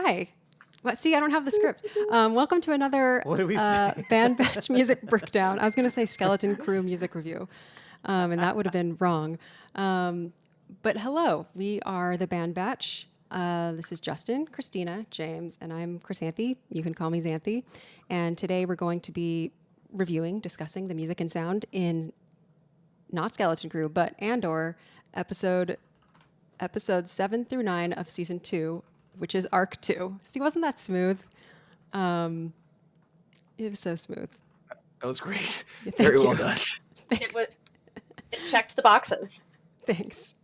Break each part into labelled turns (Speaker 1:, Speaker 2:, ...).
Speaker 1: Hi. What? See, I don't have the script. Welcome to another
Speaker 2: What did we say?
Speaker 1: Band Batch music breakdown. I was going to say Skeleton Crew music review, and that would have been wrong. But hello, we are the Band Batch. This is Justin, Christina, James, and I'm Chrysanthi. You can call me Xanthi. And today we're going to be discussing the music and sound in not Skeleton Crew, but ANDOR episodes 7 through 9 of season 2, which is Arc 2. See, wasn't that smooth? It was so smooth.
Speaker 3: That was great.
Speaker 1: Yeah,
Speaker 3: Very well
Speaker 1: you.
Speaker 3: done.
Speaker 1: Thanks.
Speaker 4: It checked the boxes.
Speaker 1: Thanks.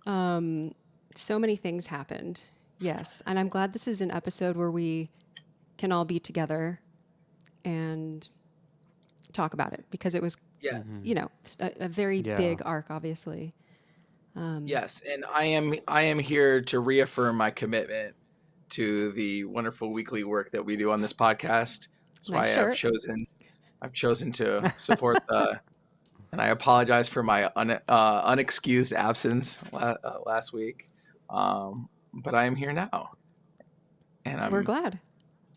Speaker 1: So many things happened. Yes. And I'm glad this is an episode where we can all be together and talk about it, because it was, a very big arc, obviously.
Speaker 3: Yes, and I am here to reaffirm my commitment to the wonderful weekly work that we do on this podcast. That's
Speaker 1: Nice
Speaker 3: why
Speaker 1: shirt.
Speaker 3: I've chosen to support the. And I apologize for my unexcused absence last week, but I am here now, and
Speaker 1: We're glad.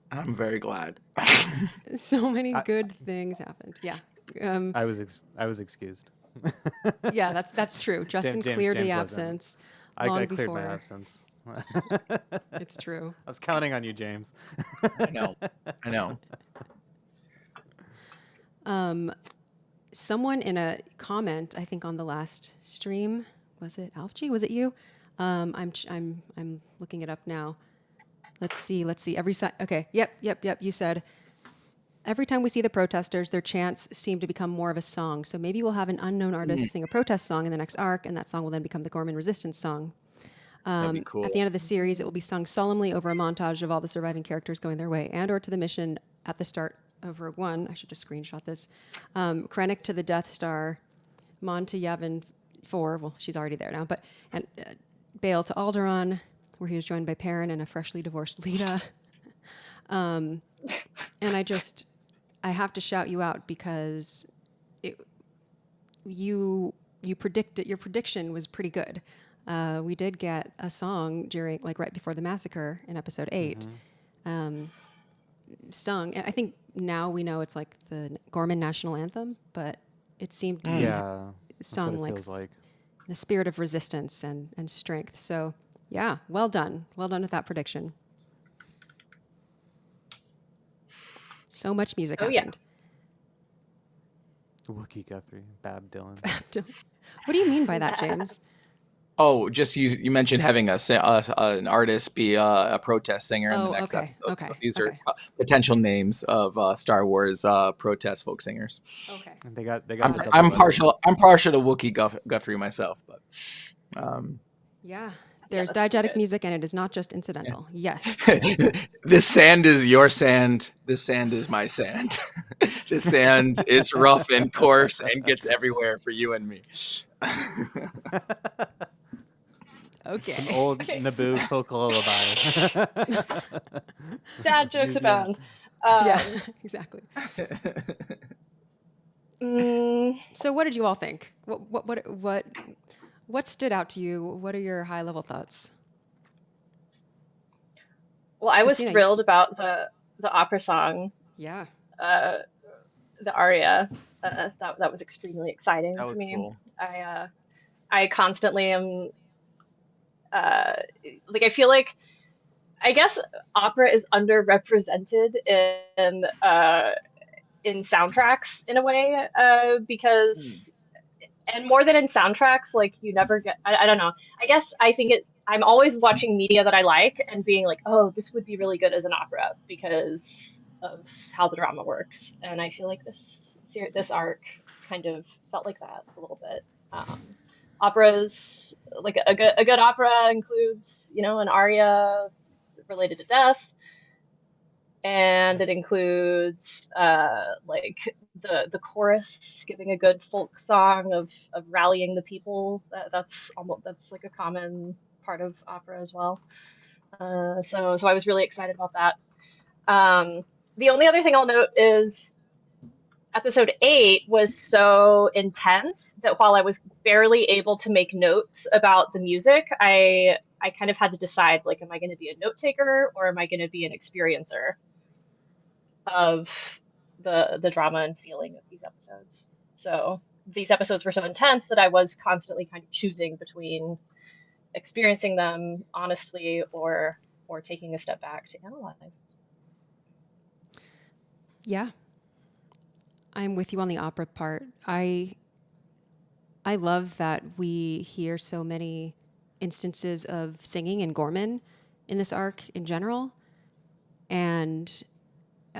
Speaker 3: I'm very glad.
Speaker 1: So many good things happened. Yeah.
Speaker 2: I was excused.
Speaker 1: Yeah, that's true. Justin
Speaker 2: James
Speaker 1: cleared the
Speaker 2: wasn't.
Speaker 1: absence
Speaker 2: I
Speaker 1: long
Speaker 2: cleared my
Speaker 1: before.
Speaker 2: absence.
Speaker 1: It's true.
Speaker 2: I was counting on you, James.
Speaker 3: I know.
Speaker 1: Someone in a comment, I think on the last stream, was it Alfie? Was it you? I'm looking it up now. Let's see. Okay. Yep. You said, every time we see the protesters, their chants seem to become more of a song. So maybe we'll have an unknown artist sing a protest song in the next arc, and that song will then become the Gorman Resistance song.
Speaker 3: That'd be cool.
Speaker 1: At the end of the series, it will be sung solemnly over a montage of all the surviving characters going their way, and or to the mission at the start of Rogue One. I should just screenshot this. Krennic to the Death Star, Mon to Yavin 4. Well, she's already there now, and Bail to Alderaan, where he was joined by Perrin and a freshly divorced Lita. And I have to shout you out, because your prediction was pretty good. We did get a song during, right before the massacre in episode 8, sung. I think now we know it's like the Gorman national anthem, but it seemed to be sung
Speaker 2: That's what it feels like.
Speaker 1: the spirit of resistance and strength. So yeah, well done with that prediction. So much music happened.
Speaker 2: Wookiee Guthrie, Bab Dylan.
Speaker 1: What do you mean by that, James?
Speaker 3: Oh, just you mentioned having an artist be a protest singer in the next episode.
Speaker 1: Okay,
Speaker 3: so these are potential names of Star Wars protest folk singers.
Speaker 1: Okay.
Speaker 2: And they got.
Speaker 3: I'm partial to Wookiee Guthrie myself, but
Speaker 1: Yeah. There's diegetic music, and it is not just incidental. Yes.
Speaker 3: This sand is your sand. This sand is my sand. This sand is rough and coarse and gets everywhere for you and me.
Speaker 1: Okay.
Speaker 2: An old Naboo folk lullaby.
Speaker 4: Dad jokes abound.
Speaker 1: Yeah, exactly. So what did you all think? What stood out to you? What are your high level thoughts?
Speaker 4: Well, I was
Speaker 1: Christina,
Speaker 4: thrilled about the opera song,
Speaker 1: Yeah.
Speaker 4: the aria. That was extremely exciting
Speaker 3: That
Speaker 4: for
Speaker 3: was
Speaker 4: me.
Speaker 3: cool.
Speaker 4: I constantly am I feel like, I guess opera is underrepresented in soundtracks in a way, because and more than in soundtracks, you never get, I don't know. I guess I'm always watching media that I like and being like, oh, this would be really good as an opera because of how the drama works. And I feel like this arc kind of felt like that a little bit. Operas, like a good opera includes, an aria related to death. And it includes the chorus giving a good folk song of rallying the people. That's like a common part of opera as well. So I was really excited about that. The only other thing I'll note is episode 8 was so intense that while I was barely able to make notes about the music, I I kind of had to decide, like, am I going to be a note taker or am I going to be an experiencer of the drama and feeling of these episodes? So these episodes were so intense that I was constantly kind of choosing between experiencing them honestly or taking a step back to analyze.
Speaker 1: Yeah, I'm with you on the opera part. I love that we hear so many instances of singing in Gorman in this arc in general. And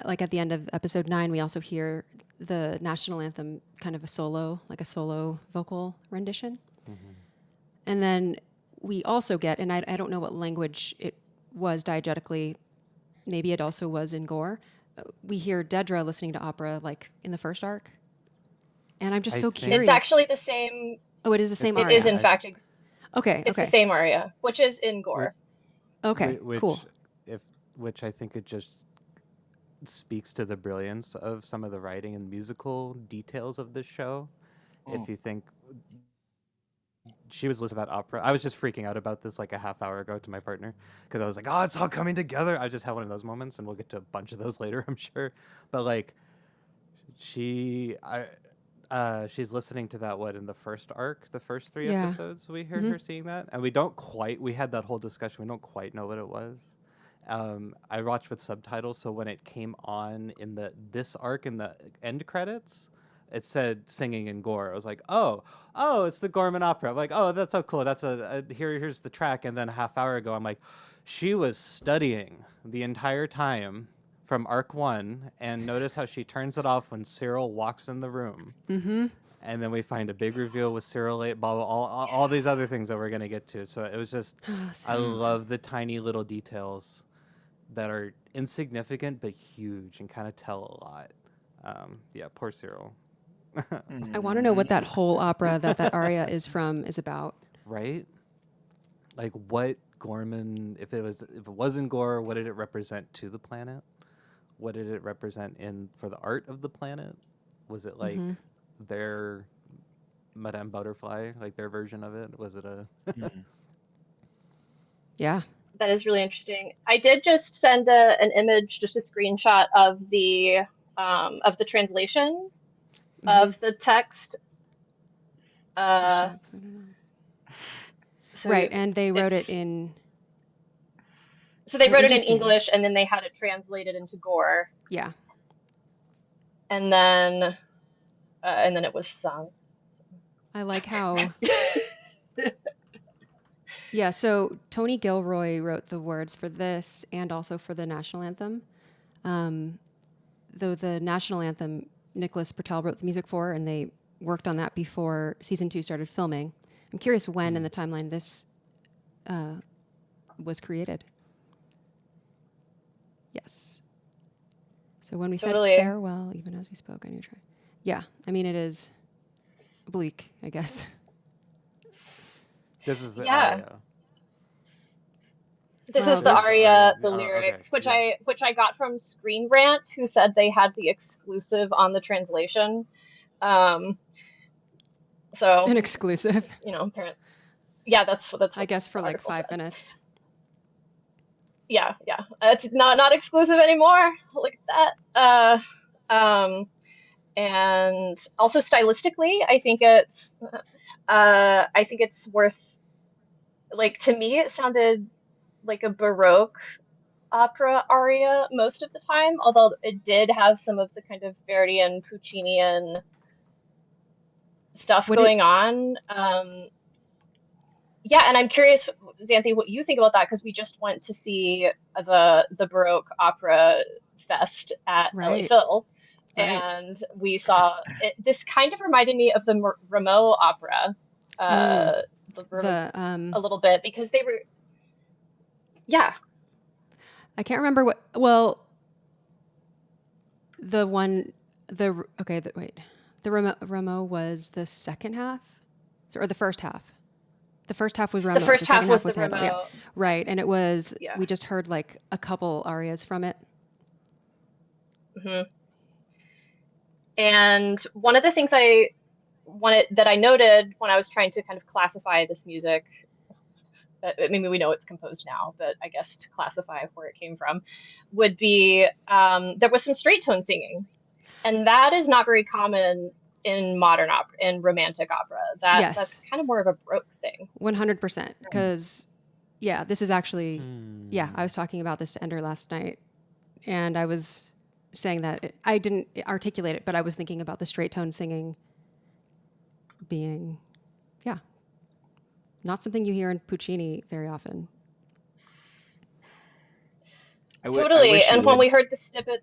Speaker 1: like at the end of episode 9, we also hear the national anthem, kind of a solo vocal rendition. And then we also get, and I don't know what language it was diegetically, maybe it also was in Gore. We hear Dedra listening to opera like in the first arc. And I'm just
Speaker 2: I
Speaker 1: so
Speaker 2: think-
Speaker 1: curious.
Speaker 4: It's actually the same.
Speaker 1: Oh, it is the same
Speaker 2: It's-
Speaker 4: It is
Speaker 1: aria.
Speaker 4: in fact.
Speaker 1: Okay,
Speaker 4: It's
Speaker 1: okay.
Speaker 4: the same aria, which is in Gore.
Speaker 1: Okay,
Speaker 2: which,
Speaker 1: cool.
Speaker 2: Which I think it just speaks to the brilliance of some of the writing and musical details of this show. If you think she was listening to that opera, I was just freaking out about this like a half hour ago to my partner because I was like, oh, it's all coming together. I just had one of those moments, and we'll get to a bunch of those later, I'm sure. But like, she's listening to that in the first arc, the first 3
Speaker 1: Yeah.
Speaker 2: episodes we heard her seeing that, and we had that whole discussion. We don't quite know what it was. I watched with subtitles, so when it came on in this arc in the end credits, it said singing in Gore. I was like, oh, it's the Gorman opera. I'm like, oh, that's so cool. That's here's the track. And then a half hour ago, I'm like, she was studying the entire time from arc 1, and notice how she turns it off when Cyril walks in the room.
Speaker 1: Mm-hmm.
Speaker 2: And then we find a big reveal with Cyril, blah, blah, all these other things that we're going to get to. So it was just, I love the tiny little details that are insignificant but huge and kind of tell a lot. Poor Cyril.
Speaker 1: I want to know what that whole opera that aria is about.
Speaker 2: Right? Like what Gorman, if it was in Gore, what did it represent to the planet? What did it represent for the art of the planet? Was it like their Madame Butterfly, like their version of it? Was it a
Speaker 1: Yeah.
Speaker 4: That is really interesting. I did just send an image, just a screenshot of the translation of the text. So
Speaker 1: Right, and they wrote it
Speaker 4: it's-
Speaker 1: in.
Speaker 4: So they wrote it in
Speaker 1: interesting.
Speaker 4: English, and then they had it translated into Gore,
Speaker 1: Yeah.
Speaker 4: and then it was sung.
Speaker 1: I like how. Yeah, so Tony Gilroy wrote the words for this and also for the national anthem. Though the national anthem, Nicholas Bertel wrote the music for, and they worked on that before season 2 started filming. I'm curious when in the timeline this was created. Yes. So when we
Speaker 4: Totally.
Speaker 1: said farewell, even as we spoke, I knew try. Yeah, I mean, it is bleak, I guess.
Speaker 2: This is the
Speaker 4: Yeah.
Speaker 2: aria.
Speaker 4: This
Speaker 1: Wow,
Speaker 4: is the
Speaker 1: there's-
Speaker 4: aria, the
Speaker 2: Oh, okay,
Speaker 4: lyrics, which
Speaker 2: yeah.
Speaker 4: I got from Screen Rant, who said they had the exclusive on the translation. So
Speaker 1: An exclusive,
Speaker 4: apparently, yeah, that's what
Speaker 1: I guess, for
Speaker 4: the
Speaker 1: like
Speaker 4: article
Speaker 1: 5
Speaker 4: said.
Speaker 1: minutes.
Speaker 4: Yeah, it's not exclusive anymore. Look at that. And also stylistically, I think it's worth, like, to me it sounded like a Baroque opera aria most of the time, although it did have some of the kind of Verdian, Puccinian stuff going on. Yeah, and I'm curious, Xanthi, what you think about that, because we just went to see the Baroque Opera Fest at LA Phil, and we saw it. This kind of reminded me of the Rameau opera, a little bit, because they were, yeah.
Speaker 1: I can't remember what. Well, the Rameau was the second half, or the first half. The first half was Rameau.
Speaker 4: The first half
Speaker 1: second
Speaker 4: was
Speaker 1: half was
Speaker 4: the
Speaker 1: Handel.
Speaker 4: Rameau.
Speaker 1: Yeah. Right, and it was.
Speaker 4: Yeah.
Speaker 1: We just heard like a couple arias from it.
Speaker 4: Mm-hmm. And one of the things I noted when I was trying to kind of classify this music maybe we know it's composed now, but I guess to classify where it came from, would be there was some straight tone singing, and that is not very common in modern opera, in romantic opera. That's
Speaker 1: Yes,
Speaker 4: kind of more of a Baroque thing.
Speaker 1: 100%. Because, yeah, this is actually, yeah, I
Speaker 2: Hmm.
Speaker 1: was talking about this to Ender last night, and I was saying that I didn't articulate it, but I was thinking about the straight tone singing being, yeah, not something you hear in Puccini very often.
Speaker 3: I
Speaker 4: Totally.
Speaker 3: wish you
Speaker 4: And when
Speaker 3: would.
Speaker 4: we heard the snippet,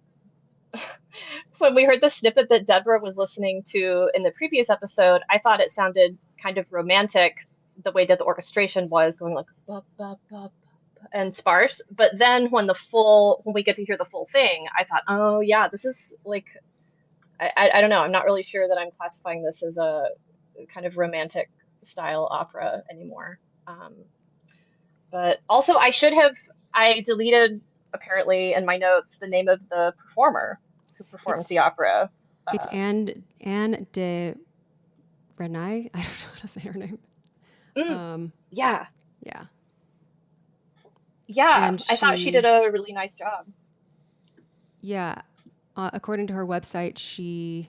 Speaker 4: when we heard the snippet that Deborah was listening to in the previous episode, I thought it sounded kind of romantic, the way that the orchestration was going like bup, bup, bup, and sparse. But then when we get to hear the full thing, I thought, oh yeah, this is like, I don't know. I'm not really sure that I'm classifying this as a kind of romantic style opera anymore. Um, but also, I deleted apparently in my notes the name of the performer who performs
Speaker 1: It's
Speaker 4: the opera.
Speaker 1: it's
Speaker 4: Uh,
Speaker 1: Anne de Renai. I don't know how to say her name.
Speaker 4: mm,
Speaker 1: Um,
Speaker 4: yeah,
Speaker 1: yeah,
Speaker 4: yeah.
Speaker 1: and
Speaker 4: I thought she did
Speaker 1: she,
Speaker 4: a really nice job.
Speaker 1: yeah, according to her website, she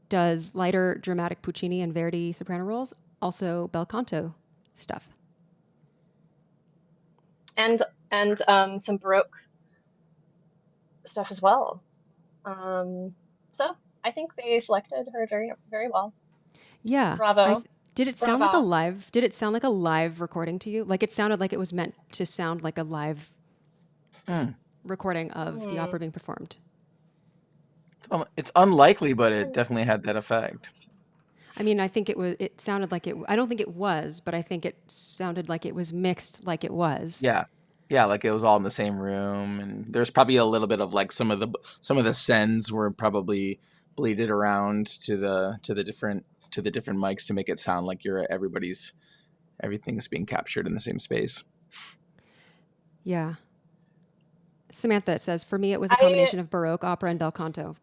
Speaker 1: does lighter dramatic Puccini and Verdi soprano roles, also bel canto stuff.
Speaker 4: And some Baroque stuff as well. Um, so I think they selected her very, very well.
Speaker 1: Yeah,
Speaker 4: Bravo.
Speaker 1: did it sound like a
Speaker 4: Bravo.
Speaker 1: live? Did it sound like a live recording to you? Like it sounded like it was meant to sound like a live
Speaker 3: Hmm.
Speaker 1: recording of the
Speaker 4: Hmm.
Speaker 1: opera being performed.
Speaker 3: It's unlikely, but
Speaker 4: I
Speaker 3: it
Speaker 4: don't
Speaker 3: definitely had that effect.
Speaker 1: I mean, I think it was. It sounded like it. I don't think it was, but I think it sounded like it was mixed, like it was.
Speaker 3: Yeah. Yeah, like it was all in the same room, and there's probably a little bit of like some of the sends were probably bleeded around to the different mics to make it sound like everything's being captured in the same space.
Speaker 1: Yeah. Samantha says, for me, it was a
Speaker 4: I
Speaker 1: combination of Baroque, opera, and bel canto.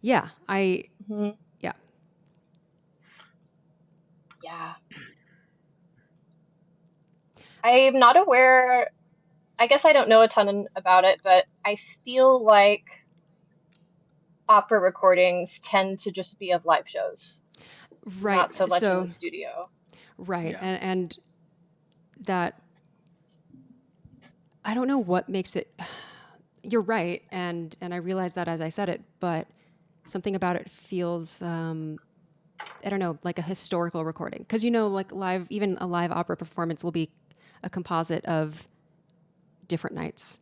Speaker 1: Yeah,
Speaker 4: mhm,
Speaker 1: yeah,
Speaker 4: yeah. I'm not aware. I guess I don't know a ton about it, but I feel like opera recordings tend to just be of live shows,
Speaker 1: right.
Speaker 4: not so much in the
Speaker 1: So,
Speaker 4: studio.
Speaker 1: right.
Speaker 3: Yeah.
Speaker 1: And that, I don't know what makes it, you're right. And I realized that as I said it, but something about it feels, I don't know, like a historical recording. Because, like live, even a live opera performance will be a composite of different nights.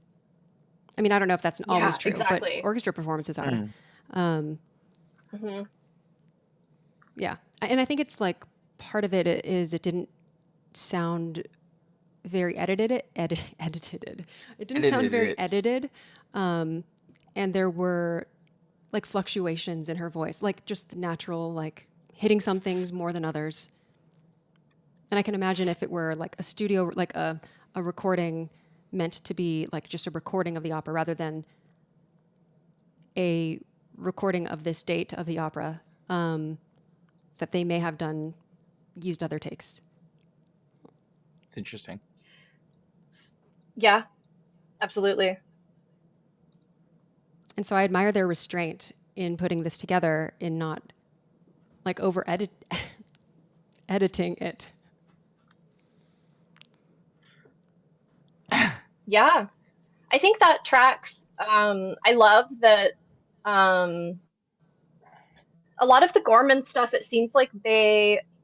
Speaker 1: I mean, I don't know if that's always
Speaker 4: Yeah,
Speaker 1: true, but
Speaker 4: exactly.
Speaker 1: orchestra performances are.
Speaker 3: Mm.
Speaker 4: Hmm.
Speaker 1: Yeah. And I think it's like part of it is it didn't sound very edited. It didn't sound
Speaker 3: Edited
Speaker 1: very
Speaker 3: it.
Speaker 1: edited. And there were like fluctuations in her voice, like just the natural, like hitting some things more than others. And I can imagine if it were like a studio, like a recording meant to be like just a recording of the opera rather than a recording of this date of the opera, that they may have used other takes.
Speaker 3: It's interesting.
Speaker 4: Yeah, absolutely.
Speaker 1: And so I admire their restraint in putting this together, in not like editing it.
Speaker 4: Yeah, I think that tracks. I love that um, a lot of the Gorman stuff, it seems like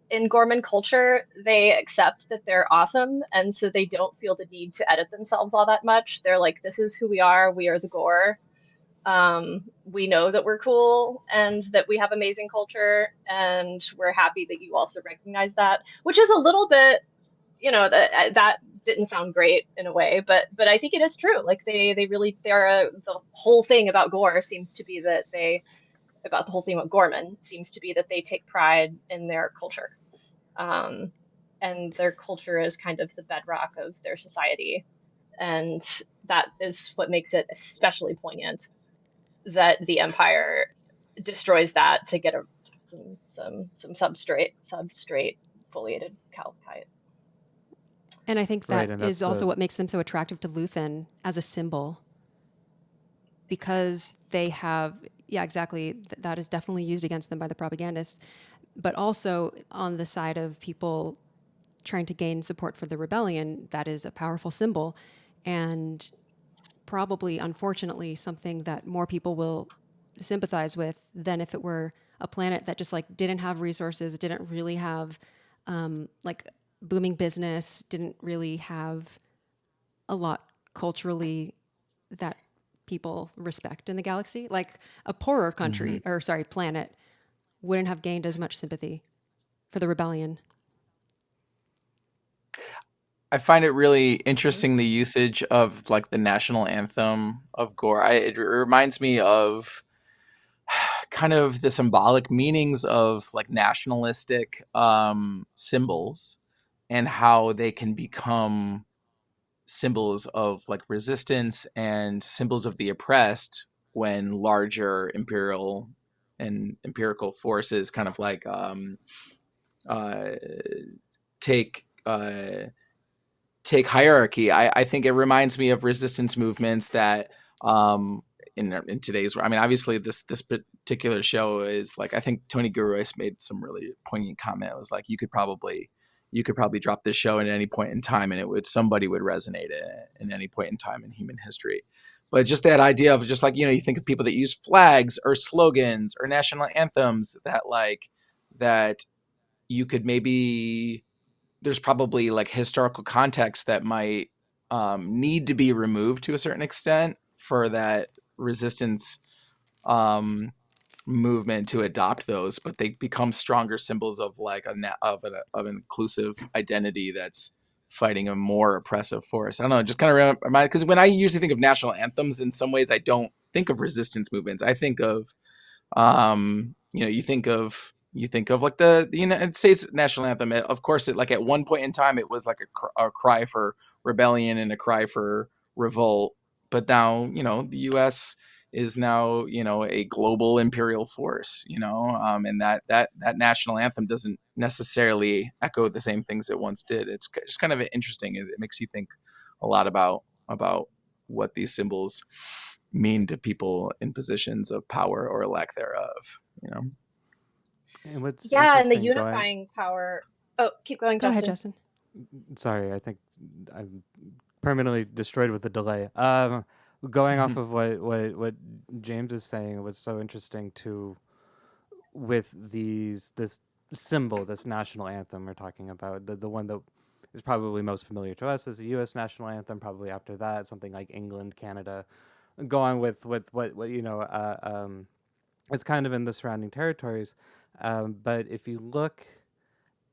Speaker 4: in Gorman culture, they accept that they're awesome, and so they don't feel the need to edit themselves all that much. They're like, this is who we are the Gore. We know that we're cool and that we have amazing culture, and we're happy that you also recognize that, which is a little bit, that didn't sound great in a way, but I think it is true. Like they really the whole thing about Gore seems to be that they about the whole thing about Gorman seems to be that they take pride in their culture. Um, and their culture is kind of the bedrock of their society. And that is what makes it especially poignant that the Empire destroys that to get some substrate foliated calcite.
Speaker 1: And I think
Speaker 2: Right,
Speaker 1: that
Speaker 2: and
Speaker 1: is
Speaker 2: that's
Speaker 1: also
Speaker 2: the
Speaker 1: what makes them so attractive to Luthen as a symbol, because they have, yeah, exactly. That is definitely used against them by the propagandists, but also on the side of people trying to gain support for the rebellion, that is a powerful symbol, and probably, unfortunately, something that more people will sympathize with than if it were a planet that just like didn't have resources, didn't really have like booming business, didn't really have a lot culturally that people respect in the galaxy. Like a poorer country, or sorry, planet, wouldn't have gained as much sympathy for the rebellion.
Speaker 3: I find it really interesting the usage of like the national anthem of Gore. It reminds me of kind of the symbolic meanings of like nationalistic symbols and how they can become symbols of like resistance and symbols of the oppressed when larger imperial and empirical forces kind of like uh, take take hierarchy. I think it reminds me of resistance movements that um, in today's. I mean, obviously this particular show is like I think Tony Gurois made some really poignant comment. It was like you could probably drop this show at any point in time and it would somebody would resonate it in any point in time in human history. But just that idea of just like you think of people that use flags or slogans or national anthems that like that you could maybe there's probably like historical context that might need to be removed to a certain extent for that resistance um, movement to adopt those, but they become stronger symbols of like of an inclusive identity that's fighting a more oppressive force. I don't know, just kind of remind because when I usually think of national anthems, in some ways I don't think of resistance movements. I think of you think of like the United States national anthem. Of course, it like at one point in time it was like a cry for rebellion and a cry for revolt. But now the U.S. is now a global imperial force. And that national anthem doesn't necessarily echo the same things it once did. It's just kind of interesting. It makes you think a lot about what these symbols mean to people in positions of power or lack thereof.
Speaker 2: and what's
Speaker 4: Yeah, and the
Speaker 2: interesting going.
Speaker 4: unifying power. Oh, keep going,
Speaker 1: Go ahead,
Speaker 4: Justin.
Speaker 1: Justin.
Speaker 2: Sorry, I think I'm permanently destroyed with the delay. Going off of what James is saying, what's so interesting too with this symbol, this national anthem we're talking about, the one that is probably most familiar to us is the U.S. national anthem. Probably after that, something like England, Canada. Go on with what it's kind of in the surrounding territories. But if you look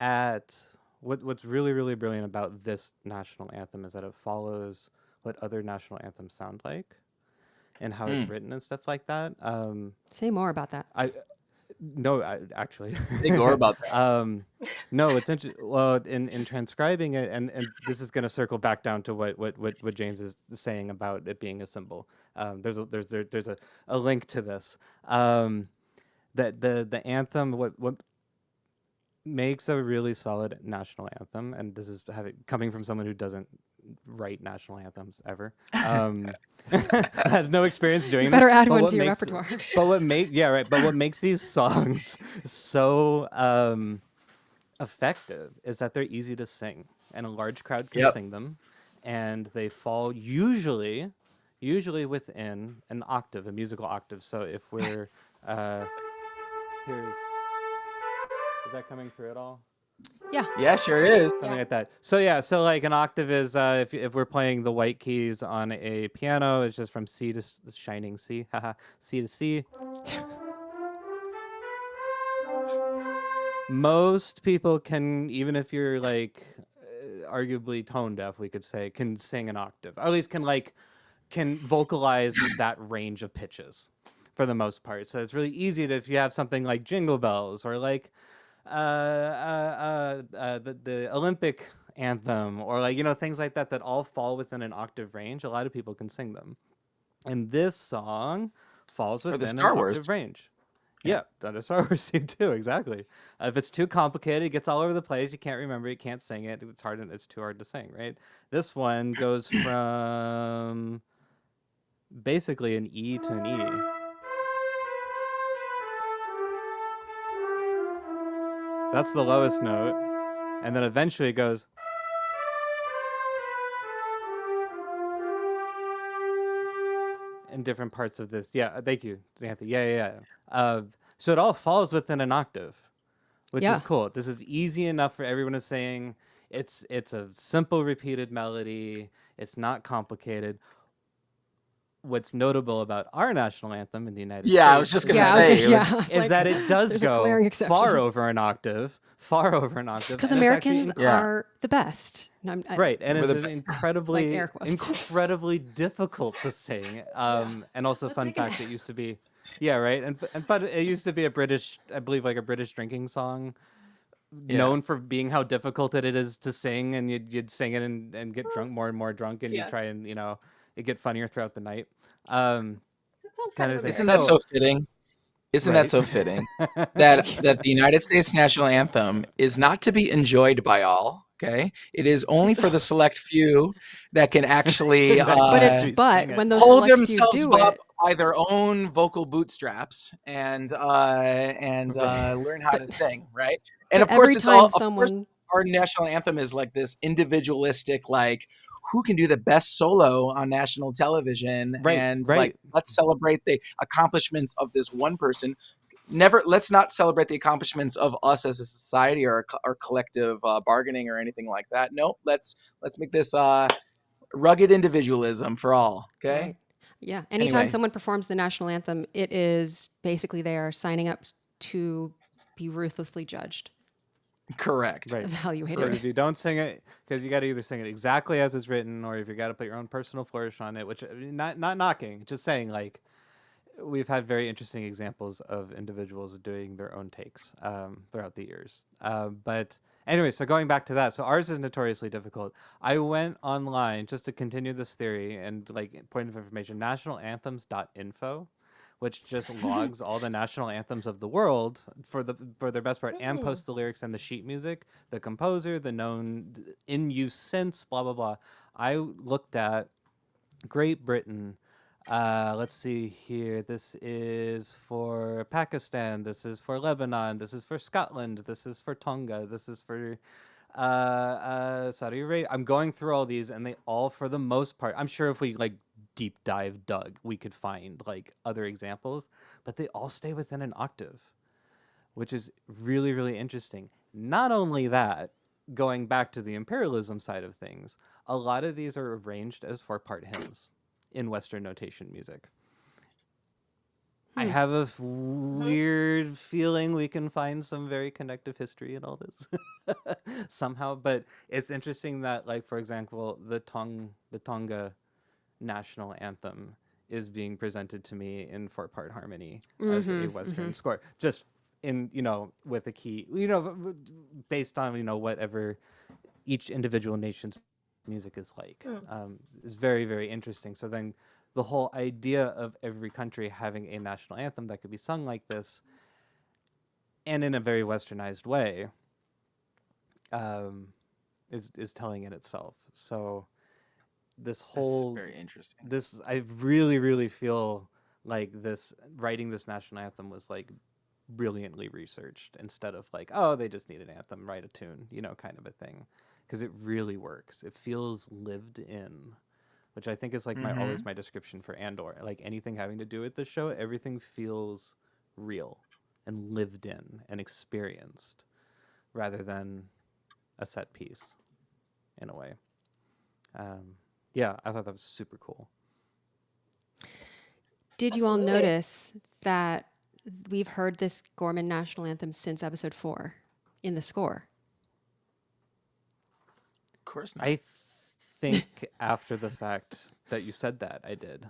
Speaker 2: at what's really really brilliant about this national anthem is that it follows what other national anthems sound like and how it's written and stuff like that.
Speaker 1: Say more about that.
Speaker 2: I no, actually,
Speaker 3: Say Gore about that.
Speaker 2: no, it's interesting. Well, in transcribing it, and this is going to circle back down to what James is saying about it being a symbol. There's a link to this. That the anthem what makes a really solid national anthem, and this is coming from someone who doesn't write national anthems ever. Has no experience doing
Speaker 1: You better
Speaker 2: this,
Speaker 1: add
Speaker 2: but
Speaker 1: one
Speaker 2: what
Speaker 1: to your
Speaker 2: makes-
Speaker 1: repertoire.
Speaker 2: But what makes these songs so effective is that they're easy to sing, and a large crowd can
Speaker 3: Yep.
Speaker 2: sing them, and they fall usually within an octave, a musical octave. So if we're here's is that coming through at all?
Speaker 1: Yeah.
Speaker 3: Yeah, sure is.
Speaker 2: Something like that. So yeah, so like an octave is if we're playing the white keys on a piano, it's just from C to the shining C, haha, C to C. Most people can, even if you're like arguably tone deaf, we could say, can sing an octave, or at least can vocalize that range of pitches for the most part. So it's really easy to, if you have something like Jingle Bells or like the Olympic anthem or like things like that that all fall within an octave range. A lot of people can sing them, and this song falls
Speaker 3: Or the
Speaker 2: within an
Speaker 3: Star Wars.
Speaker 2: octave range. Yeah, dinosaur receive too. Exactly. If it's too complicated, it gets all over the place. You can't remember. You can't sing it. It's hard. It's too hard to sing. Right. This one goes from basically an E to an E, that's the lowest note, and then eventually it goes in different parts of this. Yeah. Thank you, Anthony. Yeah. So it all falls within an octave, which is
Speaker 1: Yeah.
Speaker 2: cool. This is easy enough for everyone to sing. It's a simple repeated melody. It's not complicated. What's notable about our national anthem in the United
Speaker 3: Yeah, I was
Speaker 2: States
Speaker 3: just
Speaker 2: is
Speaker 3: gonna
Speaker 1: Yeah, I
Speaker 2: that
Speaker 1: was
Speaker 3: say.
Speaker 1: gonna, yeah. I was
Speaker 2: is
Speaker 1: like,
Speaker 2: that it does
Speaker 1: there's a glaring
Speaker 2: go
Speaker 1: exception.
Speaker 2: far over an octave,
Speaker 1: Because
Speaker 2: and it's actually
Speaker 1: Americans
Speaker 3: Yeah.
Speaker 1: are the best. No,
Speaker 2: right, and
Speaker 3: With
Speaker 2: it's
Speaker 3: a-
Speaker 2: incredibly
Speaker 1: air quotes.
Speaker 2: incredibly difficult to sing. And also,
Speaker 1: Let's
Speaker 2: fun
Speaker 1: make it
Speaker 2: fact, it used to be, yeah, right, and fun, it used to be a British, I believe, like a British drinking song,
Speaker 3: Yeah.
Speaker 2: known for being how difficult it is to sing, and you'd sing it and get drunk, more and more drunk, and
Speaker 4: Yeah.
Speaker 2: you'd try and it get funnier throughout the night.
Speaker 4: That sounds
Speaker 2: Kind
Speaker 4: kind
Speaker 2: of
Speaker 4: of
Speaker 2: thing.
Speaker 3: Isn't
Speaker 4: American.
Speaker 3: that so fitting? Isn't
Speaker 2: Right.
Speaker 3: that so fitting that the United States national anthem is not to be enjoyed by all? Okay, it is only
Speaker 1: It's
Speaker 3: for the select few that can actually
Speaker 2: That
Speaker 1: But
Speaker 2: actually
Speaker 1: but
Speaker 2: sing it.
Speaker 1: when those
Speaker 3: hold
Speaker 1: select few
Speaker 3: themselves
Speaker 1: do
Speaker 3: up
Speaker 1: it,
Speaker 3: by their own vocal bootstraps and
Speaker 2: Right.
Speaker 3: learn how
Speaker 1: But-
Speaker 3: to sing, right? And
Speaker 1: but
Speaker 3: of course,
Speaker 1: every
Speaker 3: it's all.
Speaker 1: time
Speaker 3: Of course,
Speaker 1: someone,
Speaker 3: our national anthem is like this individualistic, like who can do the best solo on national television,
Speaker 2: Right,
Speaker 3: and like
Speaker 2: right.
Speaker 3: let's celebrate the accomplishments of this one person. Let's not celebrate the accomplishments of us as a society or collective bargaining or anything like that. No, let's make this rugged individualism for all. Okay.
Speaker 1: right? Yeah. Anytime
Speaker 3: Anyway,
Speaker 1: someone performs the national anthem, it is basically they are signing up to be ruthlessly judged,
Speaker 3: correct.
Speaker 2: Right.
Speaker 1: evaluated.
Speaker 2: Because if you don't sing it, because you got to either sing it exactly as it's written, or if you got to put your own personal flourish on it, which not knocking, just saying like we've had very interesting examples of individuals doing their own takes throughout the years. But anyway, so going back to that, so ours is notoriously difficult. I went online just to continue this theory and like point of information, nationalanthems.info, which just logs all the national anthems of the world for their best part and posts the lyrics and the sheet music, the composer, the known in use since, blah blah blah. I looked at Great Britain. Let's see here. This is for Pakistan. This is for Lebanon. This is for Scotland. This is for Tonga. This is for Saudi Arabia. I'm going through all these, and they all, for the most part, I'm sure if we like deep dive dug, we could find like other examples, but they all stay within an octave, which is really, really interesting. Not only that, going back to the imperialism side of things, a lot of these are arranged as 4-part hymns in Western notation music. I have a weird feeling we can find some very connective history in all this somehow, but it's interesting that, like, for example, the Tonga national anthem is being presented to me in 4-part harmony as a Western score, just in with a key, based on whatever each individual nation's music is like. It's very, very interesting. So then the whole idea of every country having a national anthem that could be sung like this and in a very westernized way is telling it itself. So this whole
Speaker 3: That's very interesting.
Speaker 2: this I really, really feel like this writing this national anthem was like brilliantly researched instead of like, oh, they just need an anthem, write a tune, kind of a thing, because it really works. It feels lived in, which I think is like always my description for Andor. Like anything having to do with the show, everything feels real and lived in and experienced rather than a set piece in a way. Yeah, I thought that was super cool.
Speaker 1: Did you all
Speaker 4: Absolutely.
Speaker 1: notice that we've heard this Gorman national anthem since episode 4 in the score?
Speaker 3: Of course not.
Speaker 2: I think after the fact that you said that, I did.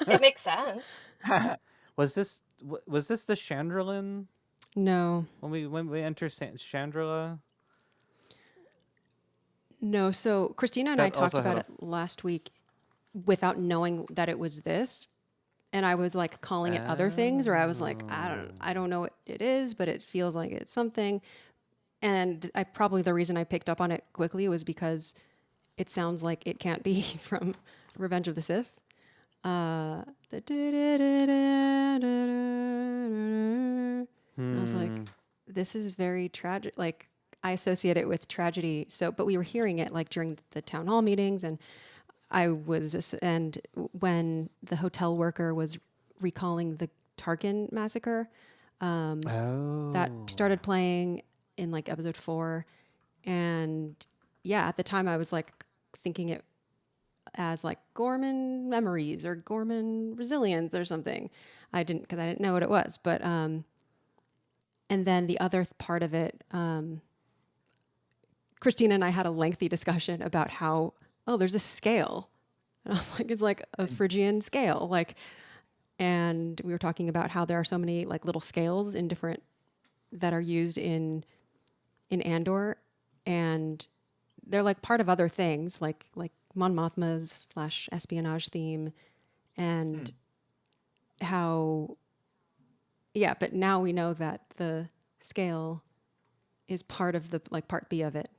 Speaker 4: It makes sense.
Speaker 2: Was this the Chandrila
Speaker 1: No.
Speaker 2: when we enter Chandrila?
Speaker 1: No, so Christina and I
Speaker 2: That
Speaker 1: talked
Speaker 2: also had
Speaker 1: about it last week without knowing that it was this. and I was like calling it other things, or I was like, I don't know what it is, but it feels like it's something. And I probably the reason I picked up on it quickly was because it sounds like it can't be from Revenge of the Sith. The and I was like, this is very tragic. Like I associate it with tragedy. So, but we were hearing it like during the town hall meetings, and and when the hotel worker was recalling the Tarkin massacre, that started playing in like episode 4, and yeah, at the time I was like thinking it as like Gorman memories or Gorman resilience or something. I didn't know what it was, but and then the other part of it, Christina and I had a lengthy discussion about how, oh, there's a scale. And I was like, it's like a Phrygian scale. Like, and we were talking about how there are so many like little scales in different that are used in Andor, and they're like part of other things, like Mon Mothma's / espionage theme, and how, yeah. But now we know that the scale is part of the like part B of it.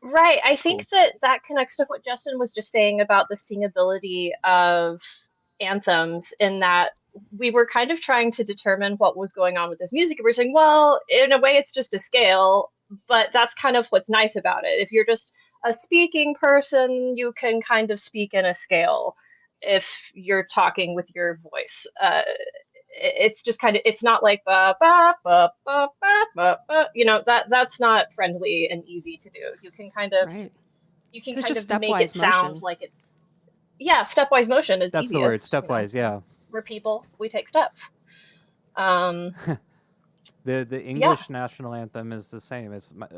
Speaker 4: Right. I
Speaker 3: That's cool.
Speaker 4: think that connects to what Justin was just saying about the singability of anthems, in that we were kind of trying to determine what was going on with this music. And we're saying, well, in a way, it's just a scale, but that's kind of what's nice about it. If you're just a speaking person, you can kind of speak in a scale if you're talking with your voice. It's just kind of, it's not like ba ba ba ba ba ba ba, that's not friendly and easy to do. You can kind of
Speaker 1: Right. It's
Speaker 4: kind
Speaker 1: just
Speaker 4: of make it
Speaker 1: stepwise
Speaker 4: sound
Speaker 1: motion.
Speaker 4: like it's, yeah, stepwise motion is
Speaker 2: That's the word,
Speaker 4: easiest.
Speaker 2: stepwise. Yeah.
Speaker 4: We're people, we take steps. Um
Speaker 2: The
Speaker 4: yeah.
Speaker 2: English national anthem is the same.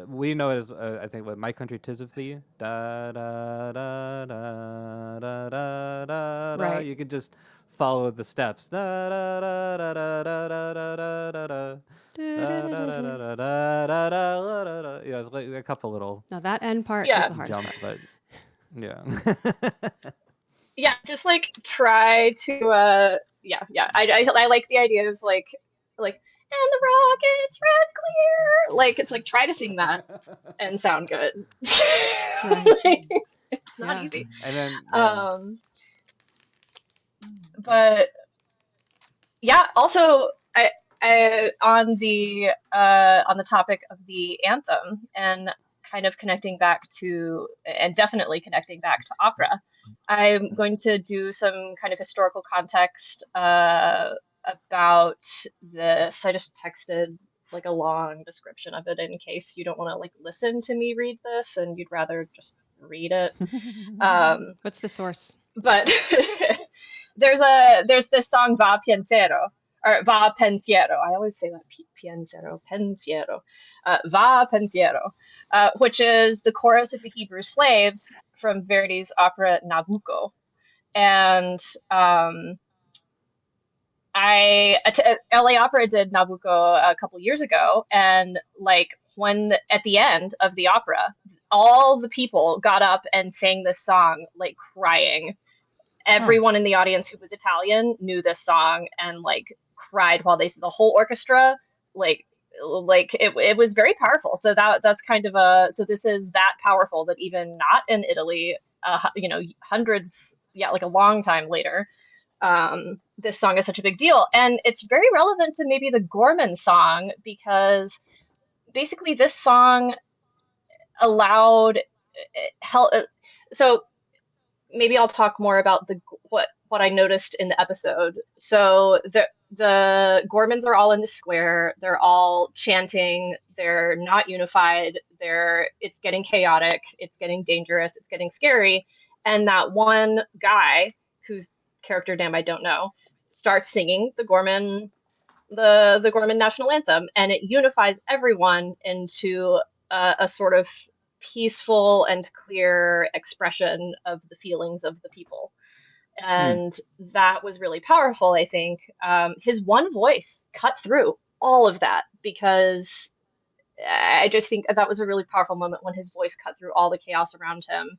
Speaker 2: We know it as I think what "My Country 'Tis of Thee." Da da da da da da da da.
Speaker 1: Right.
Speaker 2: You could just follow the steps. Da da da da da da da da da da da. Da, da, da, da, da, da, da, da, da, da. Yeah, it's like a couple little
Speaker 1: Now that end part was
Speaker 4: Yeah.
Speaker 1: the hardest
Speaker 2: jumps,
Speaker 1: part.
Speaker 2: but yeah.
Speaker 4: Yeah, just like try to I like the idea of like and the rockets red clear, like it's like try to sing that and sound good.
Speaker 1: Right.
Speaker 4: Like, it's not
Speaker 1: Yeah.
Speaker 4: easy.
Speaker 2: And then yeah.
Speaker 4: But yeah, also I on the topic of the anthem, and kind of connecting back to, and definitely connecting back to opera, I'm going to do some kind of historical context about this. I just texted like a long description of it in case you don't want to like listen to me read this and you'd rather just read it.
Speaker 1: What's the source?
Speaker 4: But there's this song Va Pensiero, or Va Pensiero. I always say that pensiero, Va Pensiero, which is the chorus of the Hebrew slaves from Verdi's opera Nabucco. And LA Opera did Nabucco a couple years ago, and like when at the end of the opera, all the people got up and sang this song like crying. Everyone in the audience who was Italian knew this song and like cried while the whole orchestra like it was very powerful. So that's kind of so this is that powerful that even not in Italy, hundreds, like a long time later, this song is such a big deal. And it's very relevant to maybe the Gorman song, because basically this song allowed help. So maybe I'll talk more about what I noticed in the episode. So the Gormans are all in the square. They're all chanting. They're not unified. It's getting chaotic. It's getting dangerous. It's getting scary. And that one guy, whose character name I don't know, starts singing the Gorman national anthem, and it unifies everyone into a sort of peaceful and clear expression of the feelings of the people. And that was really powerful, I think. His one voice cut through all of that, because I just think that was a really powerful moment when his voice cut through all the chaos around him.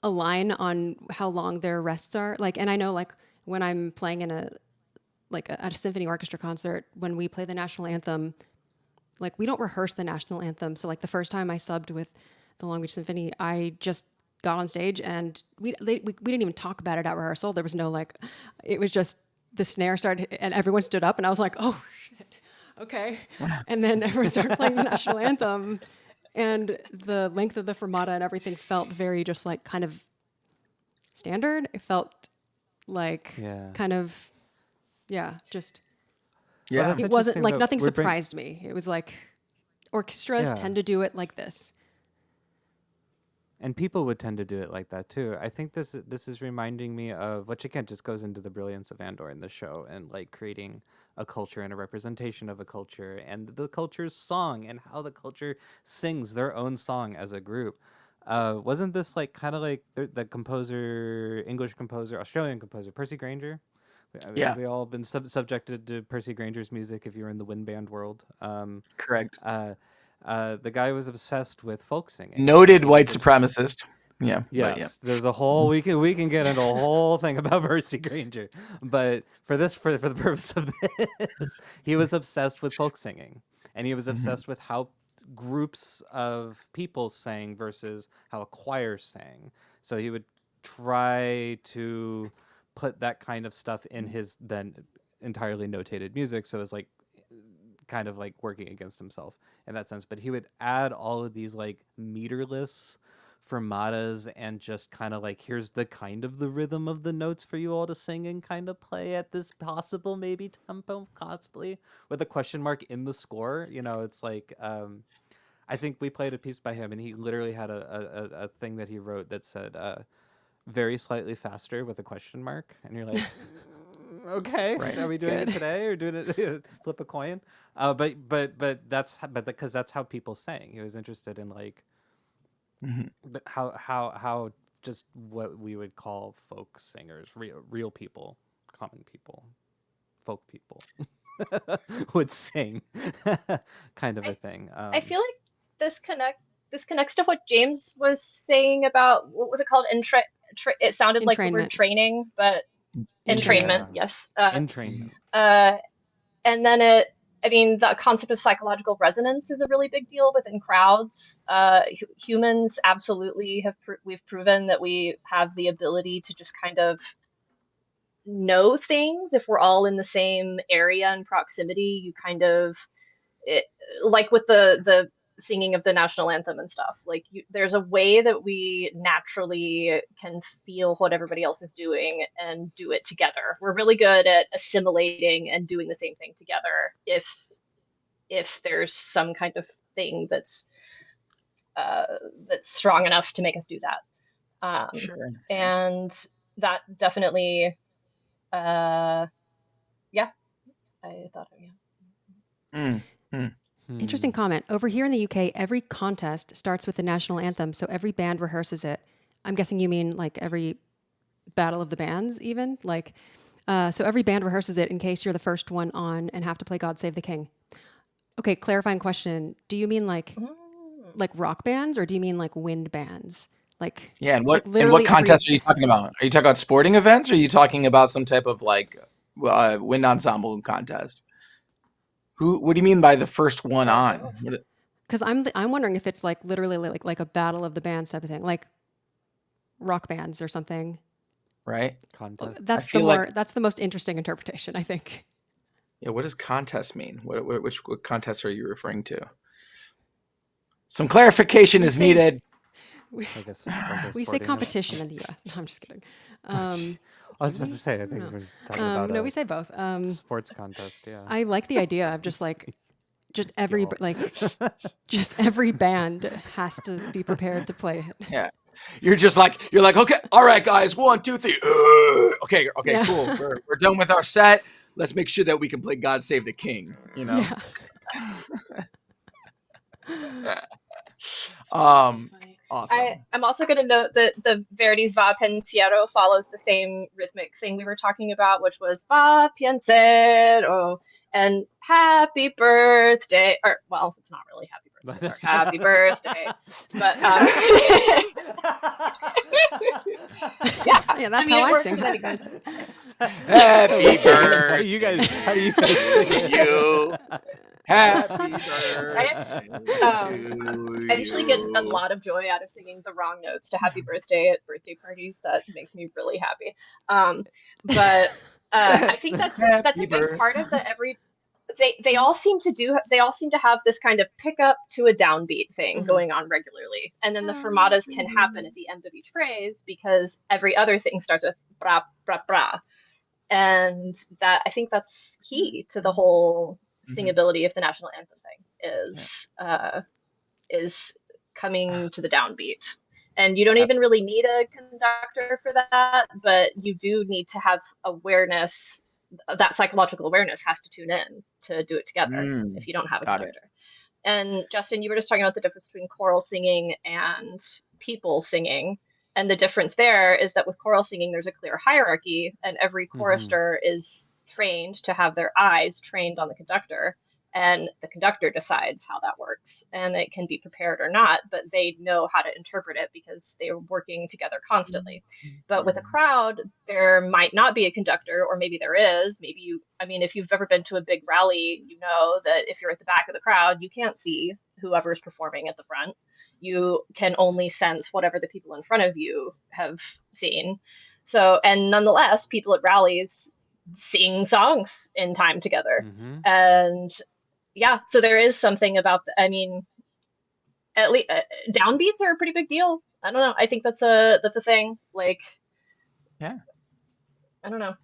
Speaker 1: line on how long their rests are. Like, and I know like when I'm playing in a symphony orchestra concert, when we play the national anthem, like we don't rehearse the national anthem. So like the first time I subbed with the Long Beach Symphony, I just got on stage and we didn't even talk about it at rehearsal. There was no like, it was just the snare started and everyone stood up and I was like, oh shit, okay. And then everyone started playing the national anthem and the length of the fermata and everything felt very just like kind of standard. It felt like kind of, just,
Speaker 3: Yeah.
Speaker 2: Well, that's
Speaker 1: it wasn't
Speaker 2: interesting
Speaker 1: like
Speaker 2: that
Speaker 1: nothing
Speaker 2: we're
Speaker 1: surprised me. It was like orchestras tend to do it like this.
Speaker 2: And people would tend to do it like that too. I think this is reminding me of, which again just goes into the brilliance of Andor in the show and like creating a culture and a representation of a culture and the culture's song and how the culture sings their own song as a group. Wasn't this like kind of like the composer, English composer, Australian composer, Percy Grainger?
Speaker 3: Yeah.
Speaker 2: Have we all been subjected to Percy Grainger's music if you're in the wind band world?
Speaker 3: Correct.
Speaker 2: The guy was obsessed with folk singing.
Speaker 3: Noted
Speaker 2: He
Speaker 3: white
Speaker 2: was
Speaker 3: supremacist. Yeah.
Speaker 2: Yes,
Speaker 3: But yeah.
Speaker 2: there's a whole we can get into a whole thing about Percy Grainger, but for the purpose of this, he was obsessed with folk singing, and he was obsessed with how groups of people sang versus how a choir sang. So he would try to put that kind of stuff in his then entirely notated music. So it's like kind of like working against himself in that sense. But he would add all of these like meterless fermatas and just kind of like, here's the kind of the rhythm of the notes for you all to sing and kind of play at this possible maybe tempo, possibly with a question mark in the score. You know, it's like I think we played a piece by him and he literally had a thing that he wrote that said very slightly faster with a question mark, and you're like okay,
Speaker 3: Right.
Speaker 2: are we doing it today or doing it flip a coin? But that's because that's how people sang. He was interested in like but how just what we would call folk singers, real people, common people, folk people would sing, kind of a thing.
Speaker 4: I feel like this connects to what James was saying about what was it called? It sounded like the word
Speaker 1: Entrainment.
Speaker 4: training, but entrainment, yes.
Speaker 2: Entrainment.
Speaker 4: And then I mean, the concept of psychological resonance is a really big deal within crowds. Humans absolutely we've proven that we have the ability to just kind of know things if we're all in the same area and proximity. You kind of like with the singing of the national anthem and stuff, like there's a way that we naturally can feel what everybody else is doing and do it together. We're really good at assimilating and doing the same thing together if there's some kind of thing that's strong enough to make us do that.
Speaker 3: Sure.
Speaker 4: And that definitely I thought
Speaker 1: Interesting comment. Over here in the UK, every contest starts with the national anthem, so every band rehearses it. I'm guessing you mean like every battle of the bands, even like. So every band rehearses it in case you're the first one on and have to play "God Save the King." Okay, clarifying question: do you mean like rock bands, or do you mean like wind bands? Like
Speaker 3: Yeah, and
Speaker 1: like
Speaker 3: what
Speaker 1: literally
Speaker 3: contest are you talking about? Are you talking about sporting events, or are you talking about some type of like wind ensemble contest? What do you mean by the first one on?
Speaker 1: Because I'm wondering if it's like literally like a battle of the bands type of thing, like rock bands or something.
Speaker 3: Right?
Speaker 2: Contest.
Speaker 1: That's
Speaker 3: feel like-
Speaker 1: that's the most interesting interpretation, I think.
Speaker 3: Yeah, what does contest mean? Which contest are you referring to? Some clarification is needed.
Speaker 2: I guess
Speaker 1: We say
Speaker 2: sporting
Speaker 1: competition in the U.S. No, I'm just kidding.
Speaker 2: I was about to say, I think we're talking about
Speaker 1: no,
Speaker 2: a
Speaker 1: we say both.
Speaker 2: sports contest. Yeah.
Speaker 1: I like the idea of just every just every band has to be prepared to play it.
Speaker 3: Yeah. You're like, okay, all right, guys, 1, 2, 3. Okay,
Speaker 1: Yeah.
Speaker 3: cool. We're done with our set. Let's make sure that we can play "God Save the King." You know.
Speaker 1: Yeah.
Speaker 3: Awesome.
Speaker 4: I'm also going to note that the Verdi's Va Pensiero follows the same rhythmic thing we were talking about, which was Va Pensiero and happy birthday. Or, well, it's not really happy birthday. Sorry, happy birthday. But
Speaker 1: Yeah, that's
Speaker 4: I mean,
Speaker 1: how
Speaker 4: it
Speaker 1: I
Speaker 4: works
Speaker 1: sing.
Speaker 4: in any context.
Speaker 3: Happy
Speaker 2: How do you guys sing
Speaker 3: birthday
Speaker 2: it?
Speaker 3: to you. Happy
Speaker 4: Right?
Speaker 3: birthday to
Speaker 4: I usually get a
Speaker 3: you.
Speaker 4: lot of joy out of singing the wrong notes to happy birthday at birthday parties. That makes me really happy. Um, but I think that's a
Speaker 3: Happy
Speaker 4: big
Speaker 3: birthday.
Speaker 4: part of the every they all seem to have this kind of pickup to a downbeat thing
Speaker 1: Mhm.
Speaker 4: going on regularly. And then the fermatas can happen at the end of each phrase because every other thing starts with bra bra bra. And that I think that's key to the whole
Speaker 3: Mhm.
Speaker 4: singability of the national anthem thing
Speaker 3: Yeah.
Speaker 4: is coming to the downbeat. And you don't
Speaker 3: Ab-
Speaker 4: even really need a conductor for that, but you do need to have awareness. That psychological awareness has to tune in to do it together if you don't have a
Speaker 3: Got it.
Speaker 4: conductor. And Justin, you were just talking about the difference between choral singing and people singing. And the difference there is that with choral singing, there's a clear hierarchy, and every
Speaker 2: Mhm.
Speaker 4: chorister is trained to have their eyes trained on the conductor, and the conductor decides how that works. And it can be prepared or not, but they know how to interpret it because they're working together constantly. But with a crowd, there might not be a conductor, or maybe there is. Maybe you, I mean, if you've ever been to a big rally, you know that if you're at the back of the crowd, you can't see whoever's performing at the front. You can only sense whatever the people in front of you have seen. So, and nonetheless, people at rallies sing songs in time together.
Speaker 2: Mhm.
Speaker 4: And yeah, so there is something about, I mean, at least downbeats are a pretty big deal. I don't know. I think that's a thing. Like,
Speaker 3: Yeah.
Speaker 4: I don't know.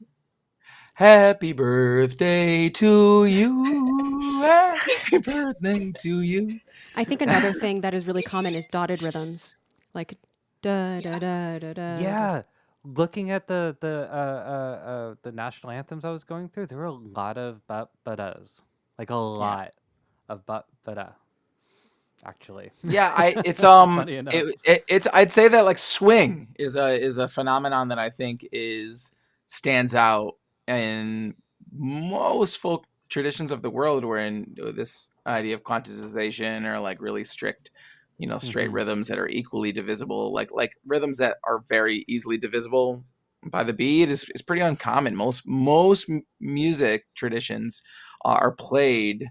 Speaker 3: Happy birthday to you. Happy birthday to you.
Speaker 1: I think another thing that is really common is dotted rhythms, like da da
Speaker 4: Yeah.
Speaker 1: da da da. Da.
Speaker 2: Yeah, looking at the national anthems I was going through, there were a lot of but butas, like a
Speaker 3: Yeah.
Speaker 2: lot of but buta, actually.
Speaker 3: Yeah, it's
Speaker 2: Funny enough.
Speaker 3: it's I'd say that like swing is a phenomenon that I think stands out in most folk traditions of the world, wherein this idea of quantization or like really strict, straight
Speaker 2: Hmm.
Speaker 3: rhythms that are equally divisible, like rhythms that are very easily divisible by the beat is pretty uncommon. Most music traditions are played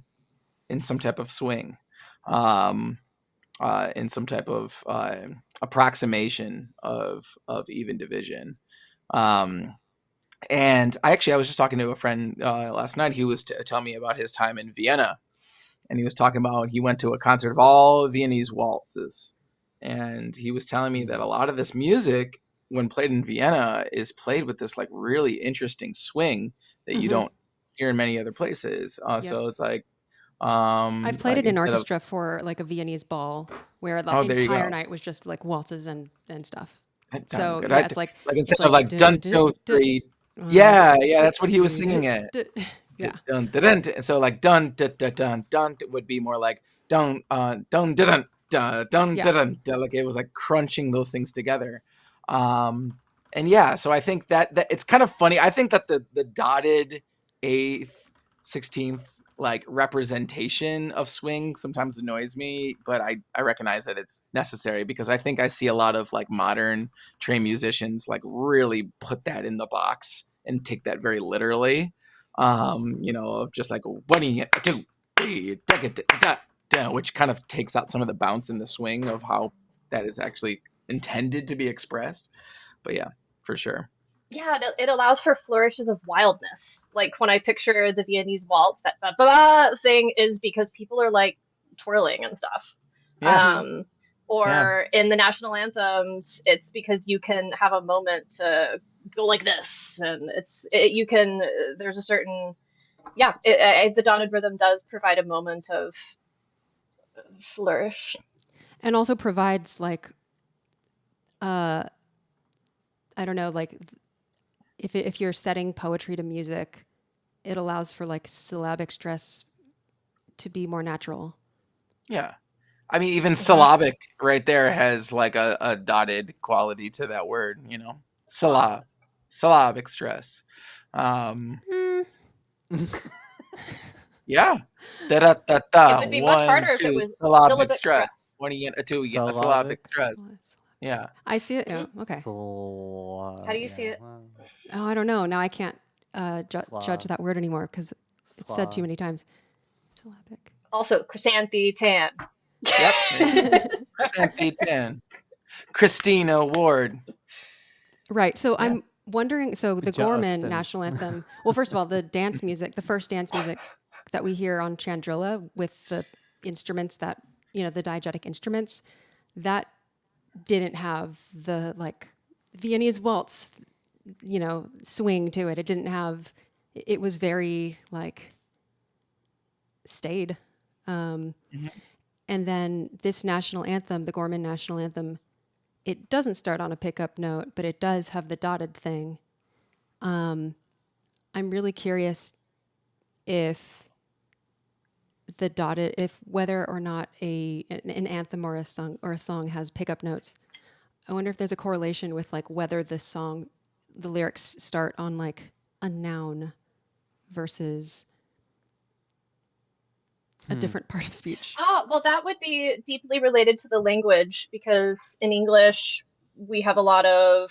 Speaker 3: in some type of swing. Um, in some type of approximation of even division. Um, and I was just talking to a friend last night. He was telling me about his time in Vienna, and he was talking about he went to a concert of all Viennese waltzes, and he was telling me that a lot of this music, when played in Vienna, is played with this like really interesting swing that you
Speaker 1: Mm-hmm.
Speaker 3: don't hear in many other places.
Speaker 1: Yep.
Speaker 3: So it's
Speaker 1: I've played
Speaker 3: like
Speaker 1: it in
Speaker 3: instead of
Speaker 1: orchestra for like a Viennese ball where the
Speaker 3: oh, there you
Speaker 1: entire
Speaker 3: go.
Speaker 1: night was just like waltzes and stuff.
Speaker 3: Dun,
Speaker 1: So
Speaker 3: good.
Speaker 1: yeah,
Speaker 3: Like
Speaker 1: it's
Speaker 3: instead of
Speaker 1: like
Speaker 3: like dun two three. Yeah, yeah, that's what he was singing it.
Speaker 1: yeah.
Speaker 3: Dun dun dun. So like dun dun dun dun dun would be more like dun dun dun dun dun
Speaker 1: Yeah.
Speaker 3: dun dun. Like it was like crunching those things together. And yeah, so I think that it's kind of funny. I think that the dotted eighth, 16th like representation of swing sometimes annoys me, but I recognize that it's necessary because I think I see a lot of like modern trained musicians like really put that in the box and take that very literally. Of just like 1, 2, 3, which kind of takes out some of the bounce in the swing of how that is actually intended to be expressed. But yeah, for sure.
Speaker 4: Yeah, it allows for flourishes of wildness. Like when I picture the Viennese waltz, that ba ba ba thing is because people are like twirling and stuff.
Speaker 3: Yeah,
Speaker 1: Mm-hmm.
Speaker 4: Um,
Speaker 3: yeah,
Speaker 4: or in the national anthems, it's because you can have a moment to go like this, and you can. There's a certain the dotted rhythm does provide a moment of flourish.
Speaker 1: And also provides like I don't know, like if you're setting poetry to music, it allows for like syllabic stress to be more natural.
Speaker 3: yeah. I mean, even
Speaker 4: Hmm.
Speaker 3: syllabic right there has like a dotted quality to that word, syllabic stress. Um,
Speaker 1: Mm,
Speaker 3: yeah. Da da da
Speaker 4: It
Speaker 3: da.
Speaker 4: would be much harder
Speaker 3: One,
Speaker 4: if it
Speaker 3: two,
Speaker 4: was
Speaker 3: syllabic
Speaker 4: syllabic
Speaker 3: stress.
Speaker 4: stress.
Speaker 3: One, you get a two, you get a syllabic
Speaker 2: Syllabic.
Speaker 3: stress. Yeah.
Speaker 1: I see it. Yeah. Okay.
Speaker 4: How do you see it?
Speaker 2: Well,
Speaker 1: Oh, I don't know. Now I can't judge
Speaker 2: Slav.
Speaker 1: that word anymore because it's said too
Speaker 2: Slav.
Speaker 1: many times. Syllabic.
Speaker 4: Also, chrysanthi tan.
Speaker 3: Yep. Chrysanthi Tan. Christina Ward.
Speaker 1: Right. So
Speaker 3: Yeah.
Speaker 1: I'm wondering. So the Gorman
Speaker 2: Justin.
Speaker 1: national anthem. Well, first of all, the dance music, the first dance music that we hear on Chandrilla with the instruments that the diegetic instruments, that didn't have the like Viennese waltz, swing to it. It didn't have. It was very like staid.
Speaker 3: Mhm.
Speaker 1: And then this national anthem, the Gorman national anthem, it doesn't start on a pickup note, but it does have the dotted thing. I'm really curious if whether or not an anthem or a song has pickup notes. I wonder if there's a correlation with like whether the lyrics start on like a noun versus a different part of speech.
Speaker 4: Oh, well, that would be deeply related to the language because in English we have a lot of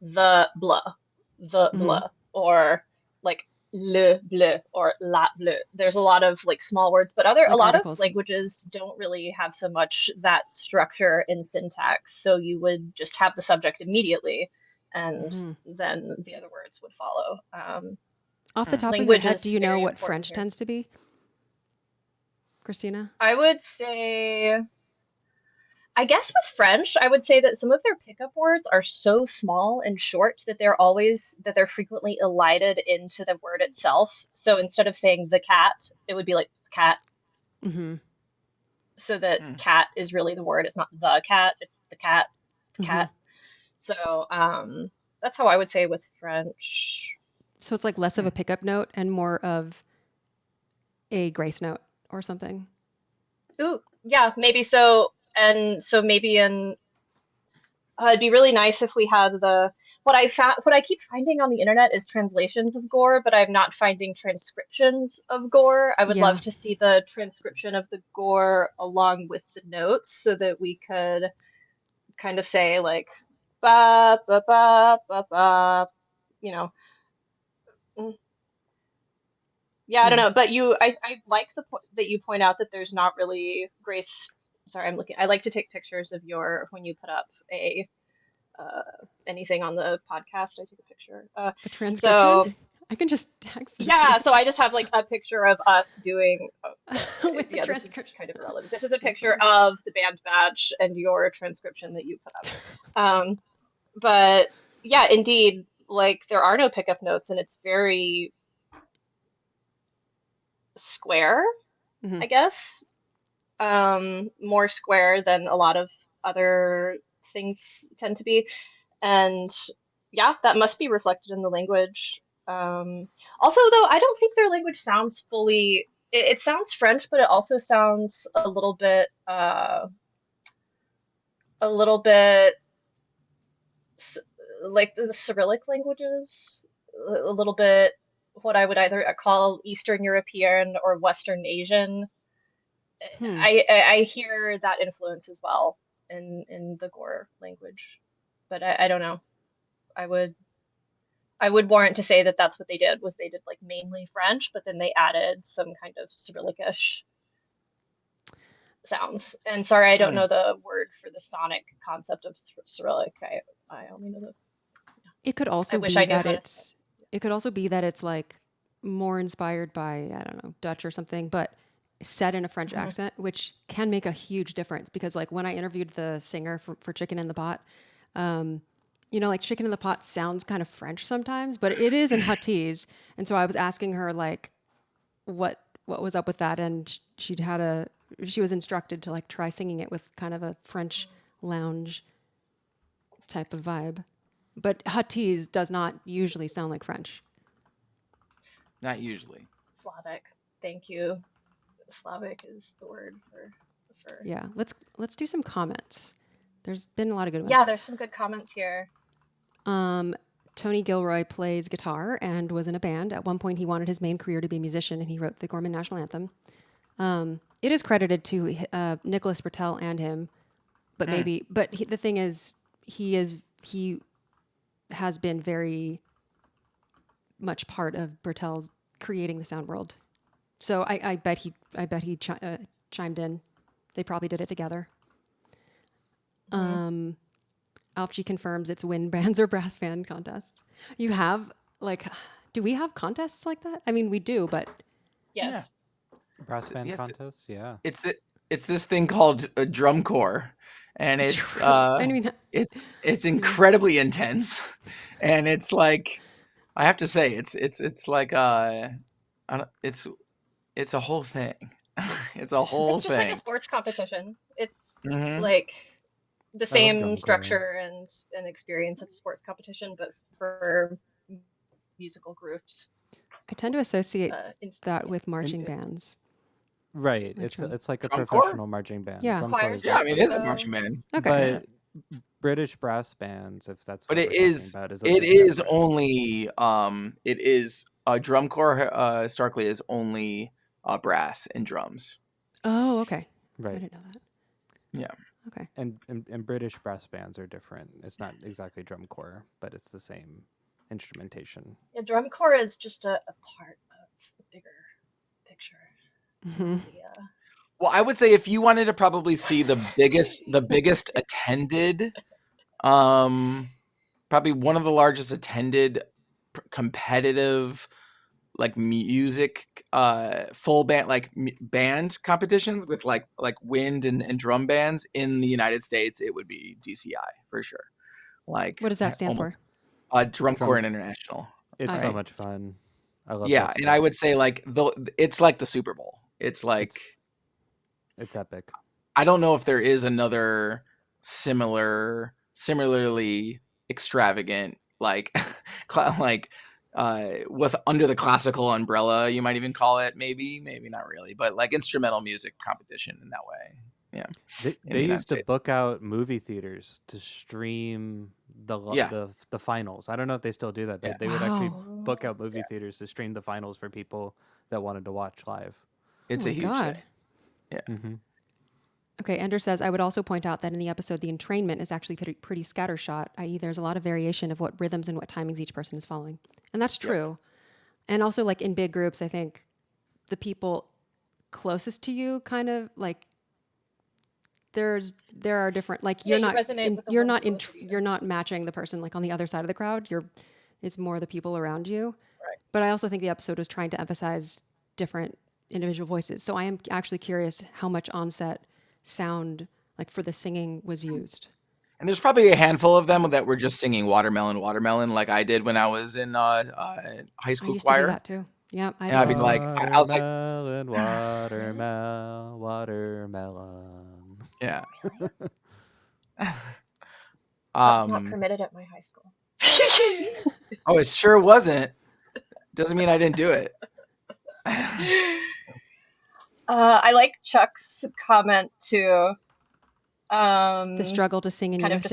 Speaker 4: the
Speaker 1: Hmm.
Speaker 4: blah, or like le bleu or la bleu. There's a lot of like small words, but a
Speaker 1: Like
Speaker 4: lot of
Speaker 1: articles.
Speaker 4: languages don't really have so much that structure in syntax. So you would just have the subject immediately, and
Speaker 1: Hmm.
Speaker 4: then the other words would follow.
Speaker 1: Off the top of your
Speaker 4: Language
Speaker 1: head, do
Speaker 4: is
Speaker 1: you know
Speaker 4: very
Speaker 1: what
Speaker 4: important
Speaker 1: French
Speaker 4: here.
Speaker 1: tends to be, Christina?
Speaker 4: I would say, I guess with French, I would say that some of their pickup words are so small and short that they're frequently elided into the word itself. So instead of saying the cat, it would be like cat,
Speaker 1: Mm-hmm.
Speaker 4: so that
Speaker 3: Mm.
Speaker 4: cat is really the word. It's not the cat, it's the cat,
Speaker 1: Mm-hmm.
Speaker 4: cat. So that's how I would say with French.
Speaker 1: So it's like less of a pickup note and more of a grace note or something.
Speaker 4: Ooh, yeah, maybe so. And so maybe in it'd be really nice if we had what I keep finding on the internet is translations of gore, but I'm not finding transcriptions of gore. I would love
Speaker 1: Yeah.
Speaker 4: to see the transcription of the gore along with the notes so that we could kind of say like ba ba ba ba ba, you know. Mm, yeah, I don't
Speaker 1: Yeah.
Speaker 4: know, but I like the point that you point out that there's not really Grace. Sorry, I'm looking. I like to take pictures of your when you put up a uh, anything on the podcast. I take a picture.
Speaker 1: A transcription?
Speaker 4: So
Speaker 1: I can just text that to
Speaker 4: yeah, so I just have like a picture of us doing.
Speaker 1: with the
Speaker 4: Yeah, this is
Speaker 1: transcription.
Speaker 4: kind of irrelevant. This is a
Speaker 1: That's
Speaker 4: picture
Speaker 1: funny.
Speaker 4: of the band badge and your transcription that you put up. Um, but yeah, indeed, like there are no pickup notes, and it's very square,
Speaker 1: Hmm.
Speaker 4: I guess. More square than a lot of other things tend to be. And yeah, that must be reflected in the language. Also, though, I don't think their language sounds fully. It sounds French, but it also sounds a little bit s- like the Cyrillic languages, a little bit what I would either call Eastern European or Western Asian.
Speaker 1: Hmm.
Speaker 4: I hear that influence as well in the Gore language, but I don't know. I would I would warrant to say that that's what they did was they did like mainly French, but then they added some kind of Cyrillicish sounds. And sorry, I don't
Speaker 3: Mm.
Speaker 4: know the word for the sonic concept of Cyrillic. I only know the.
Speaker 1: It could
Speaker 4: I
Speaker 1: also
Speaker 4: wish
Speaker 1: be
Speaker 4: I knew
Speaker 1: that
Speaker 4: how to say.
Speaker 1: it's like more inspired by, I don't know, Dutch or something, but said in a French
Speaker 4: Mhm.
Speaker 1: accent, which can make a huge difference because like when I interviewed the singer for Chicken in the Pot, um, like Chicken in the Pot sounds kind of French sometimes, but it is in Huttese. And so I was asking her like what was up with that, and she was instructed to like try singing it with kind of a French lounge type of vibe. But Huttese does not usually sound like French.
Speaker 3: Not usually.
Speaker 4: Slavic. Thank you. Slavic is the word for.
Speaker 1: Yeah, let's do some comments. There's been a lot of good ones.
Speaker 4: Yeah, there's some good comments here.
Speaker 1: Tony Gilroy plays guitar and was in a band. At one point, he wanted his main career to be a musician, and he wrote the Gorman National Anthem. It is credited to Nicholas Bertel and him, but the thing is, he has been very much part of Bertel's creating the sound world. So I bet he chimed in. They probably did it together. Alfie confirms it's wind bands or brass band contests. You have do we have contests like that? I mean, we do, but
Speaker 4: Yes.
Speaker 2: Brass band
Speaker 3: Yes,
Speaker 2: contest, yeah.
Speaker 3: It's this thing called a drum corps, and it's
Speaker 1: I mean,
Speaker 3: it's incredibly intense, and it's like I have to say it's like it's a whole thing. It's a whole
Speaker 4: It's just like a
Speaker 3: thing.
Speaker 4: sports competition. It's
Speaker 3: Hmm.
Speaker 4: like the
Speaker 2: I love
Speaker 4: same
Speaker 2: drum corps.
Speaker 4: structure and experience of sports competition, but for musical groups.
Speaker 1: I tend to associate that
Speaker 4: Yeah.
Speaker 1: with marching bands.
Speaker 2: Right.
Speaker 1: Like drum-
Speaker 2: It's like a
Speaker 3: Drum corps?
Speaker 2: professional marching band.
Speaker 1: Yeah.
Speaker 2: Drum corps
Speaker 4: Choirs
Speaker 2: is
Speaker 3: Yeah, I mean,
Speaker 2: like,
Speaker 3: it is a marching band.
Speaker 1: Okay.
Speaker 2: but British brass bands, if that's
Speaker 3: But
Speaker 2: what
Speaker 3: it
Speaker 2: we're talking
Speaker 3: is
Speaker 2: about, is
Speaker 3: it is
Speaker 2: different.
Speaker 3: only it is a drum corps historically is only brass and drums.
Speaker 1: Oh, okay. I
Speaker 2: Right.
Speaker 1: didn't know that.
Speaker 3: Yeah.
Speaker 1: Okay.
Speaker 2: And British brass bands are different. It's not exactly drum corps, but it's the same instrumentation.
Speaker 4: Yeah, drum corps is just a part of the bigger picture. It's
Speaker 1: Mhm.
Speaker 4: not the,
Speaker 3: Well, I would say if you wanted to probably see the biggest attended, probably one of the largest attended competitive like music full band like band competitions with like wind and drum bands in the United States, it would be DCI for sure. Like
Speaker 1: What does that stand
Speaker 3: almost
Speaker 1: for?
Speaker 3: Drum Corps International.
Speaker 2: It's
Speaker 1: I
Speaker 2: so
Speaker 1: see.
Speaker 2: much fun. I love
Speaker 3: Yeah,
Speaker 2: that
Speaker 3: and I
Speaker 2: stuff.
Speaker 3: would say like it's like the Super Bowl. It's like
Speaker 2: It's epic.
Speaker 3: I don't know if there is another similarly extravagant like like with under the classical umbrella, you might even call it, maybe not really, but like instrumental music competition in that way. Yeah.
Speaker 2: They
Speaker 3: In the United
Speaker 2: used to
Speaker 3: States.
Speaker 2: book out movie theaters to stream
Speaker 3: Yeah.
Speaker 2: the finals. I don't know if they still do that, but
Speaker 3: Yeah.
Speaker 2: they would actually
Speaker 1: Wow.
Speaker 2: book out movie theaters to stream the finals for people that wanted to watch live.
Speaker 3: It's
Speaker 1: Oh
Speaker 3: a
Speaker 1: my
Speaker 3: huge
Speaker 1: God.
Speaker 3: thing. Yeah.
Speaker 2: Mm-hmm.
Speaker 1: Okay, Ender says, I would also point out that in the episode, the entrainment is actually pretty scattershot, i.e., there's a lot of variation of what rhythms and what timings each person is following. And that's true. And also, like in big groups, I think the people closest to you kind of like there are different like
Speaker 4: Yeah,
Speaker 1: you're
Speaker 4: you
Speaker 1: not
Speaker 4: resonate with the
Speaker 1: you're
Speaker 4: ones
Speaker 1: not
Speaker 4: closer to you.
Speaker 1: you're not matching the person like on the other side of the crowd. It's more the people around you.
Speaker 3: Right.
Speaker 1: But I also think the episode was trying to emphasize different individual voices. So I am actually curious how much onset sound like for the singing was used.
Speaker 3: And there's probably a handful of them that were just singing Watermelon, Watermelon, like I did when I was in high
Speaker 1: I
Speaker 3: school
Speaker 1: used to do
Speaker 3: choir.
Speaker 1: that too. Yeah, I
Speaker 3: And I'd be
Speaker 1: did that too.
Speaker 3: like, I was like,
Speaker 2: Watermelon, watermelon, watermelon.
Speaker 3: yeah.
Speaker 4: That's not permitted at my high school.
Speaker 3: Oh, it sure wasn't. Doesn't mean I didn't do it.
Speaker 4: I like Chuck's comment too.
Speaker 1: The struggle to sing in
Speaker 4: kind of just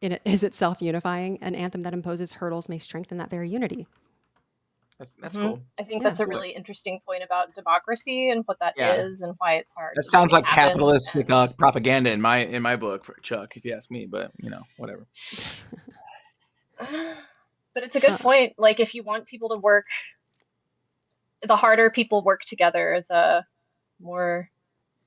Speaker 1: unison is itself unifying. An anthem that imposes hurdles may strengthen that very unity.
Speaker 3: That's cool.
Speaker 4: I think
Speaker 1: Yeah.
Speaker 4: that's a really interesting point about democracy and what that is
Speaker 3: Yeah.
Speaker 4: and why it's hard.
Speaker 3: That
Speaker 4: to
Speaker 3: sounds
Speaker 4: make
Speaker 3: like
Speaker 4: happen.
Speaker 3: capitalistic
Speaker 4: And-
Speaker 3: propaganda in my book, Chuck, if you ask me. But whatever.
Speaker 4: But it's a good point. Like if you want people to work, the harder people work together, the more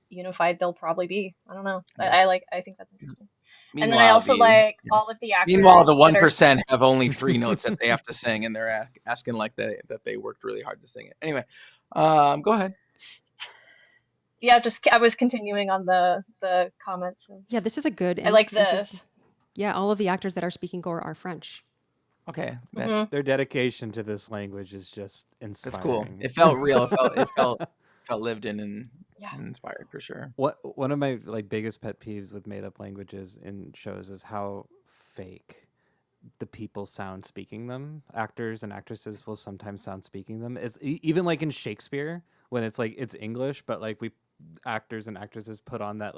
Speaker 4: unified they'll probably be. I don't know.
Speaker 3: Yeah.
Speaker 4: I think that's interesting.
Speaker 3: Meanwhile,
Speaker 4: And then I also like all of the actors.
Speaker 3: Meanwhile, the
Speaker 4: that are-
Speaker 3: 1% have only 3 notes that they have to sing, and they're asking like that they worked really hard to sing it. Anyway, go ahead.
Speaker 4: Yeah, I was continuing on the comments.
Speaker 1: Yeah, this is a good.
Speaker 4: I like
Speaker 1: this. Yeah, all of the actors that are speaking Gore are French.
Speaker 3: Okay,
Speaker 2: Their dedication to this language is just inspiring.
Speaker 3: that's cool. It felt real. It felt lived in and inspired for sure.
Speaker 2: One of my biggest pet peeves with made up languages in shows is how fake the people sound speaking them. Actors and actresses will sometimes sound speaking them. It's even like in Shakespeare when it's English, but actors and actresses put on that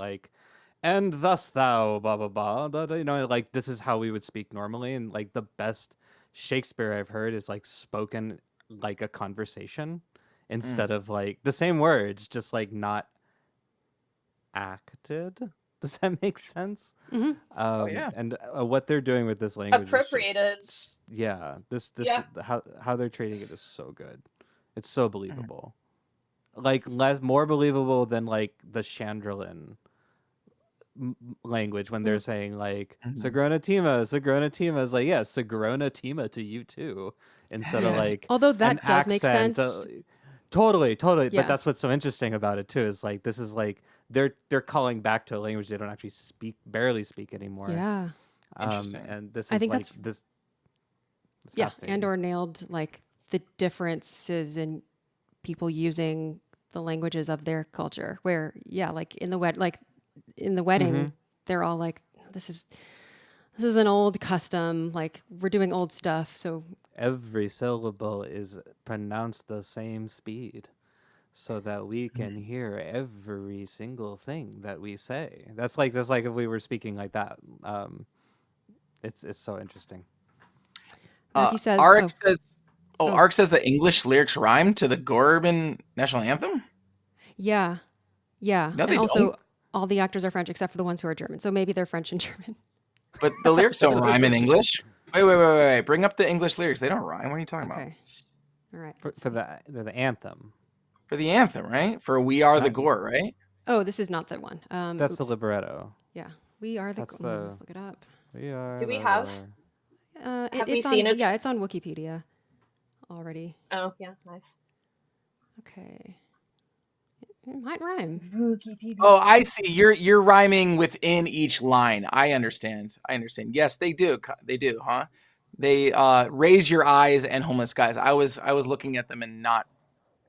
Speaker 2: and thus thou blah blah blah, blah, blah, this is how we would speak normally, and the best Shakespeare I've heard is spoken like a conversation instead of the same words, just not acted Does that make sense?
Speaker 3: Oh yeah.
Speaker 2: And what they're doing with this language is just,
Speaker 4: Appropriated.
Speaker 2: yeah, this
Speaker 4: Yeah.
Speaker 2: how they're treating it is so good. It's so believable. Like more believable than like the Chandrillin language when they're saying like
Speaker 3: Mhm.
Speaker 2: Sagrona Tima is like, yeah, Sagrona Tima to you too, instead of like
Speaker 1: Although
Speaker 2: an
Speaker 1: that does make
Speaker 2: accent.
Speaker 1: sense.
Speaker 2: Totally. But
Speaker 1: Yeah.
Speaker 2: that's what's so interesting about it too, is like this is like they're calling back to a language they don't actually barely speak anymore.
Speaker 1: Yeah.
Speaker 3: Interesting.
Speaker 2: And this
Speaker 1: I
Speaker 2: is
Speaker 1: think
Speaker 2: like
Speaker 1: that's
Speaker 2: this. It's
Speaker 1: yeah.
Speaker 2: fascinating.
Speaker 1: Andor nailed like the differences in people using the languages of their culture. Where yeah, like in the wedding, they're all like, this is an old custom. Like we're doing old stuff. So
Speaker 2: Every syllable is pronounced the same speed, so that we can hear every single thing that we say. That's like if we were speaking like that. It's so interesting.
Speaker 1: Matthew says,
Speaker 3: Arik
Speaker 1: oh,
Speaker 3: says, "Oh,
Speaker 1: oh,
Speaker 3: Arik says the English lyrics rhyme to the Gorban national anthem."
Speaker 1: yeah, yeah.
Speaker 3: No,
Speaker 1: And
Speaker 3: they
Speaker 1: also,
Speaker 3: don't.
Speaker 1: all the actors are French except for the ones who are German. So maybe they're French and German.
Speaker 3: But the lyrics don't rhyme in English. Wait. Bring up the English lyrics. They don't rhyme. What are you talking about?
Speaker 1: Okay. All right.
Speaker 2: For,
Speaker 1: Let's
Speaker 2: for
Speaker 1: see.
Speaker 2: the anthem.
Speaker 3: For the anthem, right? For "We Are the
Speaker 2: Not
Speaker 3: Gore," right?
Speaker 1: Oh, this is not the one.
Speaker 2: that's the
Speaker 1: Oops.
Speaker 2: libretto.
Speaker 1: Yeah. We are the.
Speaker 2: That's the
Speaker 1: Let's look it up.
Speaker 2: we are
Speaker 4: Do we
Speaker 2: the
Speaker 4: have
Speaker 2: Lord.
Speaker 4: have we
Speaker 1: It's
Speaker 4: seen
Speaker 1: on.
Speaker 4: it?
Speaker 1: Yeah, it's on Wikipedia already.
Speaker 4: Oh yeah, nice.
Speaker 1: Okay. It might rhyme.
Speaker 3: Oh, I see. You're rhyming within each line. I understand. Yes, they do. They do, huh? They raise your eyes and homeless skies. I was looking at them and not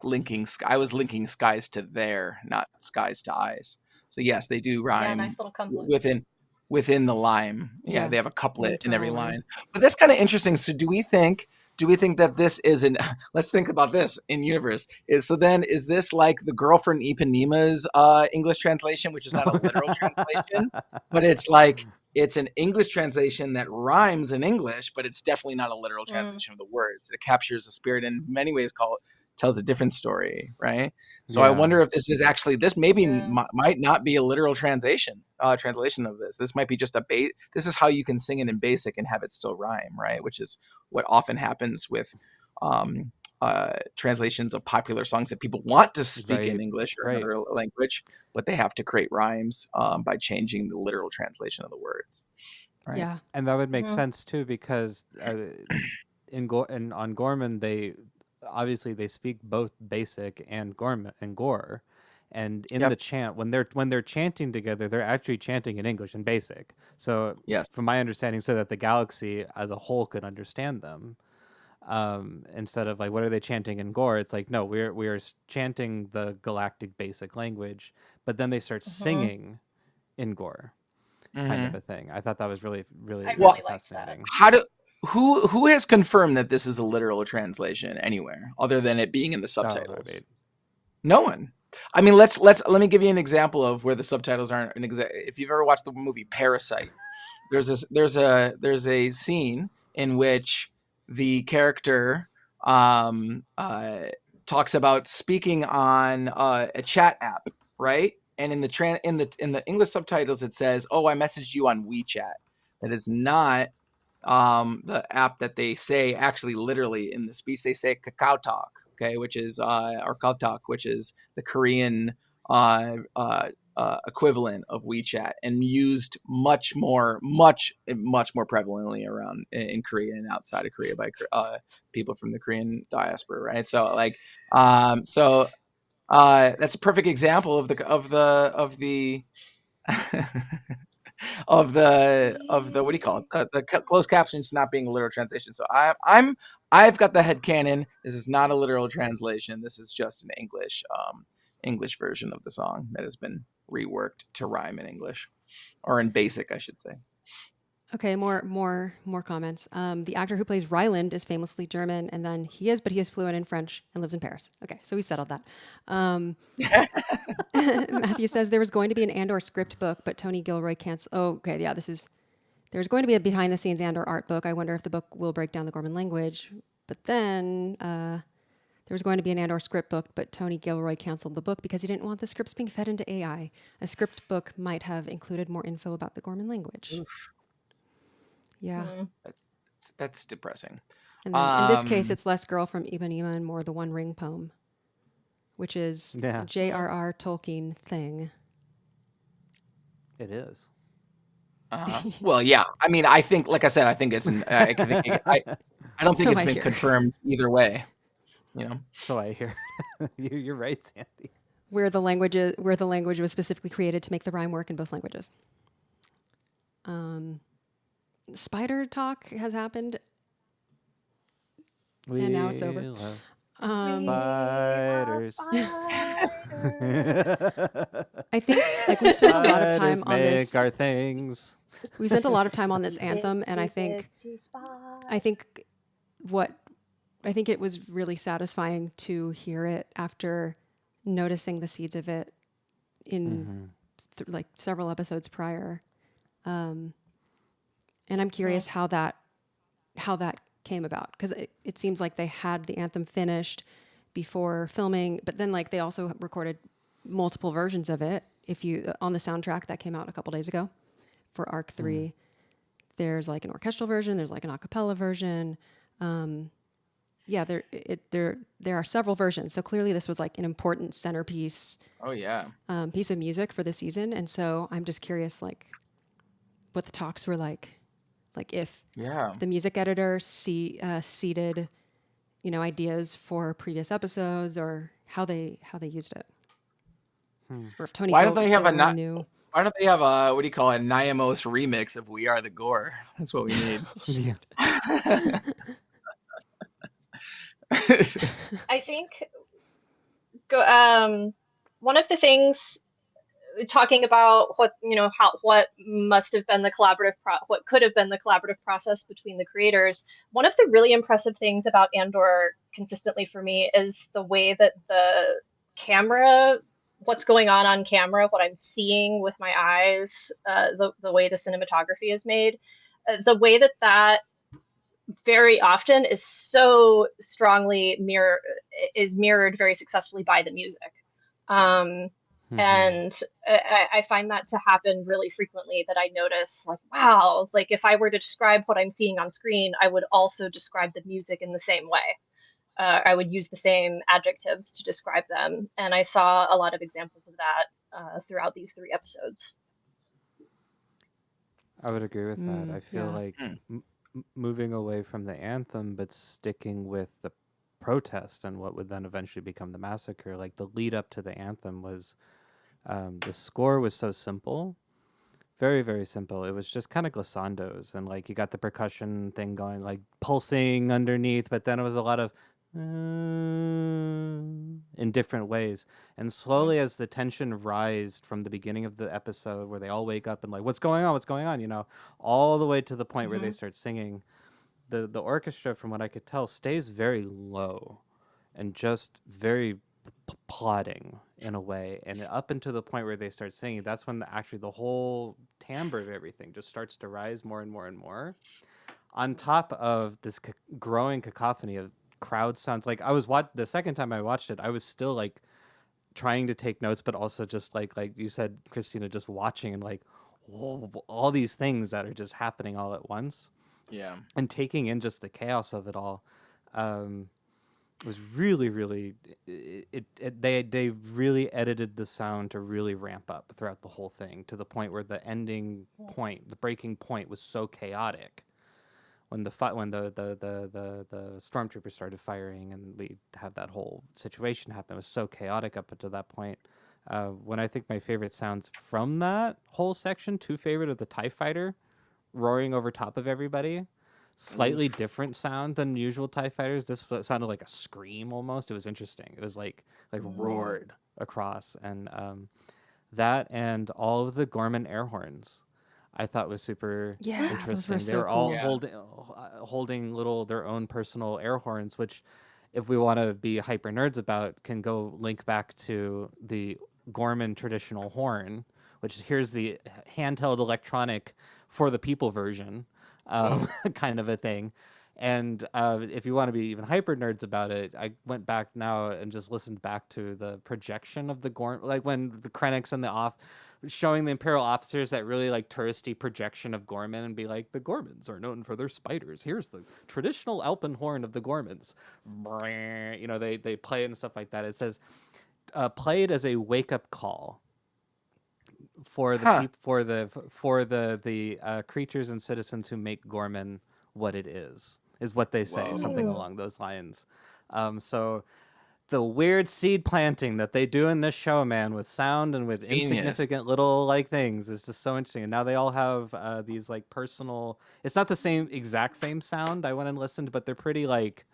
Speaker 3: linking. I was linking skies to there, not skies to eyes. So yes, they do
Speaker 4: Yeah, nice
Speaker 3: rhyme
Speaker 4: little couplet.
Speaker 3: within the line. Yeah,
Speaker 1: Yeah.
Speaker 3: they have a
Speaker 1: An
Speaker 3: couplet in every
Speaker 1: internal line.
Speaker 3: line. But that's kind of interesting. So do we think that this is an let's think about this in universe. Is this like the girl from Ipanema's English translation, which is not a literal translation, but it's like it's an English translation that rhymes in English, but it's definitely not a literal
Speaker 4: Mm,
Speaker 3: translation of the words. It captures the spirit and in many ways tells a different story, right? So I
Speaker 2: Yeah.
Speaker 3: wonder if this is actually this maybe
Speaker 4: yeah.
Speaker 3: might not be a literal translation of this. This might be just this is how you can sing it in basic and have it still rhyme, right? Which is what often happens with um, translations of popular songs that people want to speak in
Speaker 2: Right.
Speaker 3: English or
Speaker 2: Right.
Speaker 3: another language, but they have to create rhymes by changing the literal translation of the words, right?
Speaker 1: Yeah.
Speaker 2: And that would make
Speaker 4: Mhm.
Speaker 2: sense too, because on Gorman they obviously they speak both basic and Gorman and Gore, and in the
Speaker 3: Yep.
Speaker 2: chant when they're chanting together, they're actually chanting in English and basic. So
Speaker 3: Yes.
Speaker 2: from my understanding, so that the galaxy as a whole could understand them. Instead of like, what are they chanting in Gore? It's like, no, we are chanting the galactic basic language, but then they start
Speaker 4: Mhm.
Speaker 2: singing in Gore, kind of
Speaker 3: Hmm.
Speaker 2: a thing. I thought that was really,
Speaker 4: I
Speaker 2: really,
Speaker 3: Well,
Speaker 2: really
Speaker 4: really liked that.
Speaker 2: fascinating.
Speaker 3: how do who has confirmed that this is a literal translation anywhere other than it being in the
Speaker 2: Oh, I
Speaker 3: subtitles?
Speaker 2: mean,
Speaker 3: No one. I mean, let me give you an example of where the subtitles aren't if you've ever watched the movie Parasite, there's a scene in which the character um, uh, talks about speaking on a chat app, right? And in the English subtitles it says, "Oh, I messaged you on WeChat." That is not the app that they say actually literally in the speech. They say Kakao Talk, okay, which is or Kakao Talk, which is the Korean uh, uh, equivalent of WeChat, and used much more prevalently around in Korea and outside of Korea by people from the Korean diaspora, right? So like, so that's a perfect example of the of the what do you call it? The closed captions not being a literal translation. So I've got the head canon. This is not a literal translation. This is just an English version of the song that has been reworked to rhyme in English or in basic, I should say.
Speaker 1: Okay, more comments. The actor who plays Ryland is famously German, and then but he is fluent in French and lives in Paris. Okay, so we've settled that. Matthew says there was going to be an Andor script book, but Tony Gilroy canceled. Oh, okay, yeah, there's going to be a behind the scenes Andor art book. I wonder if the book will break down the Gorman language. But then There was going to be an Andor script book, but Tony Gilroy canceled the book because he didn't want the scripts being fed into AI. A script book might have included more info about the Gorman language.
Speaker 3: Oof,
Speaker 1: Yeah.
Speaker 3: that's depressing.
Speaker 1: And then in this case, it's less Girl from Ipanema and more The One Ring poem, which is
Speaker 2: Yeah.
Speaker 1: a J.R.R. Tolkien thing.
Speaker 2: It is.
Speaker 3: Well, yeah. I mean, I think, like I said, I think it's. I don't think
Speaker 1: So
Speaker 3: it's
Speaker 1: I
Speaker 3: been
Speaker 1: hear.
Speaker 3: confirmed either way.
Speaker 2: So I hear. You're right, Sandy.
Speaker 1: Where the language was specifically created to make the rhyme work in both languages. Spider talk has happened, and now it's over.
Speaker 2: Spiders.
Speaker 1: I think like we've spent a lot of time
Speaker 2: Spiders
Speaker 1: on this.
Speaker 2: make our things.
Speaker 1: We spent a lot of time on this anthem, and I think it was really satisfying to hear it after noticing the seeds of it in like several episodes prior. And I'm curious how that came about, because it seems like they had the anthem finished before filming, but then like they also recorded multiple versions of it. If you on the soundtrack that came out a couple days ago for Arc 3, there's like an orchestral version, there's like an a cappella version. There are several versions. So clearly this was like an important centerpiece
Speaker 3: Oh yeah.
Speaker 1: piece of music for the season. And so I'm just curious, like, what the talks were like if
Speaker 3: Yeah.
Speaker 1: the music editor seeded, ideas for previous episodes, or how they used it, or if Tony
Speaker 3: Why don't they have
Speaker 1: Gilroy knew.
Speaker 3: Why don't they have a what do you call it? Nyamos remix of "We Are the Gore"? That's what we need.
Speaker 2: Yeah.
Speaker 4: I think one of the things, talking about what must have been the what could have been the collaborative process between the creators. One of the really impressive things about Andor consistently for me is the way that the camera, what's going on camera, what I'm seeing with my eyes, the way the cinematography is made, the way that very often is so strongly mirrored very successfully by the music. And I find that to happen really frequently, that I notice, like, wow, like if I were to describe what I'm seeing on screen, I would also describe the music in the same way. I would use the same adjectives to describe them. And I saw a lot of examples of that throughout these 3 episodes.
Speaker 2: I would agree with that. I feel
Speaker 1: yeah.
Speaker 2: like moving away from the anthem, but sticking with the protest and what would then eventually become the massacre. Like the lead up to the anthem was, the score was so simple, very, very simple. It was just kind of glissandos, and like you got the percussion thing going, like pulsing underneath, but then it was a lot of in different ways. And slowly, as the tension rised from the beginning of the episode, where they all wake up and like, what's going on? What's going on? All the way to the point where they start singing. The orchestra, from what I could tell, stays very low and just very plodding in a way. And up until the point where they start singing, that's when actually the whole timbre of everything just starts to rise more and more and more. On top of this growing cacophony of crowd sounds, like I was the second time I watched it, I was still like trying to take notes, but also just like you said, Christina, just watching and like, whoa, all these things that are just happening all at once.
Speaker 3: Yeah.
Speaker 2: And taking in just the chaos of it all, was really, really. They really edited the sound to really ramp up throughout the whole thing, to the point where the ending point, the breaking point, was so chaotic. When the stormtroopers started firing and we have that whole situation happen, it was so chaotic up until that point. When I think my favorite sounds from that whole section, 2 favorite of the TIE fighter roaring over top of everybody. Slightly different sound than usual TIE fighters. This sounded like a scream almost. It was interesting. It was like roared across. And that and all of the Gorman air horns I thought was super interesting.
Speaker 1: Those were
Speaker 2: They
Speaker 1: so
Speaker 2: were all
Speaker 1: cool.
Speaker 2: holding their own personal air horns, which, if we want to be hyper nerds about, can go link back to the Gorman traditional horn, which here's the handheld electronic for the people version, kind of a thing. And if you want to be even hyper nerds about it, I went back now and just listened back to the projection of the Gorman, like when the Krennics and the off showing the Imperial officers that really like touristy projection of Gorman and be like, the Gormans are known for their spiders. Here's the traditional Alpenhorn of the Gormans. You know, they play it and stuff like that. It says played as a wake up call for the
Speaker 3: Huh.
Speaker 2: for the creatures and citizens who make Gorman what it is what they say, something
Speaker 3: Whoa.
Speaker 2: along those lines. So the weird seed planting that they do in this show, man, with sound and with
Speaker 3: Genius.
Speaker 2: insignificant little like things is just so interesting. And now they all have these like personal. It's not the exact same sound. I went and listened, but they're pretty like.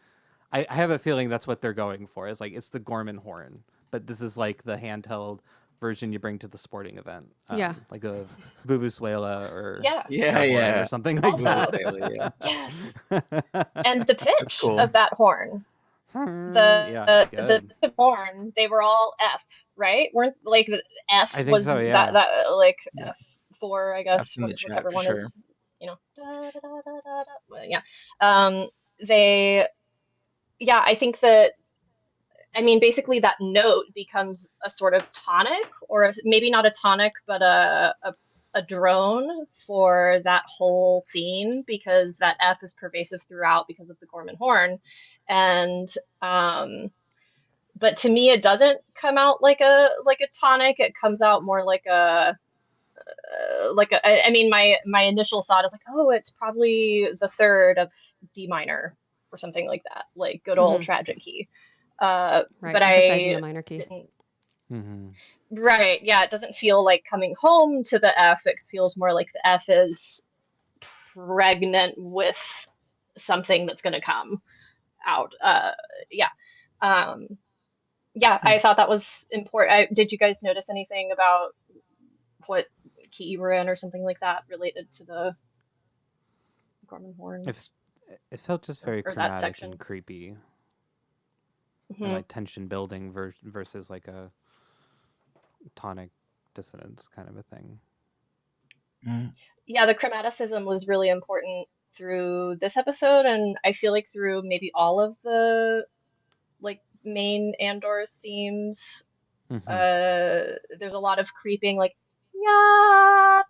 Speaker 2: I have a feeling that's what they're going for. It's like it's the Gorman horn, but this is like the handheld version you bring to the sporting event.
Speaker 1: Yeah.
Speaker 2: Like a Vuvuzela or
Speaker 4: Yeah.
Speaker 3: Yeah.
Speaker 2: or something like
Speaker 4: Also-
Speaker 2: that.
Speaker 3: Yeah.
Speaker 4: Yes. And the pitch
Speaker 3: cool.
Speaker 4: of that horn,
Speaker 2: Yeah, it's good.
Speaker 4: the horn, they were all F, right? Weren't like the F
Speaker 2: I think
Speaker 4: was
Speaker 2: so, yeah.
Speaker 4: that like
Speaker 3: Yeah.
Speaker 4: F4, I guess,
Speaker 3: F's in the chat,
Speaker 4: whatever
Speaker 3: for
Speaker 4: one
Speaker 3: sure.
Speaker 4: is, you know. Da, da, da, da, da. Well, yeah. They, yeah, I think that, I mean, basically that note becomes a sort of tonic, or maybe not a tonic, but a drone for that whole scene, because that F is pervasive throughout because of the Gorman horn. And but to me it doesn't come out like a tonic. It comes out more like a I mean, my initial thought is like, oh, it's probably the third of D minor or something like that, like good old tragic key.
Speaker 1: Right,
Speaker 4: But
Speaker 1: emphasizing
Speaker 4: I
Speaker 1: the minor key.
Speaker 4: didn't.
Speaker 2: Mm-hmm.
Speaker 4: Right, yeah, it doesn't feel like coming home to the F. It feels more like the F is pregnant with something that's going to come out. Yeah. Yeah, I thought that was important. Did you guys notice anything about what key you were in or something like that related to the Gorman horns?
Speaker 2: It felt just very
Speaker 4: Or that
Speaker 2: chromatic
Speaker 4: section.
Speaker 2: and creepy,
Speaker 4: Mhm.
Speaker 2: and like tension building versus like a tonic dissonance kind of a thing.
Speaker 3: Mm.
Speaker 4: Yeah, the chromaticism was really important through this episode, and I feel like through maybe all of the like main Andor themes.
Speaker 2: Mhm.
Speaker 4: There's a lot of creeping, like yeah,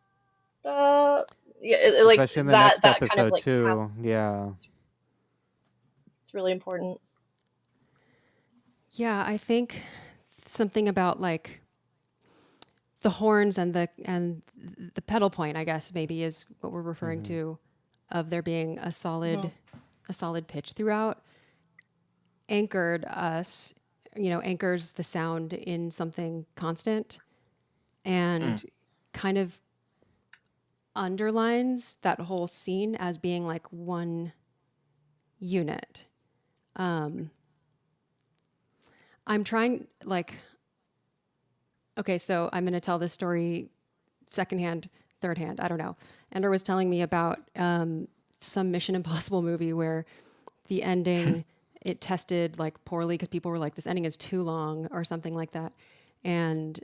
Speaker 4: yeah, like
Speaker 2: Especially in the
Speaker 4: that
Speaker 2: next
Speaker 4: that
Speaker 2: episode
Speaker 4: kind of like
Speaker 2: too. Yeah.
Speaker 4: it's really important.
Speaker 1: Yeah, I think something about like the horns and the pedal point, I guess maybe is what we're referring to, of there being a solid pitch throughout, anchored us, anchors the sound in something constant, and kind of underlines that whole scene as being like one unit. I'm trying, like, okay, so I'm going to tell this story secondhand, third hand, I don't know. Andor was telling me about some Mission Impossible movie where the ending, it tested like poorly because people were like, this ending is too long or something like that. And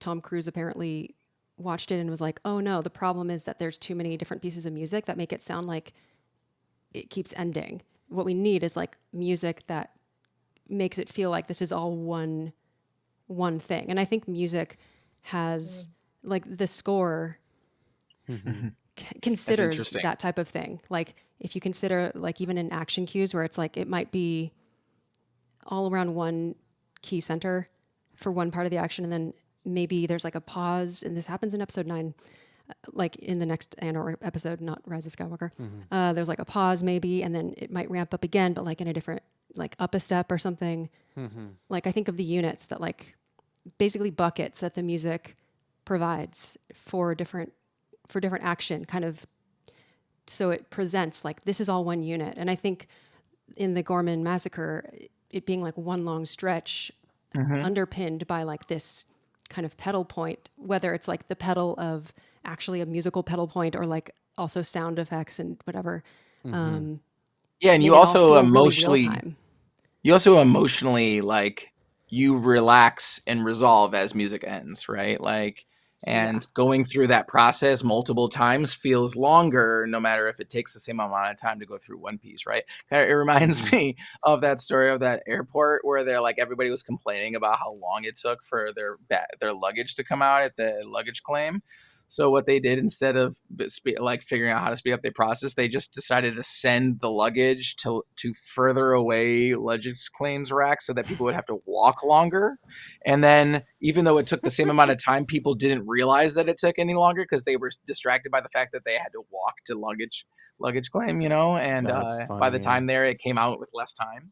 Speaker 1: Tom Cruise apparently watched it and was like, oh no, the problem is that there's too many different pieces of music that make it sound like it keeps ending. What we need is like music that makes it feel like this is all one thing. And I think music has like the score considers
Speaker 3: interesting.
Speaker 1: that type of thing. Like if you consider like even in action cues where it's like it might be all around one key center for one part of the action, and then maybe there's like a pause, and this happens in episode 9, like in the next Andor episode, not Rise of Skywalker. There's like a pause maybe, and then it might ramp up again, but like in a different, like up a step or something. Like I think of the units that like basically buckets that the music provides for different action, kind of, so it presents like this is all one unit. And I think in the Gorman massacre, it being like one long stretch, underpinned by like this kind of pedal point, whether it's like the pedal of actually a musical pedal point or like also sound effects and whatever.
Speaker 3: Yeah, and
Speaker 1: made
Speaker 3: you
Speaker 1: it all
Speaker 3: also
Speaker 1: feel really
Speaker 3: emotionally
Speaker 1: real-time.
Speaker 3: like you relax and resolve as music ends, right? Like And going through that process multiple times feels longer, no matter if it takes the same amount of time to go through one piece, right? It reminds me of that story of that airport where they're like, everybody was complaining about how long it took for their luggage to come out at the luggage claim. So what they did, instead of like figuring out how to speed up their process, they just decided to send the luggage to further away luggage claims racks so that people would have to walk longer. And then even though it took the same amount of time, people didn't realize that it took any longer because they were distracted by the fact that they had to walk to luggage claim, and by the time there, it came out with less time,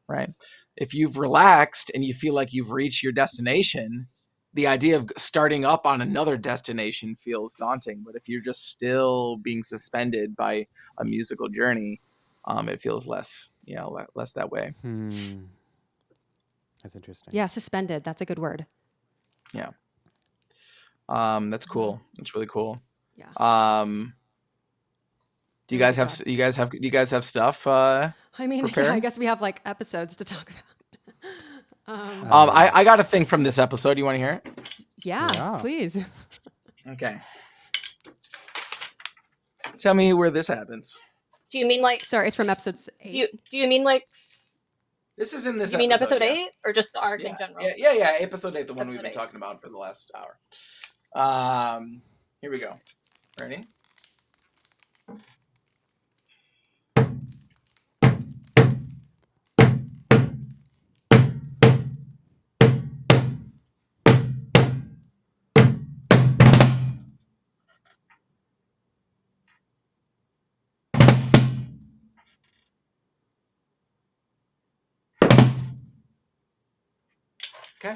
Speaker 3: right? If you've relaxed and you feel like you've reached your destination, the idea of starting up on another destination feels daunting. But if you're just still being suspended by a musical journey, it feels less that way.
Speaker 2: That's interesting.
Speaker 1: Yeah, suspended. That's a good word.
Speaker 3: Yeah. That's cool. That's really cool.
Speaker 1: Yeah.
Speaker 3: Do you guys have stuff?
Speaker 1: I mean,
Speaker 3: prepared?
Speaker 1: yeah, I guess we have like episodes to talk about.
Speaker 3: I got a thing from this episode. You want to hear it?
Speaker 1: Yeah, please.
Speaker 3: Okay. Tell me where this happens.
Speaker 4: Do you mean like?
Speaker 1: Sorry, it's from episode 8.
Speaker 4: Do you mean like?
Speaker 3: This is in this.
Speaker 4: You mean episode 8 or just the arc in general?
Speaker 3: Yeah. Episode 8, the one we've been
Speaker 4: 8.
Speaker 3: talking about for the last hour. Here we go. Ready? Okay.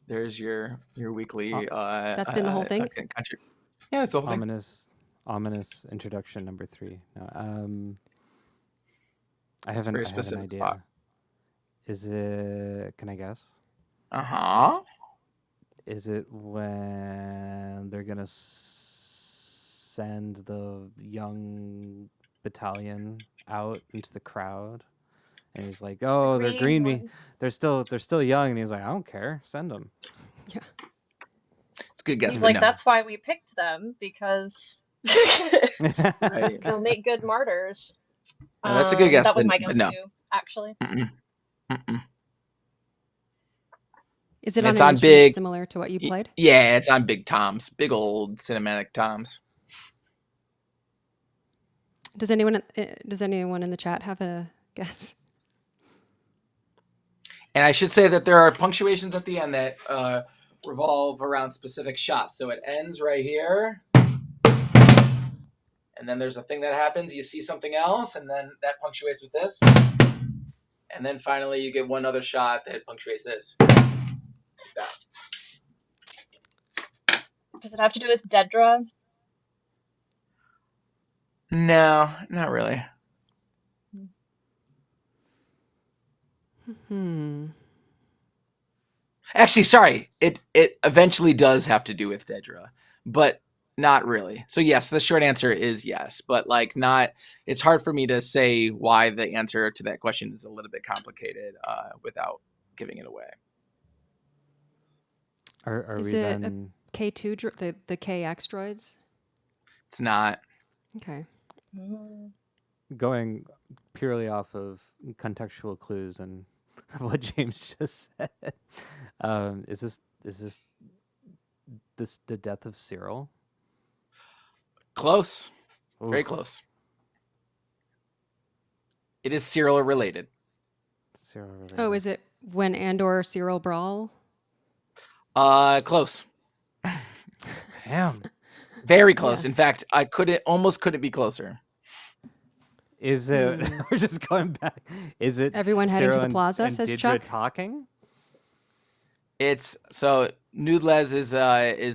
Speaker 3: There's your weekly.
Speaker 1: That's been the whole thing.
Speaker 3: Country. Yeah, it's the whole thing.
Speaker 2: Ominous introduction number 3. No, I have an idea. Spot. Is it? Can I guess? Is it when they're gonna send the young battalion out into the crowd? And he's like, "Oh, they're green me. They're still young." And he's like, "I don't care. Send them."
Speaker 1: Yeah,
Speaker 3: it's a good guess.
Speaker 4: He's like, that's why we picked them, because they'll make good martyrs.
Speaker 3: No, that's a good guess.
Speaker 4: That was my guess too, actually.
Speaker 1: Is it on an instrument similar to what you played?
Speaker 3: Yeah, it's on big toms, big old cinematic toms.
Speaker 1: Does anyone in the chat have a guess?
Speaker 3: And I should say that there are punctuations at the end that revolve around specific shots. So it ends right here. And then there's a thing that happens. You see something else, and then that punctuates with this. And then finally you get one other shot that punctuates this. Like that.
Speaker 4: Does it have to do with Dedra?
Speaker 3: No, not really. Actually, sorry. It eventually does have to do with Dedra, but not really. So yes, the short answer is yes, but like not. It's hard for me to say why the answer to that question is a little bit complicated without giving it away.
Speaker 1: Is it a K2 the KX droids?
Speaker 3: It's not.
Speaker 1: Okay.
Speaker 2: Going purely off of contextual clues and what James just said, is this the death of Cyril?
Speaker 3: Close.
Speaker 2: Oof.
Speaker 3: Very close. It is Cyril related.
Speaker 1: Oh, is it when Andor Cyril brawl?
Speaker 3: Close.
Speaker 2: Damn.
Speaker 3: Very close. Yeah. In fact, I almost couldn't be closer.
Speaker 2: Is it? We're just going back. Is it
Speaker 1: everyone heading to the plaza? Says
Speaker 2: Didra
Speaker 1: Chuck.
Speaker 2: Talking.
Speaker 3: It's so Nudles is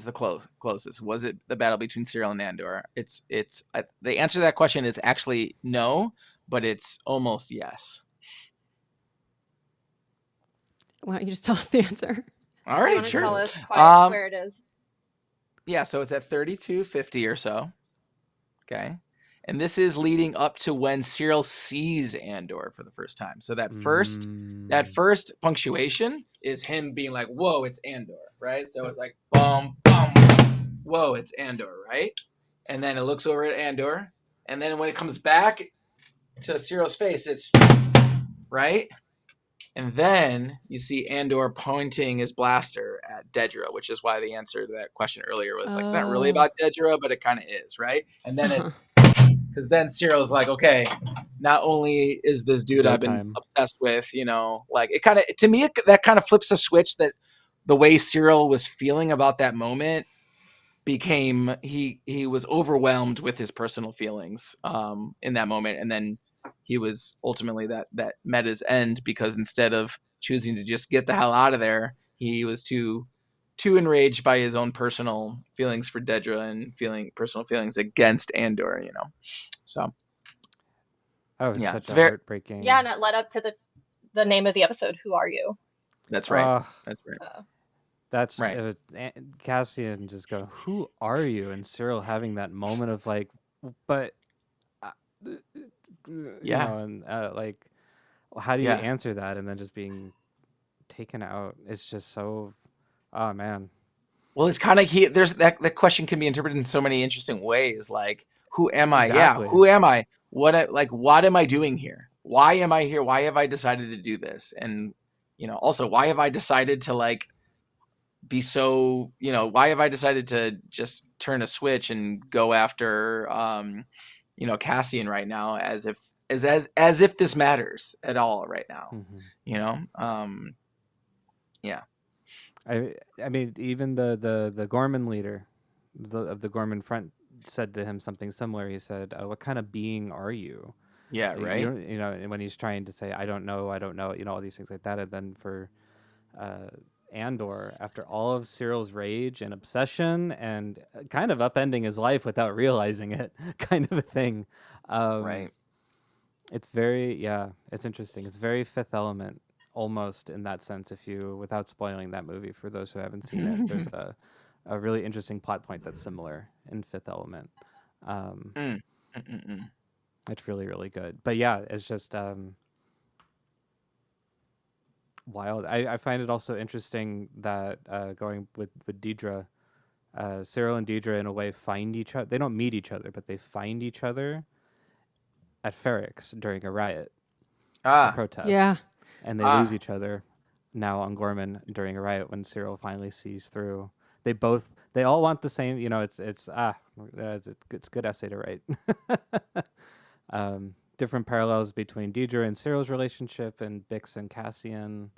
Speaker 3: the closest. Was it the battle between Cyril and Andor? It's the answer to that question is actually no, but it's almost yes.
Speaker 1: Why don't you just tell us the answer?
Speaker 3: All right, sure.
Speaker 4: Tell us where it is.
Speaker 3: Yeah, so it's at 3250 or so. Okay. And this is leading up to when Cyril sees Andor for the first time. So that first punctuation is him being like, whoa, it's Andor, right? So it's like, boom, boom, whoa, it's Andor, right? And then it looks over at Andor. And then when it comes back to Cyril's face, it's, right? And then you see Andor pointing his blaster at Dedra, which is why the answer to that question earlier was like, it's not really about Dedra, but it kind of is, right? And then it's, because then Cyril's like, okay, not only is this dude I've been obsessed with, you know, like it kind of, to me, that kind of flips a switch that the way Cyril was feeling about that moment became, he was overwhelmed with his personal feelings in that moment. And then he was ultimately that met his end, because instead of choosing to just get the hell out of there, he was too enraged by his own personal feelings for Dedra and personal feelings against Andor, you know. So
Speaker 2: yeah, such a heartbreaking.
Speaker 4: Yeah, and it led up to the name of the episode, Who Are You?
Speaker 3: That's right. That's right.
Speaker 2: That's right. It was Cassian just go, who are you? And Cyril having that moment of like, but you know, and like, how do you answer that? And then just being taken out. It's just so, oh man.
Speaker 3: Well, it's kind of, there's that question can be interpreted in so many interesting ways. Like, who am I?
Speaker 2: Exactly.
Speaker 3: Yeah, who am I? What am I doing here? Why am I here? Why have I decided to do this? And, you know, also, why have I decided to like be so, you know, why have I decided to just turn a switch and go after, you know, Cassian right now, as if this matters at all right now, you know? Yeah.
Speaker 2: I mean, even the Gorman leader of the Gorman Front said to him something similar. He said, "What kind of being are you?"
Speaker 3: Yeah, right.
Speaker 2: You know, when he's trying to say, "I don't know," you know, all these things like that. And then for Andor, after all of Cyril's rage and obsession and kind of upending his life without realizing it, kind of a thing.
Speaker 3: Right.
Speaker 2: It's very, it's interesting. It's very Fifth Element. Almost in that sense, if you, without spoiling that movie for those who haven't seen it, there's a really interesting plot point that's similar in Fifth Element. It's really, really good. But yeah, it's just wild. I find it also interesting that going with Dedra, Cyril and Dedra in a way find each other. They don't meet each other, but they find each other at Ferrix during a riot, a protest.
Speaker 1: Yeah.
Speaker 2: And they lose each other now on Gorman during a riot when Cyril finally sees through. They all want the same, you know, it's a good essay to write. Different parallels between Dedra and Cyril's relationship and Bix and Cassian,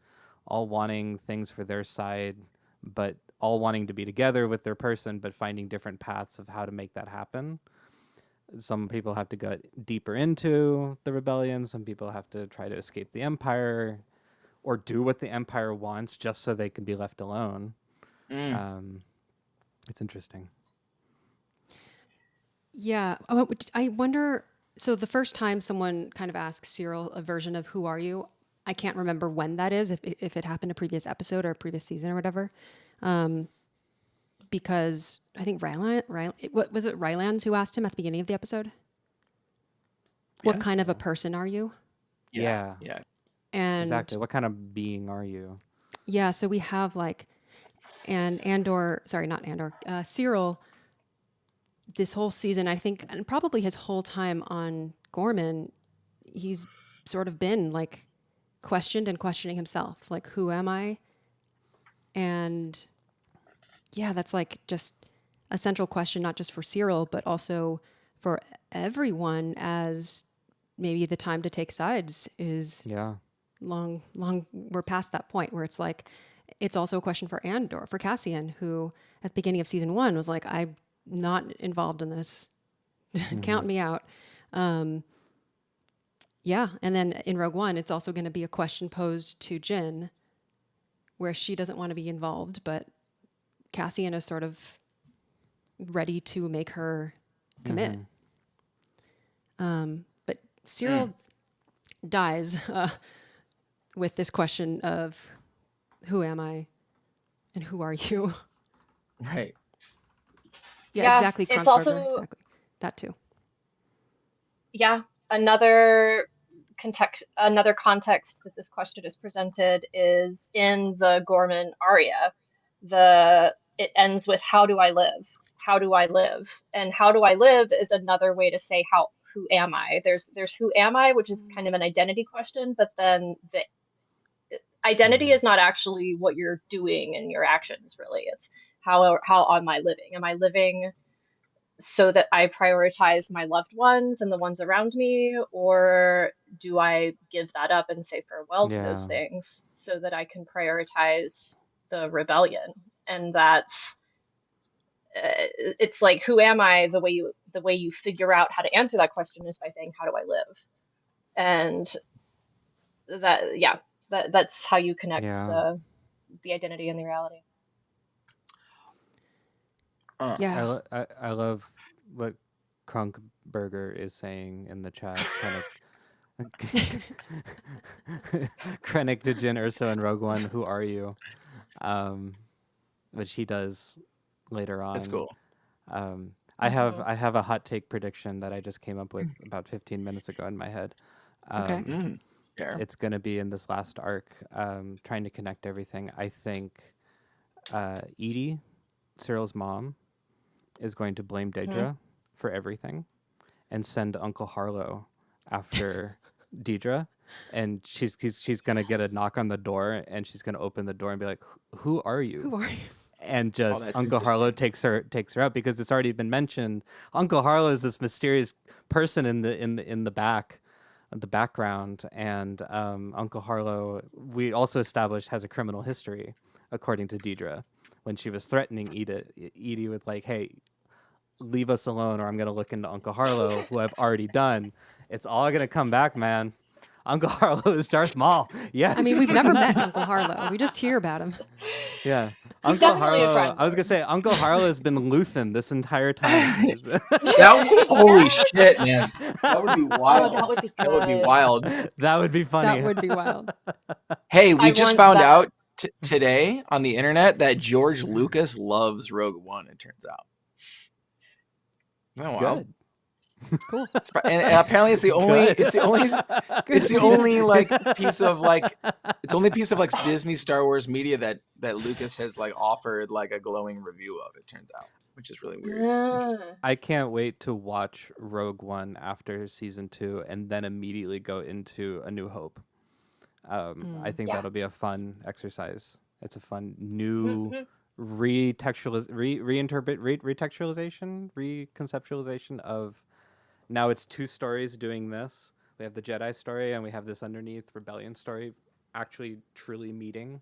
Speaker 2: all wanting things for their side, but all wanting to be together with their person, but finding different paths of how to make that happen. Some people have to go deeper into the rebellion. Some people have to try to escape the Empire or do what the Empire wants just so they can be left alone. It's interesting.
Speaker 1: Yeah. I wonder, so the first time someone kind of asks Cyril a version of Who Are You, I can't remember when that is, if it happened a previous episode or a previous season or whatever. Because I think what was it, Rylands who asked him at the beginning of the episode? What kind of a person are you?
Speaker 2: Yeah.
Speaker 1: And
Speaker 2: exactly. What kind of being are you?
Speaker 1: Yeah, so we have like, Cyril, this whole season, I think, and probably his whole time on Gorman, he's sort of been like questioned and questioning himself. Like, who am I? And yeah, that's like just a central question, not just for Cyril, but also for everyone, as maybe the time to take sides is long, we're past that point where it's like, it's also a question for Andor, for Cassian, who at the beginning of season 1 was like, I'm not involved in this. Count me out. And then in Rogue One, it's also going to be a question posed to Jyn where she doesn't want to be involved, but Cassian is sort of ready to make her commit. But Cyril dies with this question of, who am I and who are you?
Speaker 3: Right.
Speaker 1: Yeah, exactly.
Speaker 4: It's also
Speaker 1: exactly that too.
Speaker 4: yeah, another context that this question is presented is in the Gorman aria. It ends with how do I live? How do I live? And how do I live is another way to say who am I? There's who am I, which is kind of an identity question, but then the identity
Speaker 2: Mm.
Speaker 4: is not actually what you're doing and your actions really. It's how am I living? Am I living so that I prioritize my loved ones and the ones around me, or do I give that up and say farewell to those
Speaker 2: Yeah.
Speaker 4: things so that I can prioritize the rebellion? And it's like, who am I? The way you figure out how to answer that question is by saying, how do I live? And yeah, that's how you connect
Speaker 2: Yeah.
Speaker 4: the identity and the reality.
Speaker 1: Yeah.
Speaker 2: I love what Krunkberger is saying in the chat. Krennic to Jyn Erso and Rogue One, who are you? Which he does later
Speaker 3: That's
Speaker 2: on.
Speaker 3: cool.
Speaker 4: Mhm.
Speaker 2: I have a hot take prediction that I just came up with about 15 minutes ago in my head.
Speaker 1: Okay.
Speaker 3: Yeah.
Speaker 2: It's going to be in this last arc, trying to connect everything. I think Edie, Cyril's mom, is going to blame
Speaker 4: Mhm.
Speaker 2: Daedra for everything and send Uncle Harlow after Deidre. And she's gonna get a
Speaker 4: Yes.
Speaker 2: knock on the door, and she's gonna open the door and be like, "Who are you?"
Speaker 1: Who are you?
Speaker 2: And
Speaker 3: Oh,
Speaker 2: just
Speaker 3: that's
Speaker 2: Uncle Harlow
Speaker 3: interesting.
Speaker 2: takes her out because it's already been mentioned. Uncle Harlow is this mysterious person in the background, and Uncle Harlow, we also established, has a criminal history, according to Deidre, when she was threatening Edie with like, "Hey, leave us alone, or I'm gonna look into Uncle Harlow, who I've already done." It's all gonna come back, man. Uncle Harlow is Darth Maul.
Speaker 1: I mean,
Speaker 2: Yes.
Speaker 1: we've never met Uncle Harlow. We just hear about him.
Speaker 2: Yeah.
Speaker 4: He's
Speaker 2: Uncle
Speaker 4: definitely a
Speaker 2: Harlow,
Speaker 4: friend
Speaker 2: I was gonna
Speaker 4: though.
Speaker 2: say Uncle Harlow has been Luthen this entire time.
Speaker 3: Holy
Speaker 4: Yes.
Speaker 3: shit, man. That would be
Speaker 4: Oh, that
Speaker 3: wild.
Speaker 4: would be
Speaker 3: That would be
Speaker 4: good.
Speaker 3: wild.
Speaker 2: That would be
Speaker 1: That
Speaker 2: funny.
Speaker 1: would be wild.
Speaker 3: Hey,
Speaker 4: I
Speaker 3: we just
Speaker 4: want
Speaker 3: found
Speaker 4: that.
Speaker 3: out today on the internet that George Lucas loves Rogue One, it turns out. Isn't that wild?
Speaker 2: Good.
Speaker 1: Cool.
Speaker 3: And apparently it's the only
Speaker 2: Good.
Speaker 1: Good.
Speaker 3: it's the only piece of like Disney Star Wars media that Lucas has like offered like a glowing review of, it turns out, which is really weird. Interesting.
Speaker 2: I can't wait to watch Rogue One after season 2 and then immediately go into A New Hope. I think
Speaker 4: Yeah.
Speaker 2: that'll be a fun exercise. It's a fun new
Speaker 4: Mhm.
Speaker 2: reconceptualization of, now it's two stories doing this. We have the Jedi story and we have this underneath rebellion story actually truly meeting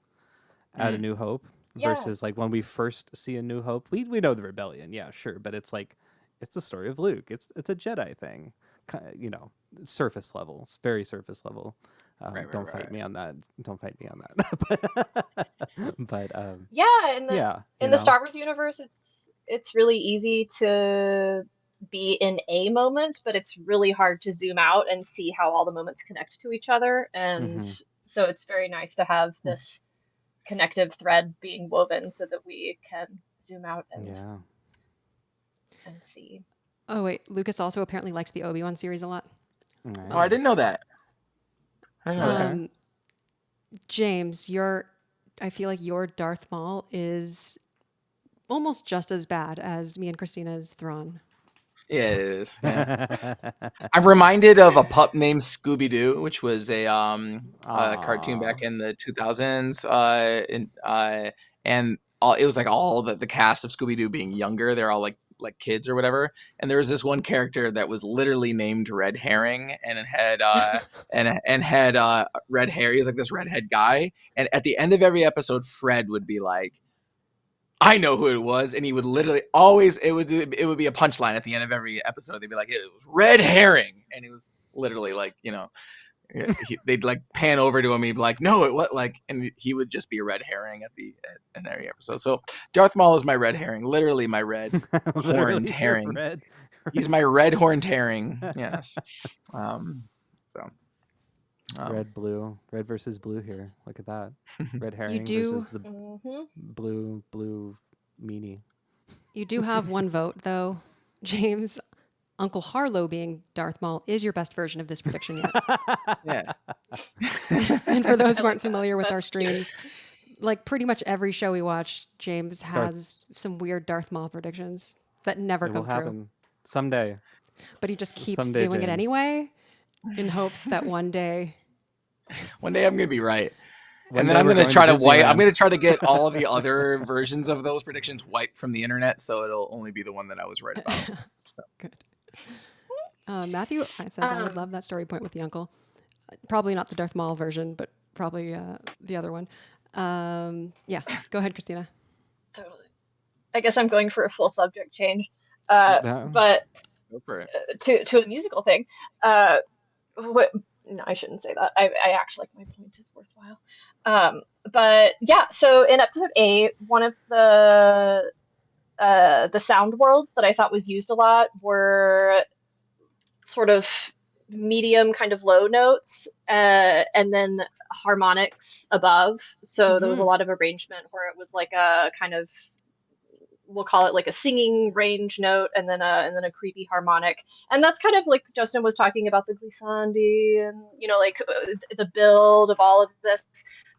Speaker 2: at A New Hope,
Speaker 4: Yeah.
Speaker 2: versus like when we first see A New Hope, we know the rebellion, yeah, sure, but it's like it's the story of Luke. It's a Jedi thing, surface level. It's very surface level.
Speaker 3: Right,
Speaker 2: Don't fight
Speaker 3: right.
Speaker 2: me on that. Don't fight me on that. but
Speaker 4: Yeah,
Speaker 2: yeah,
Speaker 4: in the Star Wars universe, it's really easy to be in a moment, but it's really hard to zoom out and see how all the moments connect to each other. And
Speaker 2: hmm
Speaker 4: so it's very nice to have this connective thread being woven so that we can zoom out
Speaker 2: yeah.
Speaker 4: and see.
Speaker 1: Oh wait, Lucas also apparently likes the Obi-Wan series a lot.
Speaker 3: Oh, I didn't know
Speaker 2: Nice.
Speaker 3: that. I didn't know that.
Speaker 2: Okay.
Speaker 1: Um, James, I feel like your Darth Maul is almost just as bad as me and Christina's Thrawn.
Speaker 3: Yeah, it is. Yeah. I'm reminded of a pup named Scooby Doo, which was a cartoon
Speaker 2: Aw.
Speaker 3: back in the 2000s. And it was like all the cast of Scooby Doo being younger. They're all like kids or whatever. And there was this one character that was literally named Red Herring, and it had and had red hair. He was like this redhead guy. And at the end of every episode, Fred would be like, I know who it was, and he would literally always it would be a punchline at the end of every episode. They'd be like, "It was Red Herring," and it was literally like, they'd like pan over to him, he'd be like, "No, it was like," and he would just be a red herring at every episode. So Darth Maul is my red herring, literally my red horned
Speaker 2: Literally, you're
Speaker 3: herring.
Speaker 2: red.
Speaker 3: He's my red horned herring. Yes. So
Speaker 2: Red versus blue here. Look at that. Red
Speaker 1: You
Speaker 2: herring
Speaker 1: do
Speaker 2: versus the
Speaker 4: Hmm.
Speaker 2: blue meanie.
Speaker 1: you do have one vote though, James. Uncle Harlow being Darth Maul is your best version of this prediction yet.
Speaker 3: Yeah.
Speaker 1: And for those who
Speaker 4: I
Speaker 1: aren't
Speaker 4: like that.
Speaker 1: familiar with our
Speaker 4: That's cute.
Speaker 1: streams, like pretty much every show we watch, James has some weird Darth Maul predictions that never
Speaker 2: It will
Speaker 1: come through.
Speaker 2: happen someday.
Speaker 1: But he just keeps
Speaker 2: Someday,
Speaker 1: doing it
Speaker 2: James.
Speaker 1: anyway in hopes that one day.
Speaker 3: One day I'm gonna be right.
Speaker 2: One
Speaker 3: And then
Speaker 2: day
Speaker 3: I'm
Speaker 2: we're
Speaker 3: gonna
Speaker 2: going
Speaker 3: try to
Speaker 2: Disneyland.
Speaker 3: I'm gonna try to get all the other versions of those predictions wiped from the internet, so it'll only be the one that I was right about. So.
Speaker 1: Good. Matthew says, I would love that story point with the uncle. Probably not the Darth Maul version, but probably the other one. Yeah, go ahead, Christina.
Speaker 4: Totally. I guess I'm going for a full subject change.
Speaker 2: Yeah.
Speaker 4: But
Speaker 3: Go for it.
Speaker 4: to a musical thing. What, no, I shouldn't say that. I actually like my point is worthwhile. But yeah, so in episode 8, one of the sound worlds that I thought was used a lot were sort of medium kind of low notes, and then harmonics above. So there was a lot of arrangement where it was like a kind of, we'll call it like a singing range note, and then a creepy harmonic. And that's kind of like Justin was talking about the glissandi, and like the build of all of this.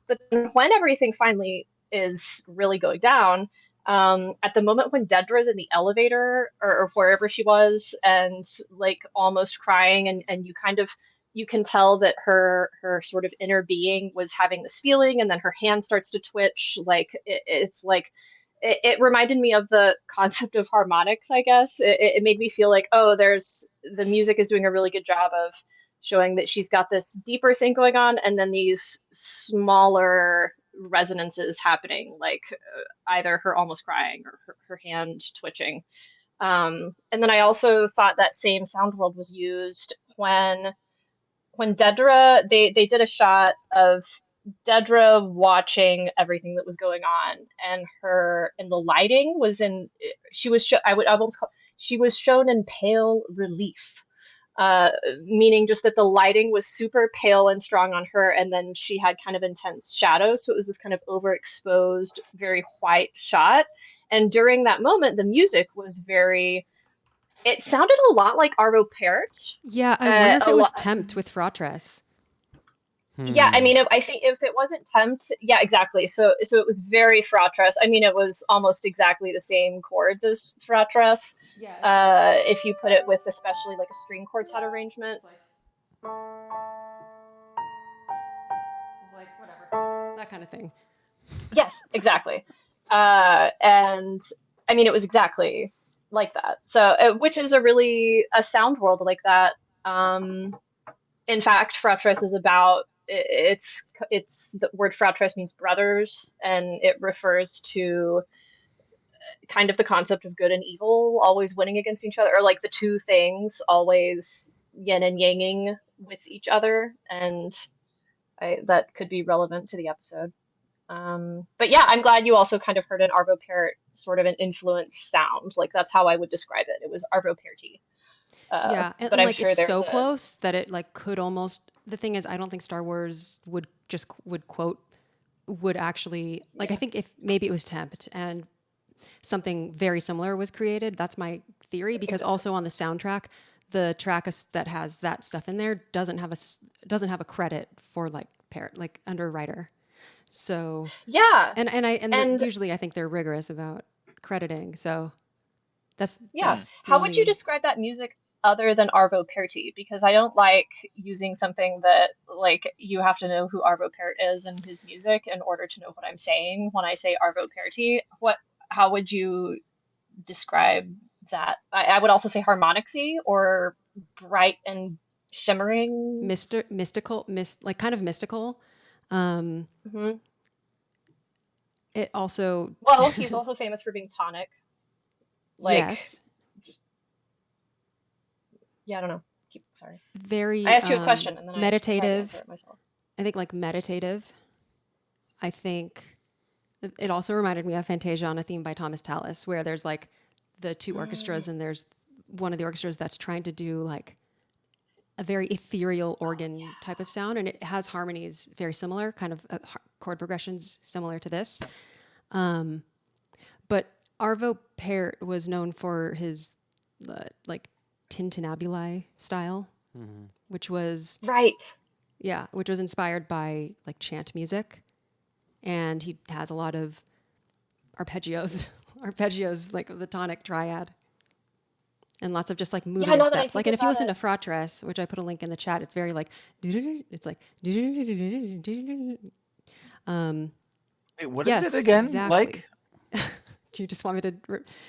Speaker 4: But then when everything finally is really going down, at the moment when Dedra's in the elevator, or wherever she was, and like almost crying, and you can tell that her sort of inner being was having this feeling, and then her hand starts to twitch. Like it's like it reminded me of the concept of harmonics, I guess. It made me feel like, oh, there's the music is doing a really good job of showing that she's got this deeper thing going on, and then these smaller resonances happening, like either her almost crying or her hand twitching. And then I also thought that same sound world was used when Dedra, they did a shot of Dedra watching everything that was going on, and the lighting was in, I would almost call, she was shown in pale relief, meaning just that the lighting was super pale and strong on her, and then she had kind of intense shadows, so it was this kind of overexposed, very white shot. And during that moment, the music was it sounded a lot like Arvo Pärt.
Speaker 1: Yeah, I wonder if
Speaker 4: A
Speaker 1: it was
Speaker 4: lot.
Speaker 1: Tempt with Fratres.
Speaker 4: Yeah, I mean, I think if it wasn't Tempt, yeah, exactly. So it was very Fratres. I mean, it was almost exactly the same chords as Fratres.
Speaker 1: Yeah,
Speaker 4: If you put it with especially like a string quartet arrangement.
Speaker 1: it's like whatever, that kind of thing.
Speaker 4: Yes, exactly. And I mean, it was exactly like that. So, which is a sound world like that. In fact, Fratres is about, it's the word Fratres means brothers, and it refers to kind of the concept of good and evil always winning against each other, or like the two things always yin and yanging with each other, and that could be relevant to the episode. But yeah, I'm glad you also kind of heard an Arvo Pärt sort of an influence sound. Like that's how I would describe it. It was Arvo Pärt-y.
Speaker 1: Yeah, and,
Speaker 4: But
Speaker 1: and
Speaker 4: I'm
Speaker 1: like
Speaker 4: sure
Speaker 1: it's
Speaker 4: there's
Speaker 1: so
Speaker 4: a
Speaker 1: close that it like could almost. The thing is, I don't think Star Wars would actually like. I think if maybe it was Tempt and something very similar was created. That's my theory, because also on the soundtrack, the track that has that stuff in there doesn't have a credit for like like under writer. So
Speaker 4: yeah,
Speaker 1: and
Speaker 4: and
Speaker 1: usually I think they're rigorous about crediting. So
Speaker 4: yeah.
Speaker 1: that's the
Speaker 4: How would you
Speaker 1: only.
Speaker 4: describe that music other than Arvo Pärt-y? Because I don't like using something that like you have to know who Arvo Pärt is and his music in order to know what I'm saying when I say Arvo Pärt-y. How would you describe that? I would also say harmonicsy or bright and shimmering.
Speaker 1: Mystical, like kind of mystical. Um,
Speaker 4: Hmm.
Speaker 1: it also,
Speaker 4: Well, he's also famous for being tonic. Like,
Speaker 1: yes,
Speaker 4: yeah, I don't know. Sorry. I
Speaker 1: very
Speaker 4: asked you a question and then I tried to answer
Speaker 1: meditative.
Speaker 4: it myself.
Speaker 1: I think like meditative. I think it also reminded me of Fantasia on a Theme by Thomas Tallis, where there's like the two orchestras, and there's one of the orchestras that's trying to do like a very ethereal organ type of sound, and it has harmonies very similar, kind of chord progressions similar to this. But Arvo Pärt was known for his like tintinnabuli style, which was
Speaker 4: Right.
Speaker 1: inspired by like chant music, and he has a lot of arpeggios like the tonic triad, and lots of just like moving
Speaker 4: now that I
Speaker 1: steps. Like,
Speaker 4: think
Speaker 1: and if you
Speaker 4: about
Speaker 1: listen to
Speaker 4: it.
Speaker 1: Fratres, which I put a link in the chat, it's very like it's like
Speaker 3: Wait, what is
Speaker 1: yes,
Speaker 3: it again?
Speaker 1: exactly.
Speaker 3: Like,
Speaker 1: Do you just want me to?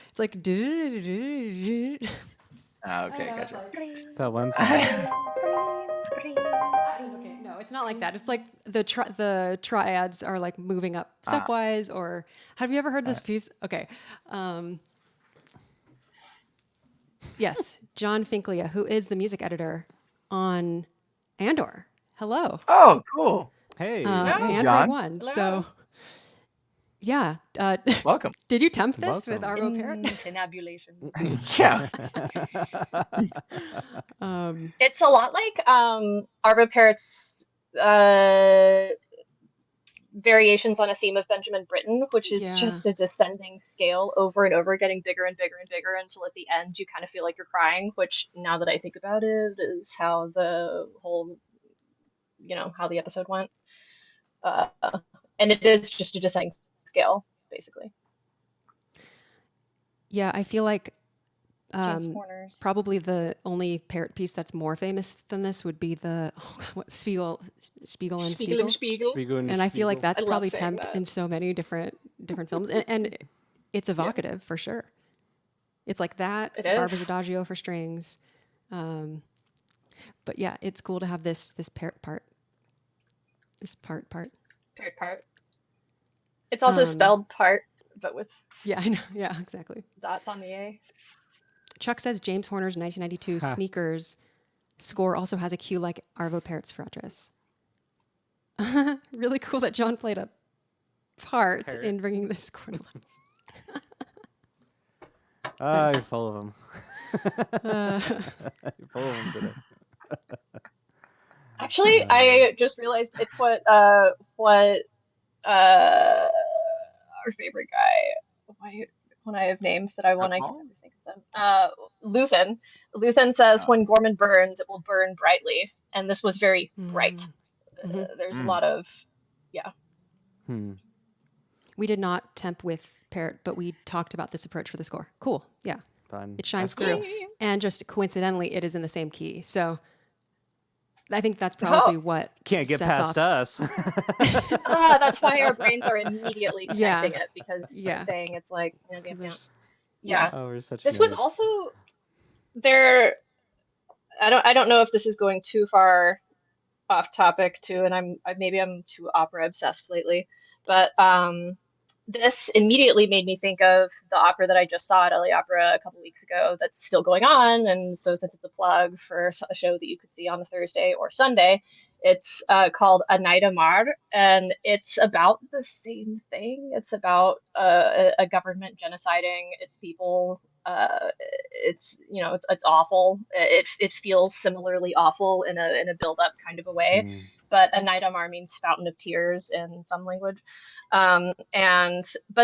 Speaker 1: It's like
Speaker 3: okay, gotcha.
Speaker 2: That one song.
Speaker 1: okay, no, it's not like that. It's like the triads are like moving up stepwise. Or have you ever heard this piece? Okay, yes, John Finklia, who is the music editor on Andor. Hello,
Speaker 3: Oh, cool.
Speaker 2: Hey.
Speaker 1: and
Speaker 3: John.
Speaker 1: Rogue One. So, yeah,
Speaker 3: Welcome.
Speaker 1: did you tempt this with
Speaker 2: Welcome.
Speaker 1: Arvo Parrot?
Speaker 4: Tintinnabulation.
Speaker 3: Yeah.
Speaker 4: It's a lot like Arvo Parrot's variations on a theme of Benjamin Britten, which is
Speaker 1: Yeah.
Speaker 4: just a descending scale over and over, getting bigger and bigger and bigger until at the end you kind of feel like you're crying, which now that I think about it is how the whole, how the episode went. And it is just a descending scale, basically.
Speaker 1: Yeah, I feel like
Speaker 4: James Horner's.
Speaker 1: probably the only parrot piece that's more famous than this would be the Spiegel and
Speaker 4: Spiegel and
Speaker 1: Spiegel.
Speaker 4: Spiegel.
Speaker 2: Spiegel
Speaker 1: And I feel like that's
Speaker 4: I love
Speaker 1: probably
Speaker 4: saying
Speaker 1: temped
Speaker 4: that.
Speaker 1: in so many different films, and it's evocative for sure. It's like that
Speaker 4: It is.
Speaker 1: Barbara's Adagio for strings, but yeah, it's cool to have this parrot part. This part.
Speaker 4: Parrot part. It's also spelled part, but with
Speaker 1: Yeah, I know. Yeah, exactly.
Speaker 4: dots on the A.
Speaker 1: Chuck says James Horner's 1992 Sneakers score also has a cue like Arvo Parrot's Fratres. Really cool that John played a part in bringing this score to life.
Speaker 2: You're full of them. You're full of them today.
Speaker 4: Actually, I just realized it's what our favorite guy. When I have names that I want, I can never think of them. Luthen. Luthen says, "When Gorman burns, it will burn brightly," and this was very bright. There's a lot of,
Speaker 1: We did not temp with Parrot, but we talked about this approach for the score. Cool. Yeah.
Speaker 2: Fun.
Speaker 1: It shines
Speaker 2: That's
Speaker 1: through.
Speaker 2: cool.
Speaker 1: And just coincidentally, it is in the same key. So I think that's probably what
Speaker 2: Can't get
Speaker 1: sets
Speaker 2: past
Speaker 1: off.
Speaker 2: us.
Speaker 4: that's why our brains are immediately
Speaker 1: Yeah.
Speaker 4: connecting it, because
Speaker 1: Yeah.
Speaker 4: we're saying it's like,
Speaker 1: There's-
Speaker 4: yeah.
Speaker 2: Oh, we're such
Speaker 4: This was
Speaker 2: nerds.
Speaker 4: also there. I don't know if this is going too far off topic too, and maybe I'm too opera obsessed lately, but this immediately made me think of the opera that I just saw at LA Opera a couple weeks ago that's still going on. And so since it's a plug for a show that you could see on the Thursday or Sunday, it's called A Night Amar, and it's about the same thing. It's about a government genociding its people. It's it's awful. It feels similarly awful in a build up kind of a way. But A Night Amar means fountain of tears in some language. But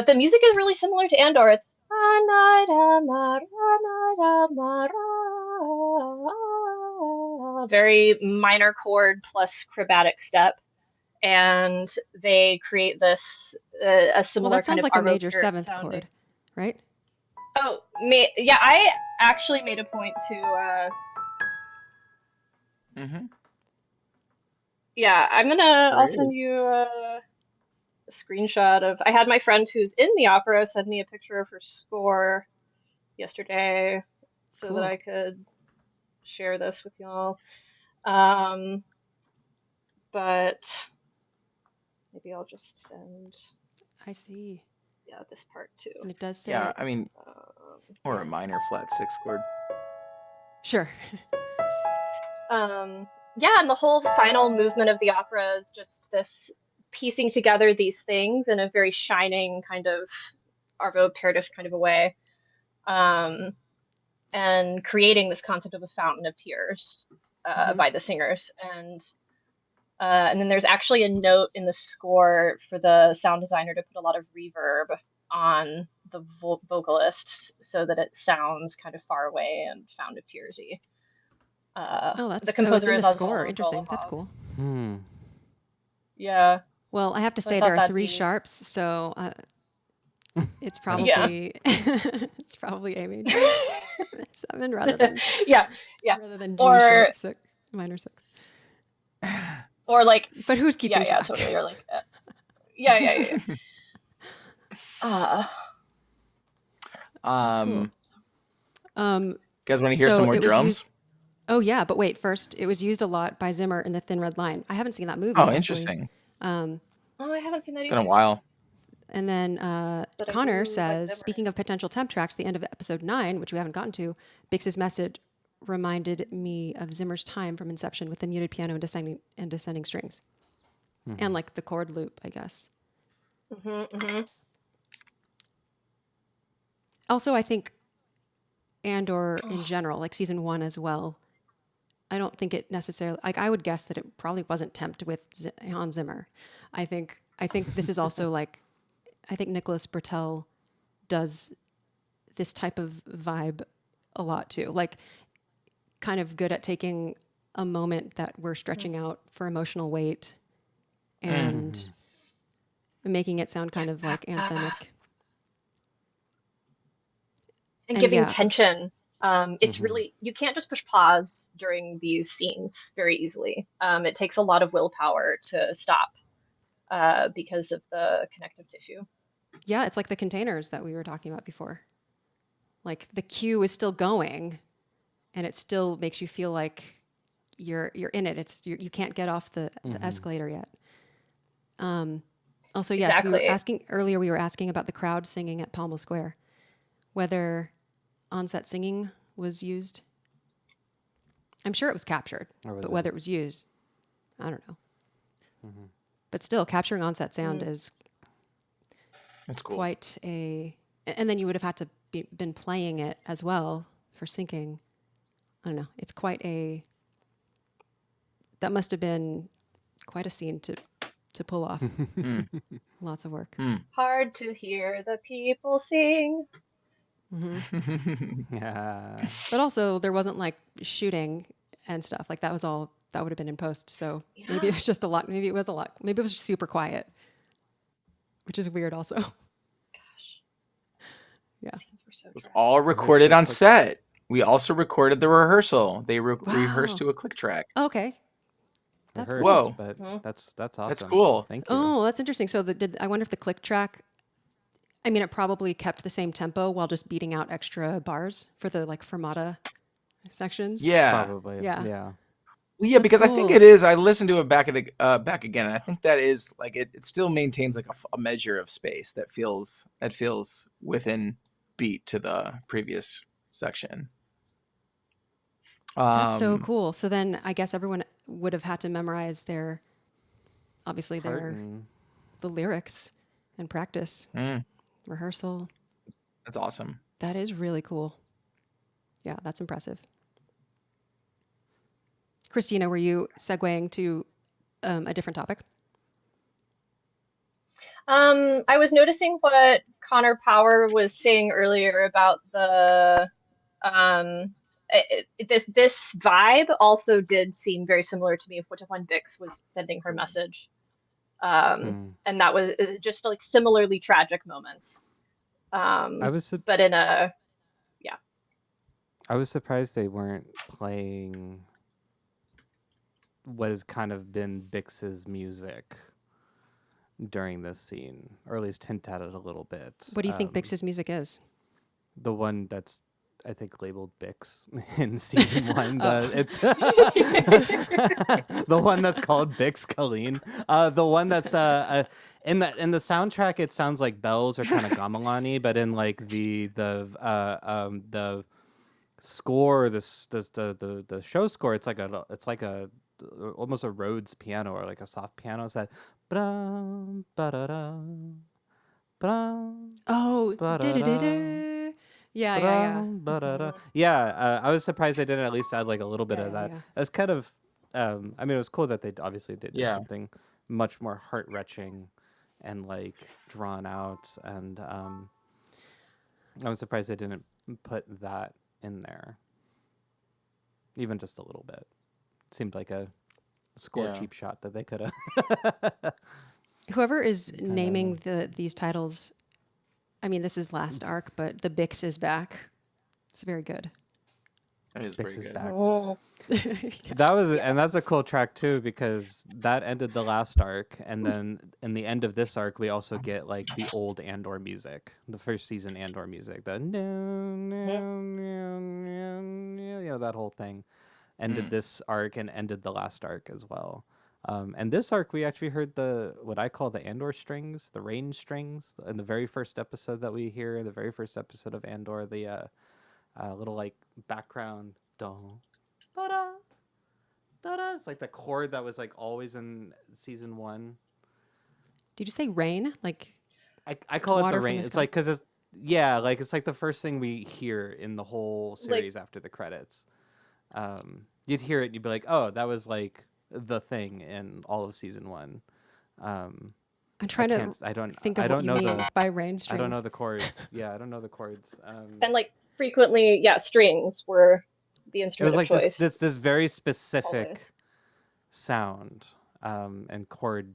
Speaker 4: the music is really similar to Andor. It's A Night Amar, A Night Amar, very minor chord plus chromatic step, and they create this a similar
Speaker 1: Well, that
Speaker 4: kind
Speaker 1: sounds
Speaker 4: of
Speaker 1: like a
Speaker 4: Arvo
Speaker 1: major
Speaker 4: Pärt
Speaker 1: seventh
Speaker 4: sounding.
Speaker 1: chord, right?
Speaker 4: Oh, yeah, I actually made a point to. Yeah, I'll send you a screenshot of. I had my friend who's in the opera send me a picture of her score yesterday, so
Speaker 1: Cool.
Speaker 4: that I could share this with y'all. But maybe I'll just send.
Speaker 1: I see.
Speaker 4: Yeah, this part too.
Speaker 1: And it does say.
Speaker 3: Yeah, I mean, or a minor flat 6 chord.
Speaker 1: Sure.
Speaker 4: Yeah, and the whole final movement of the opera is just this piecing together these things in a very shining kind of Arvo Pärt kind of a way, and creating this concept of a fountain of tears by the singers. And then there's actually a note in the score for the sound designer to put a lot of reverb on vocalists so that it sounds kind of far away and Found of Tearsy.
Speaker 1: Oh,
Speaker 4: The
Speaker 1: it's
Speaker 4: composer
Speaker 1: in
Speaker 4: is
Speaker 1: the
Speaker 4: Oswald
Speaker 1: score. Interesting. That's
Speaker 4: Golubov.
Speaker 1: cool.
Speaker 2: Hmm.
Speaker 4: Yeah,
Speaker 1: Well, I have to
Speaker 4: so I
Speaker 1: say
Speaker 4: thought
Speaker 1: there are
Speaker 4: that'd
Speaker 1: 3
Speaker 4: be
Speaker 1: sharps, so it's
Speaker 4: yeah.
Speaker 1: probably it's probably A major 7 rather than
Speaker 4: Yeah, yeah.
Speaker 1: G
Speaker 4: Or
Speaker 1: sharp 6 minor 6.
Speaker 4: or like
Speaker 1: But who's
Speaker 4: yeah,
Speaker 1: keeping
Speaker 4: yeah,
Speaker 1: track?
Speaker 4: totally. Or like yeah, yeah, yeah, yeah.
Speaker 1: That's cool.
Speaker 3: You
Speaker 1: Um,
Speaker 3: guys want to hear
Speaker 1: so
Speaker 3: some more
Speaker 1: it was
Speaker 3: drums?
Speaker 1: used. Oh yeah, but wait. First, it was used a lot by Zimmer in the Thin Red Line. I haven't seen that movie
Speaker 3: Oh,
Speaker 1: actually.
Speaker 3: interesting.
Speaker 1: Um,
Speaker 4: Oh, I haven't seen that
Speaker 3: It's been a
Speaker 4: either.
Speaker 3: while.
Speaker 1: and then
Speaker 4: But I
Speaker 1: Connor
Speaker 4: do like
Speaker 1: says,
Speaker 4: Zimmer.
Speaker 1: speaking of potential temp tracks, the end of episode 9, which we haven't gotten to, Bix's message reminded me of Zimmer's time from Inception with the muted piano and descending strings, and like the chord loop, I guess.
Speaker 4: Mm-hmm.
Speaker 1: Also, I think Andor in general, like season 1 as well, I don't think it necessarily, like I would guess that it probably wasn't temped with Hans Zimmer. I think this is also like, I think Nicholas Bertel does this type of vibe a lot too. Like kind of good at taking a moment that we're stretching out for emotional weight and making it sound kind of like anthemic.
Speaker 4: And
Speaker 1: And
Speaker 4: giving
Speaker 1: yeah,
Speaker 4: tension. It's really, you can't just push pause during these scenes very easily. It takes a lot of willpower to stop because of the connective tissue.
Speaker 1: yeah, it's like the containers that we were talking about before. Like the cue is still going and it still makes you feel like you're in it. You can't get off the escalator yet. Also, yes, we were
Speaker 4: Exactly.
Speaker 1: asking earlier. We were asking about the crowd singing at Palma Square, whether on-set singing was used. I'm sure it was captured, but whether it was used, I don't know. But still, capturing on-set sound is
Speaker 3: That's cool.
Speaker 1: quite a. And then you would have had to been playing it as well for syncing. I don't know. It's quite a. That must have been quite a scene to pull off. Lots of work.
Speaker 4: Hard to hear the people sing.
Speaker 2: Yeah.
Speaker 1: But also, there wasn't like shooting and stuff. Like that was all that would have been in post. So maybe it was just a lot. Maybe it was a lot. Maybe it was just super quiet, which is weird also. Yeah.
Speaker 4: Scenes were so
Speaker 3: It was
Speaker 4: dry.
Speaker 3: all recorded on set. We also recorded the rehearsal. They rehearsed to a click track.
Speaker 1: Okay. That's
Speaker 2: Rehearsed,
Speaker 1: cool.
Speaker 3: Whoa.
Speaker 2: But that's awesome.
Speaker 3: That's cool.
Speaker 2: Thank you.
Speaker 1: Oh, that's interesting. So I wonder if the click track. I mean, it probably kept the same tempo while just beating out extra bars for the like fermata sections.
Speaker 3: Yeah.
Speaker 2: Probably.
Speaker 1: Yeah.
Speaker 2: Yeah.
Speaker 3: Well, yeah,
Speaker 1: That's
Speaker 3: because I think
Speaker 1: cool.
Speaker 3: it is. I listened to it back again, and I think that is like it still maintains like a measure of space that feels within beat to the previous section.
Speaker 1: That's so cool. So then I guess everyone would have had to memorize obviously the lyrics and practice rehearsal.
Speaker 3: That's awesome.
Speaker 1: That is really cool. Yeah, that's impressive. Christina, were you segueing to a different topic?
Speaker 4: I was noticing what Connor Power was saying earlier about the this vibe also did seem very similar to me of when Vix was sending her message, and that was just like similarly tragic moments.
Speaker 2: I was
Speaker 4: But in a
Speaker 2: I was surprised they weren't playing what has kind of been Bix's music during this scene, or at least hint at it a little bit.
Speaker 1: What do you think Bix's music is?
Speaker 2: The one that's I think labeled Bix in season 1. It's the one that's called Bix Colleen. The one that's in the soundtrack it sounds like bells or kind of gamelan-y, but in like the score, the show score, it's like a almost a Rhodes piano or like a soft piano. It's that ba-dum, ba-da-dum, ba-dum,
Speaker 1: Oh,
Speaker 2: ba-da-dum,
Speaker 1: yeah.
Speaker 2: ba-dum, ba-da-dum. Yeah, I was surprised they didn't at least add like a little bit of that.
Speaker 1: Yeah.
Speaker 2: It was kind of, I mean, it was cool that they obviously did
Speaker 3: Yeah.
Speaker 2: something much more heart-wrenching and like drawn out and I'm surprised they didn't put that in there, even just a little bit. Seemed like a score
Speaker 3: Yeah.
Speaker 2: cheap shot that they could have.
Speaker 1: Whoever is
Speaker 2: Kinda-
Speaker 1: naming these titles, I mean, this is last arc, but the Bix is back. It's very good.
Speaker 3: That is
Speaker 2: Bix
Speaker 3: pretty
Speaker 2: is
Speaker 3: good.
Speaker 2: back.
Speaker 4: Oh,
Speaker 2: That was, and that's a cool track too, because that ended the last arc, and then in the end of this arc, we also get like the old Andor music, the first season Andor music, the that whole thing, ended this arc and ended the last arc as well. And this arc, we actually heard what I call the Andor strings, the range strings, in the very first episode that we hear, the very first episode of Andor, the little like background, dong, da-da, da-da. It's like the chord that was like always in season 1.
Speaker 1: Did you say rain? Like
Speaker 2: I call it
Speaker 1: water
Speaker 2: the
Speaker 1: from
Speaker 2: rain.
Speaker 1: the
Speaker 2: It's
Speaker 1: sky?
Speaker 2: like because it's like the first thing we hear in the whole
Speaker 4: Like-
Speaker 2: series after the credits. You'd hear it, and you'd be like, "Oh, that was like the thing in all of season 1."
Speaker 1: I'm trying to
Speaker 2: I don't
Speaker 1: think of
Speaker 2: I
Speaker 1: what
Speaker 2: don't
Speaker 1: you
Speaker 2: know
Speaker 1: mean
Speaker 2: the
Speaker 1: by rain strings.
Speaker 2: I don't know the chords. Yeah, I don't know the chords.
Speaker 4: and like frequently, yeah, strings were the
Speaker 2: It was
Speaker 4: instrument of
Speaker 2: like
Speaker 4: choice.
Speaker 2: this very
Speaker 4: always.
Speaker 2: specific sound and chord,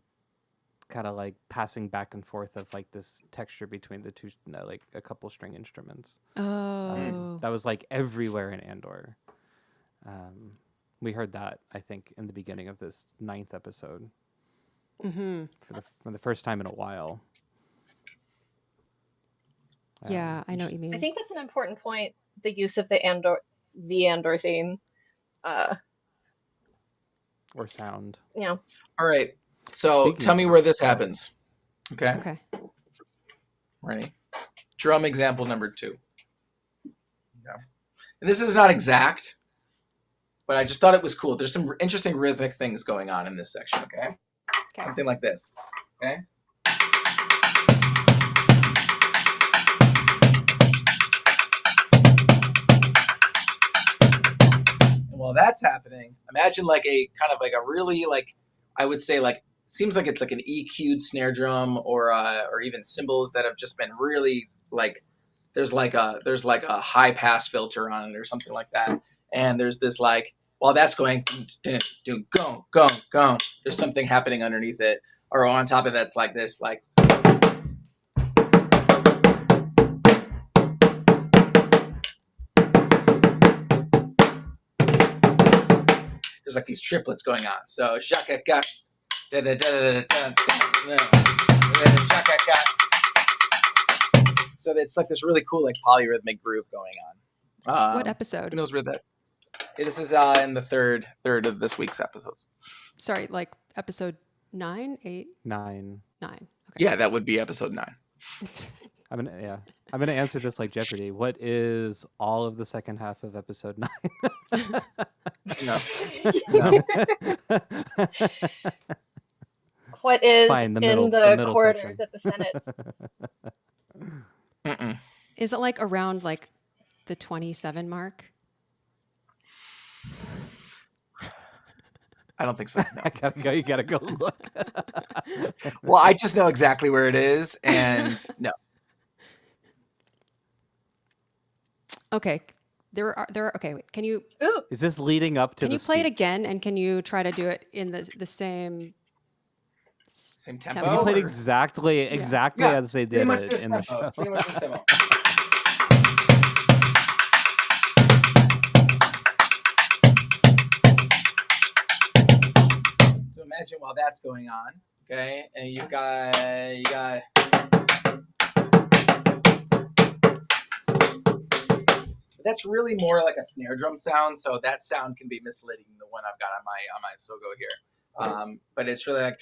Speaker 2: kind of like passing back and forth of like this texture between the two, like a couple string instruments.
Speaker 1: Oh,
Speaker 2: That was like everywhere in Andor. We heard that, I think, in the beginning of this 9th episode
Speaker 1: mm-hmm.
Speaker 2: for the first time in a while.
Speaker 1: Yeah, I know what you
Speaker 4: I
Speaker 1: mean.
Speaker 4: think that's an important point. The use of the Andor theme.
Speaker 2: Or sound.
Speaker 4: Yeah.
Speaker 3: All right. So
Speaker 2: Speaking
Speaker 3: tell
Speaker 2: of
Speaker 3: me
Speaker 2: which-
Speaker 3: where this happens. Okay.
Speaker 1: Okay.
Speaker 3: Ready? Drum example number 2. Yeah. And this is not exact, but I just thought it was cool. There's some interesting rhythmic things going on in this section, okay?
Speaker 1: Okay.
Speaker 3: Something like this, okay? And while that's happening, imagine like a kind of like a really like, I would say like, seems like it's like an EQ'd snare drum or even cymbals that have just been really like, there's like a high pass filter on it or something like that. And there's this like, while that's going, go, go, go, there's something happening underneath it. Or on top of that's like this, like. There's like these triplets going on. So, shaka got, da da da da da da, shaka got. So it's like this really cool like polyrhythmic groove going on.
Speaker 1: What
Speaker 3: Who
Speaker 1: episode?
Speaker 3: knows where that? This is in the third of this week's episodes.
Speaker 1: Sorry, like episode 9, 8,
Speaker 2: 9.
Speaker 1: 9. Okay.
Speaker 3: Yeah, that would be episode 9.
Speaker 2: I'm gonna answer this like Jeopardy. What is all of the second half of episode 9?
Speaker 3: No. No.
Speaker 4: What is
Speaker 2: Fine, the
Speaker 4: in
Speaker 2: middle-
Speaker 4: the,
Speaker 2: the middle
Speaker 4: corridors
Speaker 2: section.
Speaker 4: of the Senate?
Speaker 3: Mm-mm.
Speaker 1: Is it like around like the 27 mark?
Speaker 3: I don't think so. No.
Speaker 2: I gotta go. You gotta go look.
Speaker 3: Well, I just know exactly where it is, and no.
Speaker 1: Okay. There are okay, wait. Can you
Speaker 4: Ooh,
Speaker 2: Is this leading up to?
Speaker 1: can
Speaker 2: the
Speaker 1: you play it
Speaker 2: speech?
Speaker 1: again and can you try to do it in the same
Speaker 3: Same
Speaker 1: Tempo.
Speaker 3: tempo.
Speaker 2: You played
Speaker 3: or-
Speaker 2: exactly
Speaker 3: Yeah,
Speaker 2: as they
Speaker 3: pretty
Speaker 2: did
Speaker 3: much
Speaker 2: it
Speaker 3: this
Speaker 2: in the
Speaker 3: tempo.
Speaker 2: show.
Speaker 3: Pretty much this tempo. So imagine while that's going on, okay, and you got. That's really more like a snare drum sound, so that sound can be misleading. The one I've got on my Sogo here, but it's really like.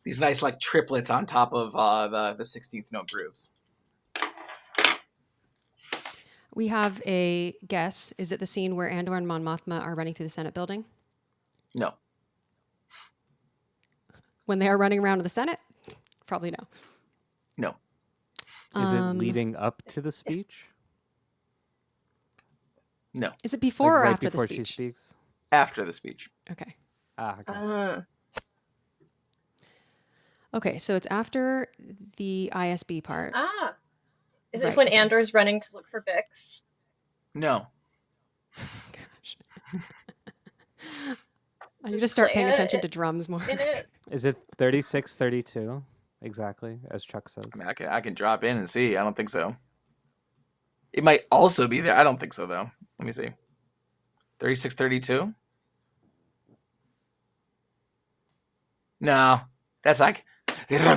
Speaker 3: These nice like triplets on top of the 16th note grooves.
Speaker 1: We have a guess. Is it the scene where Andor and Mon Mothma are running through the Senate building?
Speaker 3: No.
Speaker 1: When they are running around the Senate? Probably no.
Speaker 3: No.
Speaker 2: Is it
Speaker 1: Um,
Speaker 2: leading up to the speech?
Speaker 3: No.
Speaker 1: Is it before
Speaker 2: Like
Speaker 1: or
Speaker 2: right
Speaker 1: after the
Speaker 2: before she
Speaker 1: speech?
Speaker 2: speaks?
Speaker 3: After the speech.
Speaker 1: Okay.
Speaker 2: Ah, okay.
Speaker 1: Okay, so it's after the ISB part.
Speaker 4: Ah, is it
Speaker 1: Right.
Speaker 4: when
Speaker 1: Okay.
Speaker 4: Andor's running to look for Bix?
Speaker 3: No.
Speaker 1: Gosh. I need to
Speaker 4: Does
Speaker 1: start paying attention
Speaker 4: Clea
Speaker 1: to drums more.
Speaker 4: in it?
Speaker 2: Is it 36, 32? Exactly, as Chuck says.
Speaker 3: I mean, I can drop in and see. I don't think so. It might also be there. I don't think so though. Let me see. 36, 32? No, that's like. No.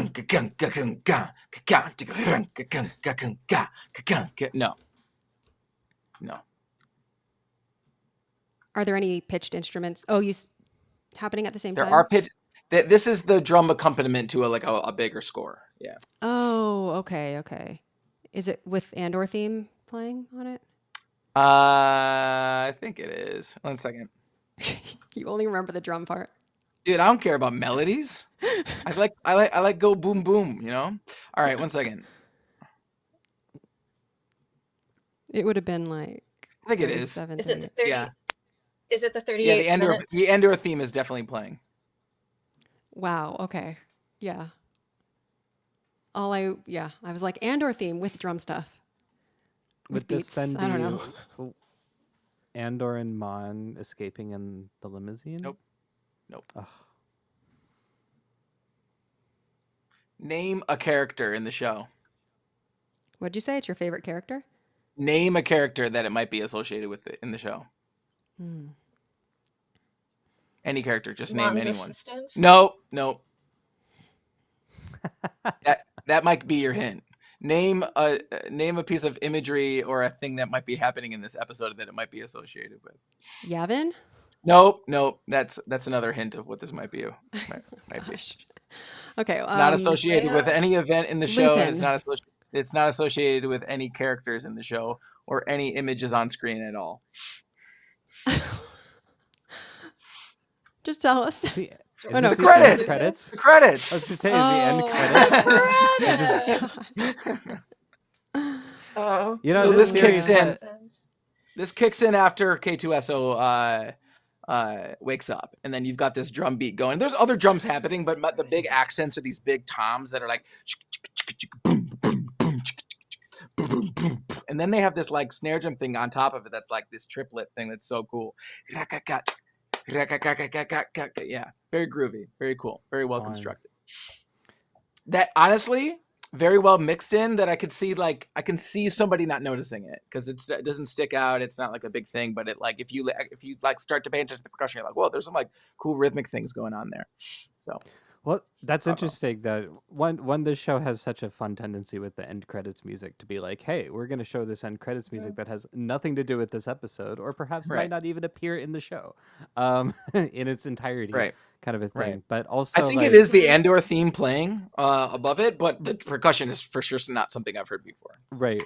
Speaker 3: No.
Speaker 1: Are there any pitched instruments? Oh, happening at the same
Speaker 3: There
Speaker 1: time?
Speaker 3: are This is the drum accompaniment to a bigger score. Yeah.
Speaker 1: Oh, okay, okay. Is it with Andor theme playing on it?
Speaker 3: I think it is. 1 second.
Speaker 1: You only remember the drum part.
Speaker 3: Dude, I don't care about melodies. I like go boom boom, you know? All right, 1 second.
Speaker 1: It would have been like
Speaker 3: I think it is.
Speaker 1: 37,
Speaker 4: Is it the
Speaker 1: 38.
Speaker 4: 30?
Speaker 3: Yeah.
Speaker 4: Is it the
Speaker 3: Yeah,
Speaker 4: 38th minute?
Speaker 3: the Andor theme is definitely playing.
Speaker 1: Wow, okay. Yeah. I was like Andor theme with drum stuff. With
Speaker 2: Would this
Speaker 1: beats.
Speaker 2: then
Speaker 1: I don't
Speaker 2: be
Speaker 1: know.
Speaker 2: Andor and Mon escaping in the limousine?
Speaker 3: Nope.
Speaker 2: Ugh.
Speaker 3: Name a character in the show.
Speaker 1: What'd you say? It's your favorite character?
Speaker 3: Name a character that it might be associated with in the show. Any character, just name
Speaker 4: Mom's
Speaker 3: anyone.
Speaker 4: assistant?
Speaker 3: No. That might be your hint. Name a piece of imagery or a thing that might be happening in this episode that it might be associated with.
Speaker 1: Yavin?
Speaker 3: Nope. That's another hint of what this might be. Might be.
Speaker 1: Gosh. Okay.
Speaker 3: It's not associated with any event in the show, and
Speaker 1: Luthen.
Speaker 3: it's not associated with any characters in the show or any images on screen at all.
Speaker 1: Just tell us.
Speaker 2: Is
Speaker 1: Oh, no,
Speaker 2: this
Speaker 3: The
Speaker 2: the end
Speaker 3: credits.
Speaker 2: credits?
Speaker 3: The credits.
Speaker 2: I was going to say, the end credits.
Speaker 4: Oh.
Speaker 2: You know,
Speaker 3: So
Speaker 2: this
Speaker 3: this
Speaker 2: series
Speaker 3: kicks in.
Speaker 2: had-
Speaker 3: This kicks in after K2SO wakes up, and then you've got this drum beat going. There's other drums happening, but the big accents are these big toms that are like boom, boom, boom, boom, boom, and then they have this like snare drum thing on top of it that's like this triplet thing that's so cool. Yeah, very groovy, very cool, very well constructed. That honestly, very well mixed in. That I can see somebody not noticing it because it doesn't stick out. It's not like a big thing, but it like if you like start to pay attention to the percussion, you're like, whoa, there's some like cool rhythmic things going on there. So.
Speaker 2: Well, that's interesting that one this show has such a fun tendency with the end credits music to be like, hey, we're going to show this end credits music that has nothing to do with this episode, or perhaps might not even appear in the show, in its entirety, kind of a thing.
Speaker 3: Right.
Speaker 2: But also,
Speaker 3: I think it is the Andor theme playing above it, but the percussion is for sure not something I've heard before.
Speaker 2: Right.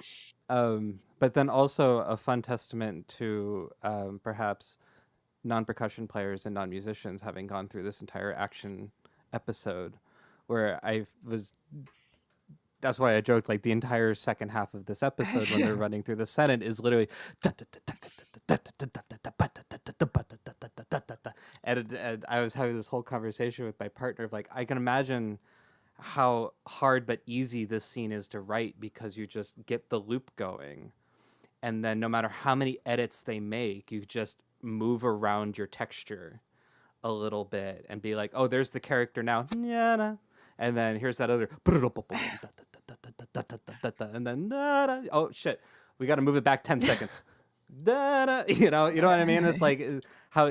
Speaker 2: But then also a fun testament to perhaps non-percussion players and non-musicians having gone through this entire action episode where that's why I joked like the entire second half of this episode when they're running through the Senate is literally and I was having this whole conversation with my partner of like I can imagine how hard but easy this scene is to write because you just get the loop going and then no matter how many edits they make you just move around your texture a little bit and be like, oh, there's the character now, and then here's that other, and then oh shit, we got to move it back 10 seconds. You know what I mean? It's like how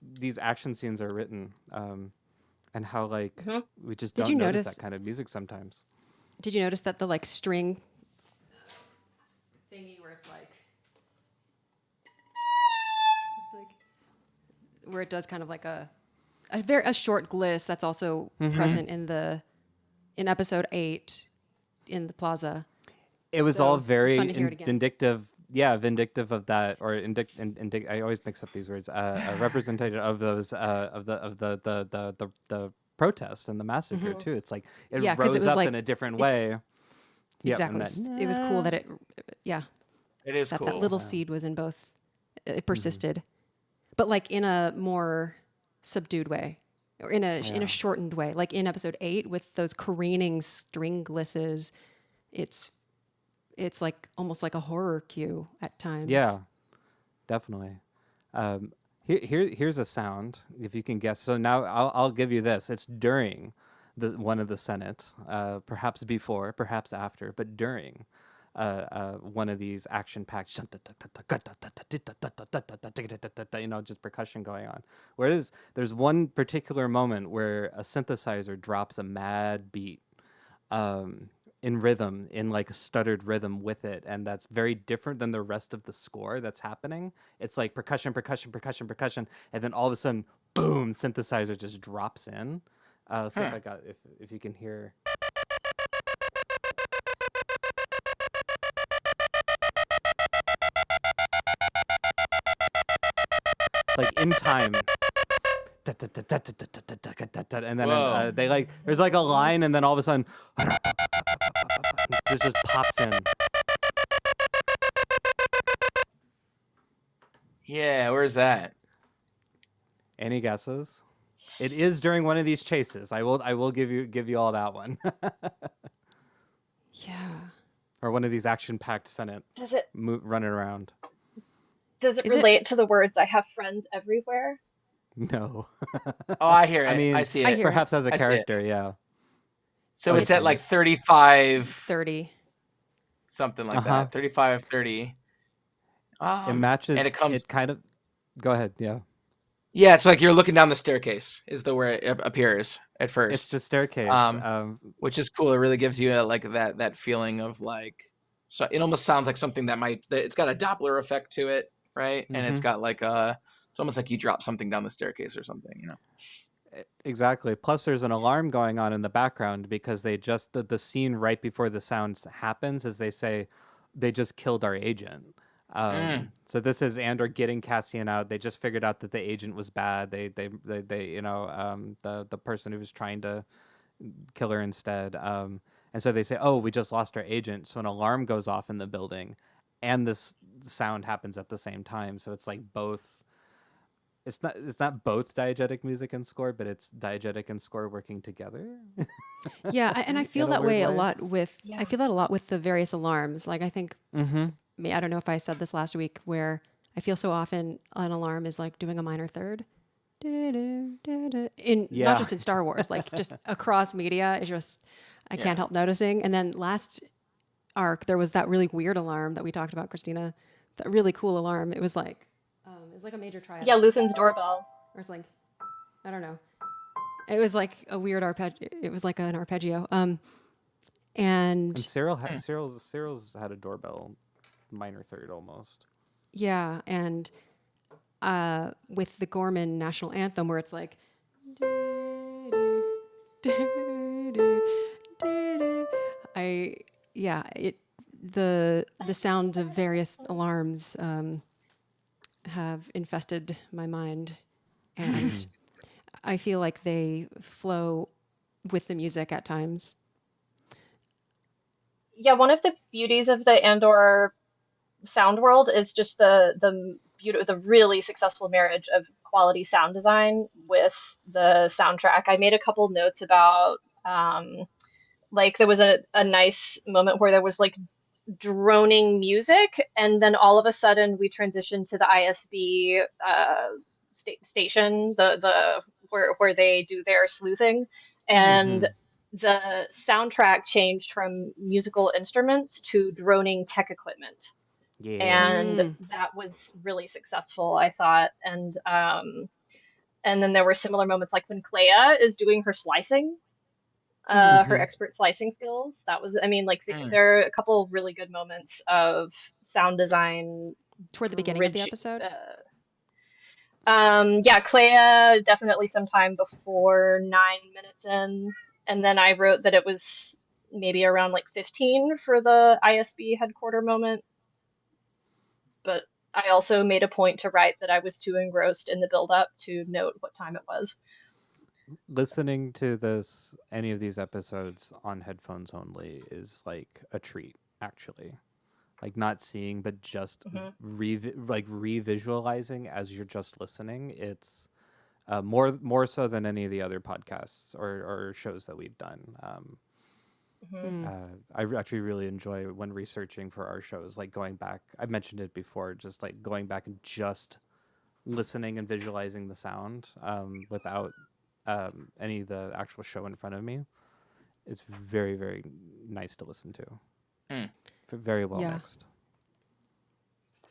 Speaker 2: these action scenes are written, and how like we just don't notice that kind of music sometimes.
Speaker 1: Did you notice that the like string thingy where it's like where it does kind of like a short gliss that's also present in episode 8 in the plaza.
Speaker 2: It was all very
Speaker 1: vindictive.
Speaker 2: Vindictive of that, or I always mix up these words. Representative of those of the protest and the massacre too. It's like it rose up in a different way.
Speaker 1: Exactly. It was cool that it
Speaker 3: is
Speaker 1: that
Speaker 3: cool.
Speaker 1: that little seed was in both. It persisted. But like in a more subdued way. or in a
Speaker 2: Yeah.
Speaker 1: shortened way, like in episode 8 with those careening string glisses. It's like almost like a horror cue at
Speaker 2: Yeah,
Speaker 1: times.
Speaker 2: definitely. Um, here's a sound, if you can guess. So now I'll give you this. It's during one of the Senate, perhaps before, perhaps after, but during one of these action-packed, just percussion going on. Whereas there's one particular moment where a synthesizer drops a mad beat, um, in rhythm, in like a stuttered rhythm with it, and that's very different than the rest of the score that's happening. It's like percussion, percussion, percussion, percussion, and then all of a sudden, boom, synthesizer just drops in. So
Speaker 3: Huh.
Speaker 2: if you can hear, like in time, and then
Speaker 3: Whoa.
Speaker 2: they like there's like a line, and then all of a sudden, this just pops in.
Speaker 3: Yeah, where's that?
Speaker 2: Any guesses? It is during one of these chases. I will give you all that one.
Speaker 1: Yeah.
Speaker 2: Or one of these action-packed Senate
Speaker 4: Does it
Speaker 2: running around.
Speaker 1: Is it?
Speaker 4: relate to the words "I have friends everywhere"?
Speaker 2: No.
Speaker 3: Oh, I hear
Speaker 2: I
Speaker 3: it. I
Speaker 2: mean,
Speaker 3: see
Speaker 1: I
Speaker 3: it.
Speaker 1: hear it.
Speaker 2: perhaps as a
Speaker 3: I see it.
Speaker 2: character, yeah.
Speaker 3: So it's at
Speaker 1: It's
Speaker 3: like 35,
Speaker 1: 30.
Speaker 3: something like
Speaker 2: Uh-huh.
Speaker 3: that. 35, 30.
Speaker 2: It matches.
Speaker 3: And it comes.
Speaker 2: It kind of. Go ahead. Yeah.
Speaker 3: Yeah, it's like you're looking down the staircase is the where it appears at
Speaker 2: It's
Speaker 3: first.
Speaker 2: the staircase.
Speaker 3: Which is cool. It really gives you like that feeling of like. So it almost sounds like something it's got a Doppler effect to it, right? And it's
Speaker 2: Mhm.
Speaker 3: got like it's almost like you drop something down the staircase or something, you know.
Speaker 2: Exactly. Plus, there's an alarm going on in the background because they just the scene right before the sound happens is they say they just killed our agent.
Speaker 3: Mm.
Speaker 2: So this is Andor getting Cassian out. They just figured out that the agent was bad. The person who was trying to kill her instead. And so they say, "Oh, we just lost our agent." So an alarm goes off in the building, and this sound happens at the same time. So it's like both. It's not both diegetic music and score, but it's diegetic and score working together.
Speaker 1: Yeah, and I feel
Speaker 2: In a
Speaker 1: that
Speaker 2: weird
Speaker 1: way a
Speaker 2: way.
Speaker 1: lot with
Speaker 4: Yeah.
Speaker 1: I feel that a lot with the various alarms. Like I think
Speaker 2: Mm-hmm.
Speaker 1: I don't know if I said this last week where I feel so often an alarm is like doing a minor third. In not
Speaker 2: Yeah.
Speaker 1: just in Star Wars, like just across media is just I can't
Speaker 3: Yeah.
Speaker 1: help noticing. And then last arc there was that really weird alarm that we talked about, Christina. That really cool alarm. It was like a major triad.
Speaker 4: Yeah, Luthen's doorbell.
Speaker 1: Or it's like I don't know. It was like a weird arpeggio. It was like an arpeggio.
Speaker 2: And
Speaker 1: And
Speaker 2: Cyril's had a doorbell minor third almost.
Speaker 1: yeah, and with the Gorman national anthem, where it's like, I yeah, it the sound of various alarms have infested my mind, and I feel like they flow with the music at times.
Speaker 4: Yeah, one of the beauties of the Andor sound world is just the really successful marriage of quality sound design with the soundtrack. I made a couple notes about like there was a nice moment where there was like droning music, and then all of a sudden we transitioned to the ISB station, the where they do their sleuthing, and
Speaker 2: Mm-hmm.
Speaker 4: the soundtrack changed from musical instruments to droning tech equipment,
Speaker 2: Yeah.
Speaker 4: and
Speaker 1: Mm,
Speaker 4: that was really successful, I thought. And then there were similar moments like when Clea is doing her slicing, her
Speaker 2: Mm-hmm.
Speaker 4: expert slicing skills. That was, I mean, like
Speaker 3: Mm.
Speaker 4: there are a couple of really good moments of sound design
Speaker 1: toward the beginning of the
Speaker 4: bridge.
Speaker 1: episode.
Speaker 4: Yeah, Clea definitely sometime before 9 minutes in, and then I wrote that it was maybe around like 15 for the ISB headquarter moment. But I also made a point to write that I was too engrossed in the build up to note what time it was.
Speaker 2: Listening to any of these episodes on headphones only is like a treat, actually. Like not seeing, but just
Speaker 4: Hmm.
Speaker 2: revisualizing as you're just listening. It's more so than any of the other podcasts or shows that we've done.
Speaker 4: Mhm.
Speaker 2: I actually really enjoy when researching for our shows, like going back. I mentioned it before, just like going back and just listening and visualizing the sound without any of the actual show in front of me. It's very, very nice to listen to.
Speaker 3: Mm.
Speaker 2: Very well
Speaker 1: Yeah.
Speaker 2: mixed.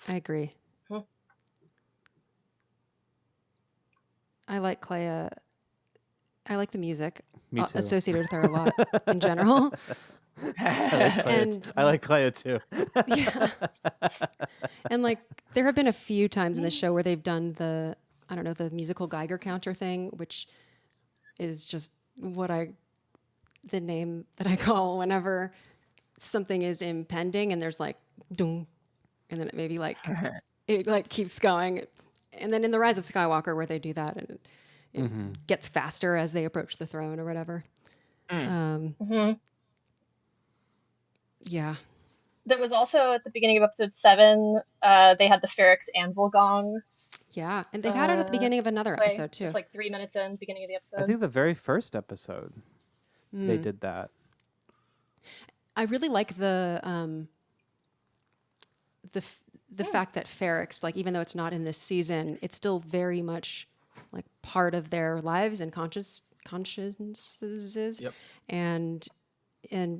Speaker 1: I agree.
Speaker 4: Hmm.
Speaker 1: I like Clea. I like the music
Speaker 2: Me too.
Speaker 1: associated with her a lot in general. And
Speaker 2: I like Clea too.
Speaker 1: yeah. And like there have been a few times in the show where they've done the musical Geiger counter thing, which is just the name that I call whenever something is impending and there's like dong, and then it maybe like it like keeps going. And then in The Rise of Skywalker where they do that and it gets faster as they approach the throne or whatever.
Speaker 4: Mhm.
Speaker 1: Yeah.
Speaker 4: There was also at the beginning of episode 7, they had the Ferrex anvil gong
Speaker 1: Yeah. And they've had it at the beginning of another
Speaker 4: play,
Speaker 1: episode too.
Speaker 4: just like 3 minutes in, beginning of the
Speaker 2: I
Speaker 4: episode.
Speaker 2: think the very first episode they did that.
Speaker 1: I really like the fact that Ferrex, like even though it's not in this season, it's still very much like part of their lives and consciences.
Speaker 3: Yep.
Speaker 1: And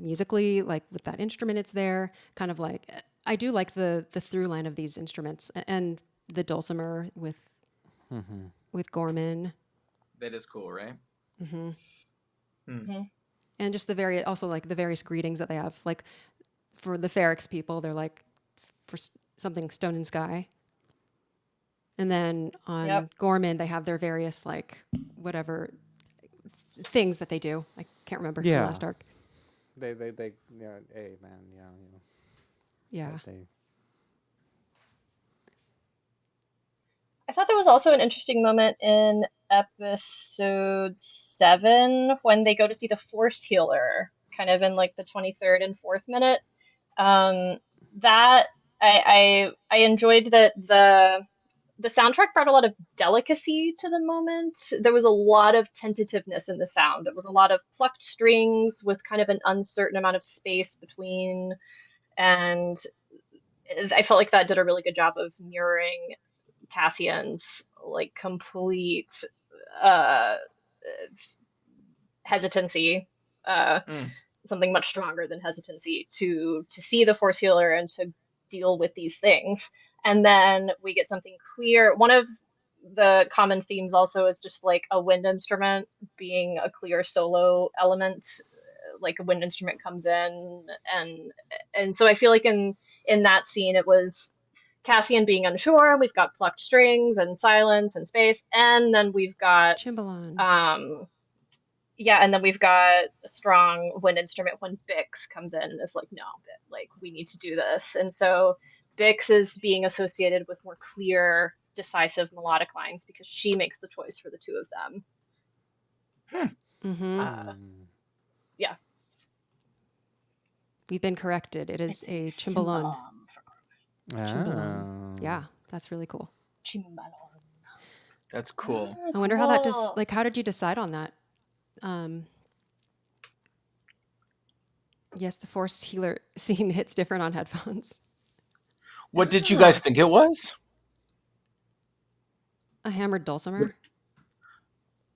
Speaker 1: musically, like with that instrument, it's there. Kind of like I do like the through line of these instruments and the dulcimer with Gorman.
Speaker 3: That is cool, right?
Speaker 1: And just the various greetings that they have. Like for the Ferrex people, they're like for something stone and sky. And then on Gorman, they have their various like whatever things that they do. I can't remember from the last arc.
Speaker 2: They yeah, hey man,
Speaker 1: Yeah.
Speaker 4: I thought there was also an interesting moment in episode 7 when they go to see the Force Healer, kind of in like the 23rd and 4th minute. That I enjoyed that the soundtrack brought a lot of delicacy to the moment. There was a lot of tentativeness in the sound. It was a lot of plucked strings with kind of an uncertain amount of space between, and I felt like that did a really good job of mirroring Cassian's like complete hesitancy, something much stronger than hesitancy to see the Force Healer and to deal with these things. And then we get something clear. One of the common themes also is just like a wind instrument being a clear solo element. Like a wind instrument comes in, and so I feel like in that scene it was Cassian being unsure. We've got plucked strings and silence and space, and then we've got
Speaker 1: Chimbalon.
Speaker 4: and then we've got a strong wind instrument when Bix comes in and is like, no, like we need to do this. And so Bix is being associated with more clear, decisive melodic lines because she makes the choice for the two of them. Yeah.
Speaker 1: We've been corrected. It is a Chimbalon.
Speaker 2: Oh.
Speaker 1: Yeah, that's really cool.
Speaker 4: Chimbalon.
Speaker 3: That's cool.
Speaker 1: I wonder how that just like how did you decide on that? Yes, the Force Healer scene hits different on headphones.
Speaker 3: What did you guys think it was?
Speaker 1: A hammered dulcimer.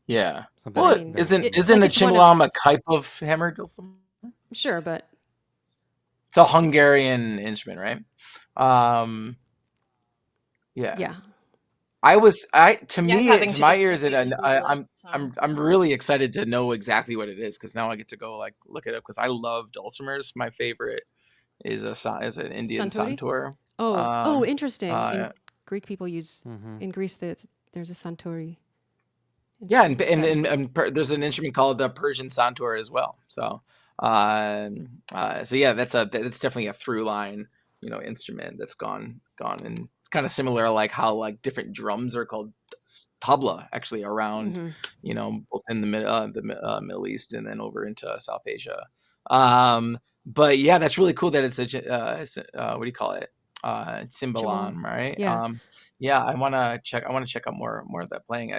Speaker 3: Yeah.
Speaker 2: Something
Speaker 3: Well,
Speaker 1: I mean,
Speaker 3: isn't
Speaker 1: like
Speaker 3: a
Speaker 1: it's one of-
Speaker 3: chimbalam a type of hammered dulcimer?
Speaker 1: Sure, but
Speaker 3: It's a Hungarian instrument, right? Yeah.
Speaker 1: yeah.
Speaker 3: To
Speaker 4: Yeah,
Speaker 3: me,
Speaker 4: having
Speaker 3: to
Speaker 4: to
Speaker 3: my
Speaker 4: just
Speaker 3: ears,
Speaker 4: repeat people all the time.
Speaker 3: I'm really excited to know exactly what it is because now I get to go like look it up because I love dulcimers. My favorite is an Indian
Speaker 1: Santuri?
Speaker 3: santur.
Speaker 1: Oh, interesting.
Speaker 3: yeah.
Speaker 1: In Greek people use in Greece there's a Santuri.
Speaker 3: Yeah, and there's an instrument called the Persian santur as well. So, so yeah, that's definitely a through line, instrument that's gone, and it's kind of similar, like how like different drums are called tabla actually around, both in the Middle East and then over into South Asia. But yeah, that's really cool that it's what do you call it? Cimbalom, right?
Speaker 1: Yeah.
Speaker 3: Yeah, I want to check out more of that playing.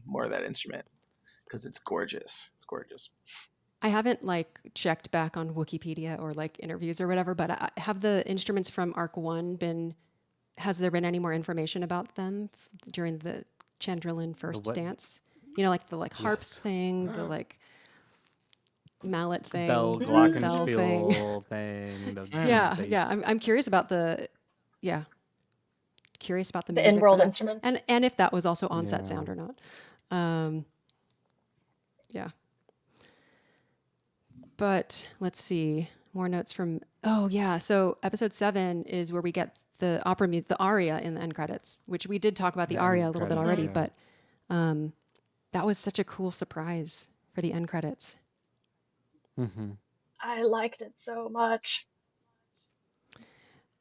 Speaker 3: more of that instrument because it's gorgeous. It's gorgeous.
Speaker 1: I haven't like checked back on Wikipedia or like interviews or whatever, but have the instruments from Arc 1 been, has there been any more information about them during the Chandrillin first
Speaker 2: what?
Speaker 1: dance? You know, like the like harp
Speaker 2: Yes.
Speaker 1: thing, the like mallet thing,
Speaker 2: Bell
Speaker 1: bell thing.
Speaker 2: glockenspiel thing. The
Speaker 1: Yeah,
Speaker 2: bass.
Speaker 1: yeah. I'm curious about the music for
Speaker 4: in-world
Speaker 1: that.
Speaker 4: instruments.
Speaker 1: And if that was also on-set
Speaker 2: Yeah.
Speaker 1: sound or not. Yeah. But let's see, more notes from, so episode 7 is where we get the opera music, the aria in the end credits, which we did talk about the
Speaker 2: The
Speaker 1: aria a
Speaker 2: end
Speaker 1: little bit
Speaker 2: credits,
Speaker 1: already,
Speaker 2: yeah.
Speaker 1: but that was such a cool surprise for the end credits.
Speaker 2: Mm-hmm.
Speaker 4: I liked it so much.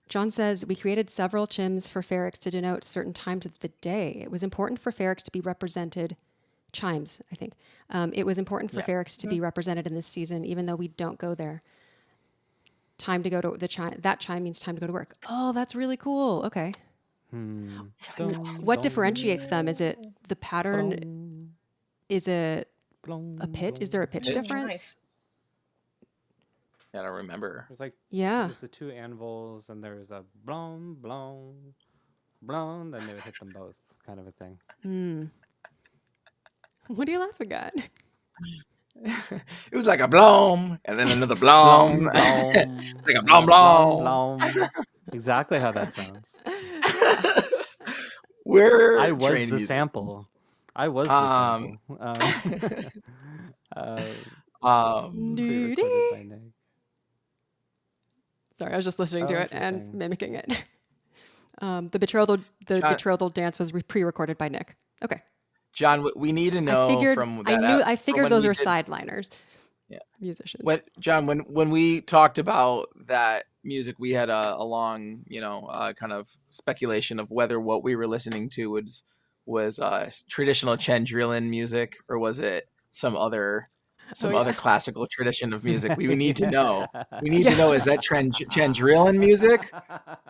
Speaker 1: John says, we created several chimes for Ferrix to denote certain times of the day. It was important for Ferrix to be represented, chimes, I think. It was important for Ferrix to be represented in this season, even though we don't go there. Time to go to the chime, that chime means time to go to work. Oh, that's really cool. Okay. What differentiates them? Is it the pattern? Is it a pitch? Is there a pitch
Speaker 3: Pitch.
Speaker 1: difference?
Speaker 4: Nice.
Speaker 3: I don't remember.
Speaker 2: There's like
Speaker 1: Yeah.
Speaker 2: there's the two anvils and there's a blom blom blom. Then they would hit them both, kind of a thing.
Speaker 1: What are you laughing at?
Speaker 3: It was like a blom, and then another blom.
Speaker 2: Blom
Speaker 3: It's
Speaker 2: blom.
Speaker 3: like a blom blom.
Speaker 2: blom. Exactly how that sounds.
Speaker 3: We're
Speaker 2: I was
Speaker 3: trained
Speaker 2: the
Speaker 3: musicians.
Speaker 2: sample. I was the sample. Pre-recorded by Nick.
Speaker 1: Sorry, I was just listening to
Speaker 2: Oh,
Speaker 1: it and
Speaker 2: interesting.
Speaker 1: mimicking it. The betrothal dance was pre-recorded by Nick. Okay.
Speaker 3: John, we need to know from that.
Speaker 1: I figured
Speaker 3: when
Speaker 1: those
Speaker 3: we
Speaker 1: were
Speaker 3: did-
Speaker 1: sideliners.
Speaker 3: Yeah.
Speaker 1: Musicians.
Speaker 3: John, when we talked about that music, we had a long, kind of speculation of whether what we were listening to was traditional Chandrillin music or was it some other classical tradition of music. We need to know. We need to know, is that Chandrillin music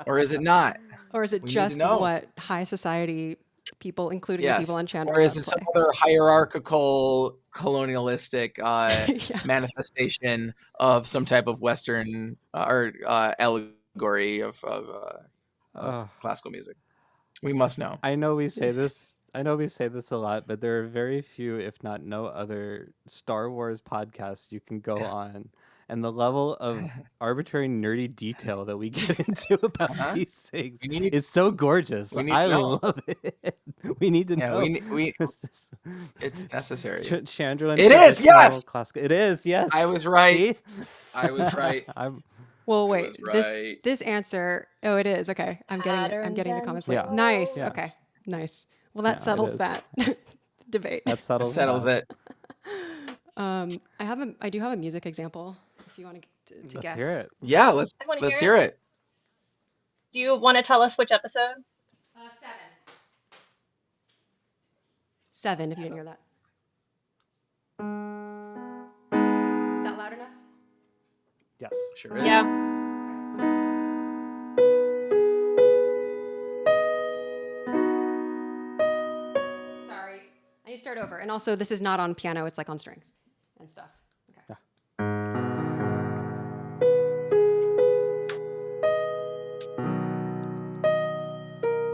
Speaker 3: or is it not?
Speaker 1: Or is it
Speaker 3: We need to
Speaker 1: just
Speaker 3: know.
Speaker 1: what high society people, including the
Speaker 3: Yes.
Speaker 1: people on Chandler,
Speaker 3: Or is it some other hierarchical, colonialistic manifestation of some type of Western or allegory of classical music? We must know.
Speaker 2: I know we say this. I know we say this a lot, but there are very few, if not no other, Star Wars podcasts you can go on, and the level of arbitrary nerdy detail that we get into about these things is so gorgeous.
Speaker 3: we need
Speaker 2: I
Speaker 3: to know.
Speaker 2: love it. We need to know.
Speaker 3: It's necessary.
Speaker 2: Chandrillin.
Speaker 3: It is, yes!
Speaker 2: Classical. It is, yes.
Speaker 3: I was right.
Speaker 2: See?
Speaker 3: I was right.
Speaker 1: Well,
Speaker 3: I
Speaker 1: wait.
Speaker 3: was right.
Speaker 1: This answer. Oh, it is. Okay, I'm getting the
Speaker 4: Patterns
Speaker 1: comments.
Speaker 4: and
Speaker 1: Like,
Speaker 2: Yeah.
Speaker 1: nice.
Speaker 2: Yes.
Speaker 1: Okay, nice. Well, that
Speaker 2: Yeah, it
Speaker 1: settles
Speaker 2: is.
Speaker 1: that debate.
Speaker 2: That settles
Speaker 3: it.
Speaker 1: I do have a music example. If you want to
Speaker 2: Let's
Speaker 1: guess.
Speaker 2: hear it.
Speaker 3: Yeah, let's
Speaker 4: wanna hear
Speaker 3: hear it.
Speaker 4: Do you want to tell us which episode?
Speaker 1: 7. 7. If you didn't hear that. Is that loud enough?
Speaker 2: Yes.
Speaker 3: Sure is.
Speaker 4: Yeah.
Speaker 1: Sorry, I need to start over. And also, this is not on piano. It's like on strings and stuff. Okay.
Speaker 2: Yeah.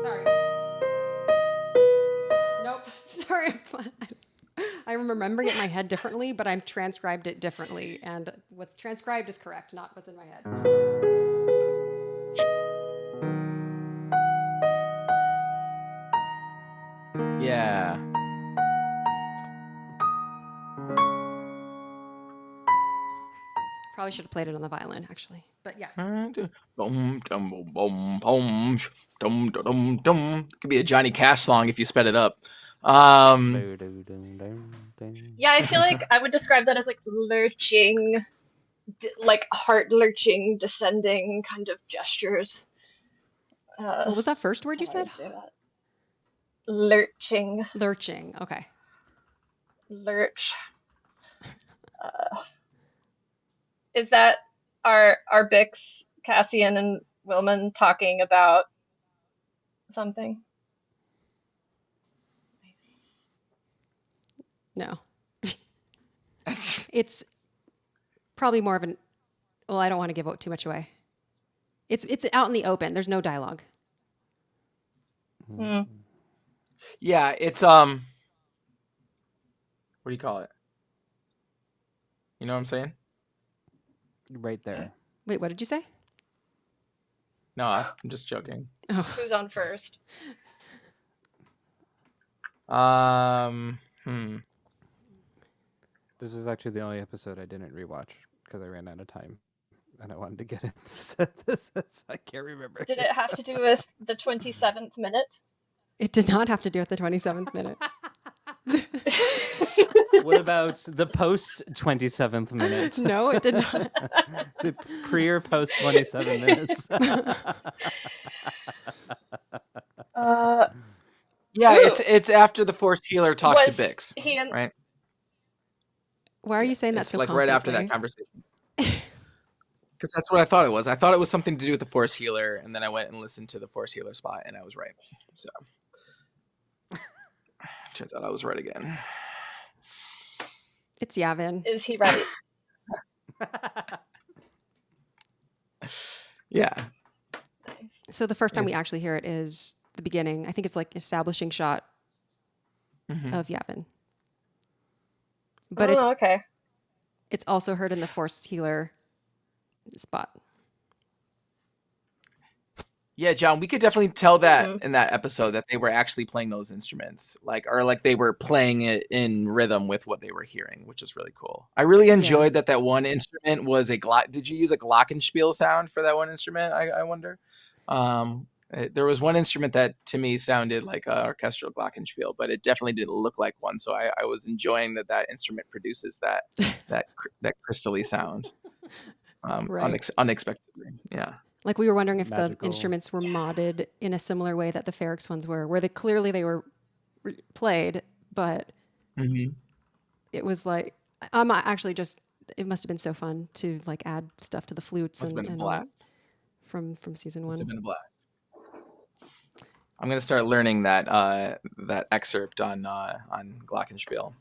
Speaker 1: Sorry. Nope. Sorry. I'm remembering it in my head differently, but I've transcribed it differently. And what's transcribed is correct, not what's in my head.
Speaker 3: Yeah.
Speaker 1: Probably should have played it on the violin, actually. But yeah.
Speaker 3: Boom, dum, boom, boom, boom, dum, dum, dum. It could be a Johnny Cash song if you sped it up.
Speaker 4: Yeah, I feel like I would describe that as like lurching, like heart lurching, descending kind of gestures.
Speaker 1: What was that first word you
Speaker 4: How do I
Speaker 1: said?
Speaker 4: say that? Lurching,
Speaker 1: Lurching. Okay.
Speaker 4: lurch. Is that our Bix, Cassian, and Wilman talking about something?
Speaker 1: No. It's probably more of an. Well, I don't want to give too much away. It's out in the open. There's no dialogue.
Speaker 4: Mm.
Speaker 3: Yeah, it's what do you call it? You know what I'm saying?
Speaker 2: Right there.
Speaker 1: Wait, what did you say?
Speaker 3: No, I'm just joking.
Speaker 1: Oh,
Speaker 4: Who's on first?
Speaker 3: Hmm.
Speaker 2: This is actually the only episode I didn't rewatch because I ran out of time, and I wanted to get into this. So I can't remember.
Speaker 4: Did it have to do with the 27th minute?
Speaker 1: it did not have to do with the 27th minute.
Speaker 2: What about the post 27th minute?
Speaker 1: No, it did not.
Speaker 2: Is it pre or post 27 minutes?
Speaker 4: uh,
Speaker 3: Yeah,
Speaker 4: Ooh.
Speaker 3: it's after the Force Healer talks to
Speaker 4: Was
Speaker 3: Bix,
Speaker 4: he in?
Speaker 3: right?
Speaker 1: Why are you saying that
Speaker 3: It's
Speaker 1: so
Speaker 3: like right after that
Speaker 1: confidently?
Speaker 3: conversation. Because that's what I thought it was. I thought it was something to do with the Force Healer, and then I went and listened to the Force Healer spot, and I was right. So turns out I was right again.
Speaker 1: It's Yavin.
Speaker 4: Is he ready?
Speaker 3: Yeah.
Speaker 4: Nice.
Speaker 1: So the first time we
Speaker 3: It's-
Speaker 1: actually hear it is the beginning. I think it's like establishing shot
Speaker 3: Mhm.
Speaker 1: of Yavin. But
Speaker 4: Oh, okay.
Speaker 1: it's also heard in the Force Healer spot.
Speaker 3: Yeah, John, we could definitely tell that
Speaker 4: Mhm.
Speaker 3: in that episode that they were actually playing those instruments, like they were playing it in rhythm with what they were hearing, which is really cool. I really enjoyed that one instrument was a glock. Did you use a glockenspiel sound for that one instrument? I wonder. There was one instrument that to me sounded like an orchestral glockenspiel, but it definitely didn't look like one. So I was enjoying that instrument produces that crystally sound
Speaker 1: Right.
Speaker 3: unexpectedly. Yeah.
Speaker 1: Like we were wondering if
Speaker 2: Magical.
Speaker 1: the instruments were modded in a similar way that the Ferrix ones were, where they were played, but
Speaker 3: Mm-hmm.
Speaker 1: it was like I'm actually just. It must have been so fun to like add stuff to the flutes
Speaker 3: Must have been a
Speaker 1: and all that
Speaker 3: blast.
Speaker 1: from season
Speaker 3: Must have
Speaker 1: one.
Speaker 3: been a blast. I'm gonna start learning that excerpt on Glockenspiel.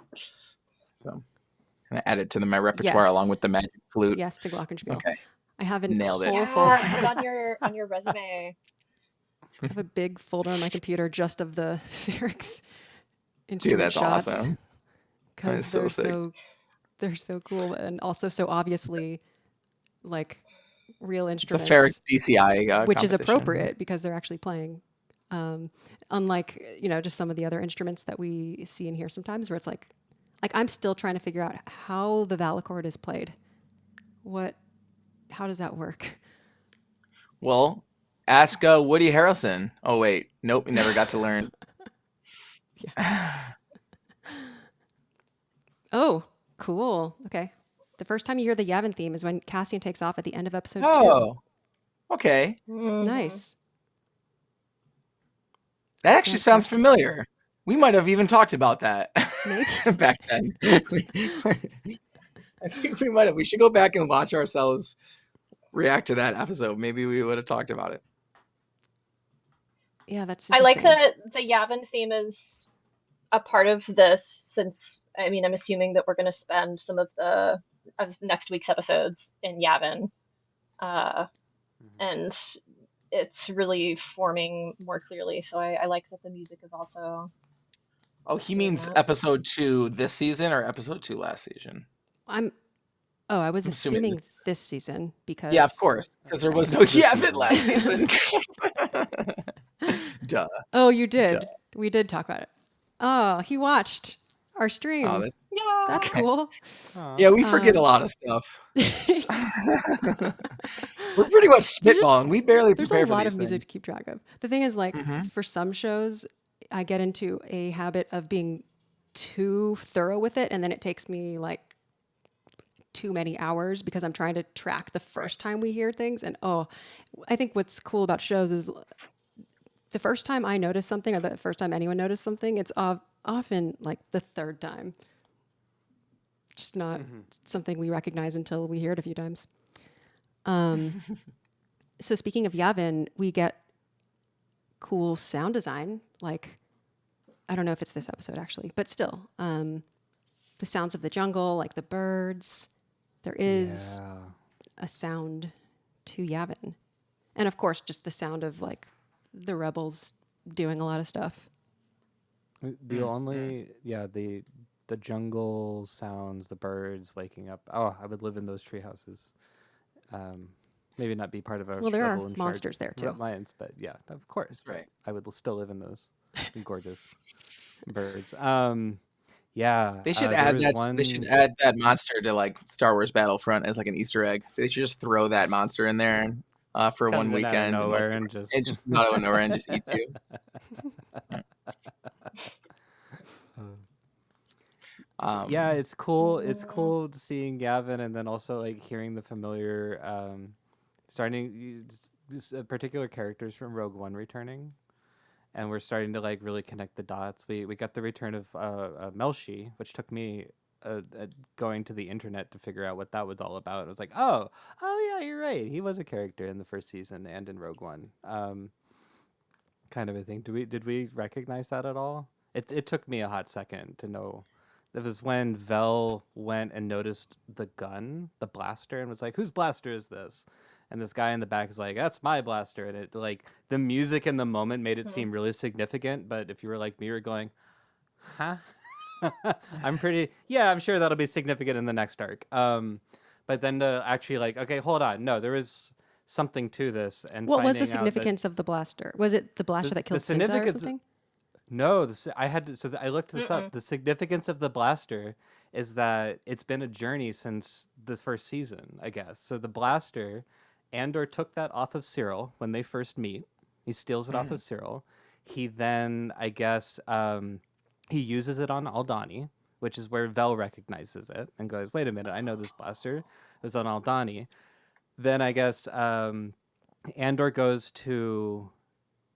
Speaker 3: So I'm gonna add it to my repertoire
Speaker 1: Yes.
Speaker 3: along with the magic flute.
Speaker 1: Yes, to Glockenspiel.
Speaker 3: Okay.
Speaker 1: I have a
Speaker 3: Nailed it.
Speaker 1: whole
Speaker 4: Yeah,
Speaker 1: folder.
Speaker 4: put it on your resume.
Speaker 1: I have a big folder on my computer just of the Ferrix
Speaker 3: Dude,
Speaker 1: instrument
Speaker 3: that's
Speaker 1: shots
Speaker 3: awesome. That
Speaker 1: because
Speaker 3: is so sick.
Speaker 1: they're so cool and also so obviously like real
Speaker 3: It's a
Speaker 1: instruments,
Speaker 3: Ferrix DCI
Speaker 1: which is
Speaker 3: competition.
Speaker 1: appropriate because they're actually playing. Unlike just some of the other instruments that we see and hear sometimes, where it's like I'm still trying to figure out how the valichord is played. How does that work?
Speaker 3: Well, ask Woody Harrelson. Oh wait, nope, we never got to learn.
Speaker 1: Oh, cool. Okay. The first time you hear the Yavin theme is when Cassian takes off at the end of episode 2.
Speaker 3: Oh, okay.
Speaker 4: Mhm.
Speaker 1: Nice.
Speaker 3: That actually sounds
Speaker 1: fantastic.
Speaker 3: familiar. We might have even talked about that
Speaker 1: Maybe.
Speaker 3: back then. I think we might have. We should go back and watch ourselves react to that episode. Maybe we would have talked about it.
Speaker 1: Yeah, that's
Speaker 4: I like
Speaker 1: interesting.
Speaker 4: that the Yavin theme is a part of this, since I mean I'm assuming that we're going to spend some of next week's episodes in Yavin, and it's really forming more clearly. So I like that the music is also.
Speaker 3: Oh, he
Speaker 4: doing
Speaker 3: means
Speaker 4: that.
Speaker 3: episode 2 this season or episode 2 last season?
Speaker 1: I was
Speaker 3: I'm assuming
Speaker 1: assuming this season because
Speaker 3: Yeah, of course, because there was no
Speaker 2: This
Speaker 3: Yavin
Speaker 2: season.
Speaker 3: last season. Duh.
Speaker 1: Oh, you did. We did talk about it. Oh, he watched our stream.
Speaker 3: Oh, that's,
Speaker 4: Yeah.
Speaker 1: That's cool.
Speaker 3: yeah, we forget a lot of stuff. We're pretty much spitballing. We barely
Speaker 1: There's
Speaker 3: prepare
Speaker 1: a
Speaker 3: for
Speaker 1: lot
Speaker 3: these
Speaker 1: of music
Speaker 3: things.
Speaker 1: to keep track of. The thing is, like,
Speaker 3: Mhm.
Speaker 1: for some shows, I get into a habit of being too thorough with it, and then it takes me like too many hours because I'm trying to track the first time we hear things. And I think what's cool about shows is the first time I notice something, or the first time anyone noticed something, it's often like the third time. Just not something we recognize until we hear it a few times. So speaking of Yavin, we get cool sound design. Like, I don't know if it's this episode actually, but still, the sounds of the jungle, like the birds. There is
Speaker 2: Yeah.
Speaker 1: a sound to Yavin. And of course, just the sound of like the rebels doing a lot of stuff.
Speaker 2: The only the jungle sounds, the birds waking up. Oh, I would live in those tree houses. Maybe not be part of a
Speaker 1: Well, there are
Speaker 2: rebel in
Speaker 1: monsters
Speaker 2: charge
Speaker 1: there,
Speaker 2: of
Speaker 1: too.
Speaker 2: lions, but yeah, of course.
Speaker 3: That's right.
Speaker 2: I would still live in those gorgeous birds. Yeah,
Speaker 3: They should
Speaker 2: there
Speaker 3: add
Speaker 2: was
Speaker 3: that. They should
Speaker 2: one.
Speaker 3: add that monster to like Star Wars Battlefront as like an Easter egg. They should just throw that monster in there for one
Speaker 2: Comes in out of
Speaker 3: weekend, and like
Speaker 2: nowhere and just
Speaker 3: it just not out of nowhere and just eats you.
Speaker 2: yeah, it's cool. It's cool seeing Gavin, and then also like hearing the familiar, particular characters from Rogue One returning, and we're starting to like really connect the dots. We got the return of Melshi, which took me going to the internet to figure out what that was all about. I was like, oh yeah, you're right. He was a character in the first season and in Rogue One, kind of a thing. Did we recognize that at all? It took me a hot second to know. It was when Vel went and noticed the gun, the blaster, and was like, "Whose blaster is this?" And this guy in the back is like, "That's my blaster." And it like the music in the moment made it seem really significant. But if you were like me, you're going, "Huh?" I'm sure that'll be significant in the next arc. But then to actually like, okay, hold on, no, there is something to this. And
Speaker 1: What was the
Speaker 2: finding out that
Speaker 1: significance of the blaster? Was it the blaster that killed Cinta or
Speaker 2: significance-
Speaker 1: something?
Speaker 2: No, I had to. I looked this up. The significance of the blaster is that it's been a journey since the first season, I guess. So the blaster, Andor took that off of Cyril when they first meet. He steals it off of Cyril. He then, I guess, he uses it on Aldani, which is where Vel recognizes it and goes, "Wait a minute, I know this blaster. It was on Aldani." Then I guess Andor goes to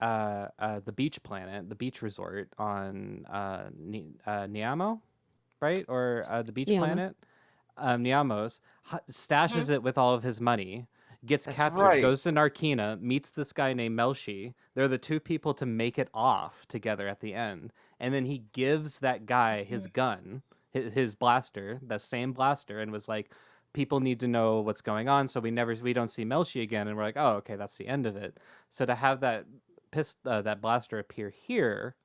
Speaker 2: the beach planet, the beach resort on Niamo, right? Or the beach
Speaker 1: Niamos.
Speaker 2: planet, Niamos, stashes it with all of his money, gets
Speaker 3: That's
Speaker 2: captured,
Speaker 3: right.
Speaker 2: goes to Narkina, meets this guy named Melshi. They're the two people to make it off together at the end. And then he gives that guy his gun, his blaster, the same blaster, and was like, people need to know what's going on, so we don't see Melshi again. And we're like, oh, okay, that's the end of it. So to have that that blaster appear here,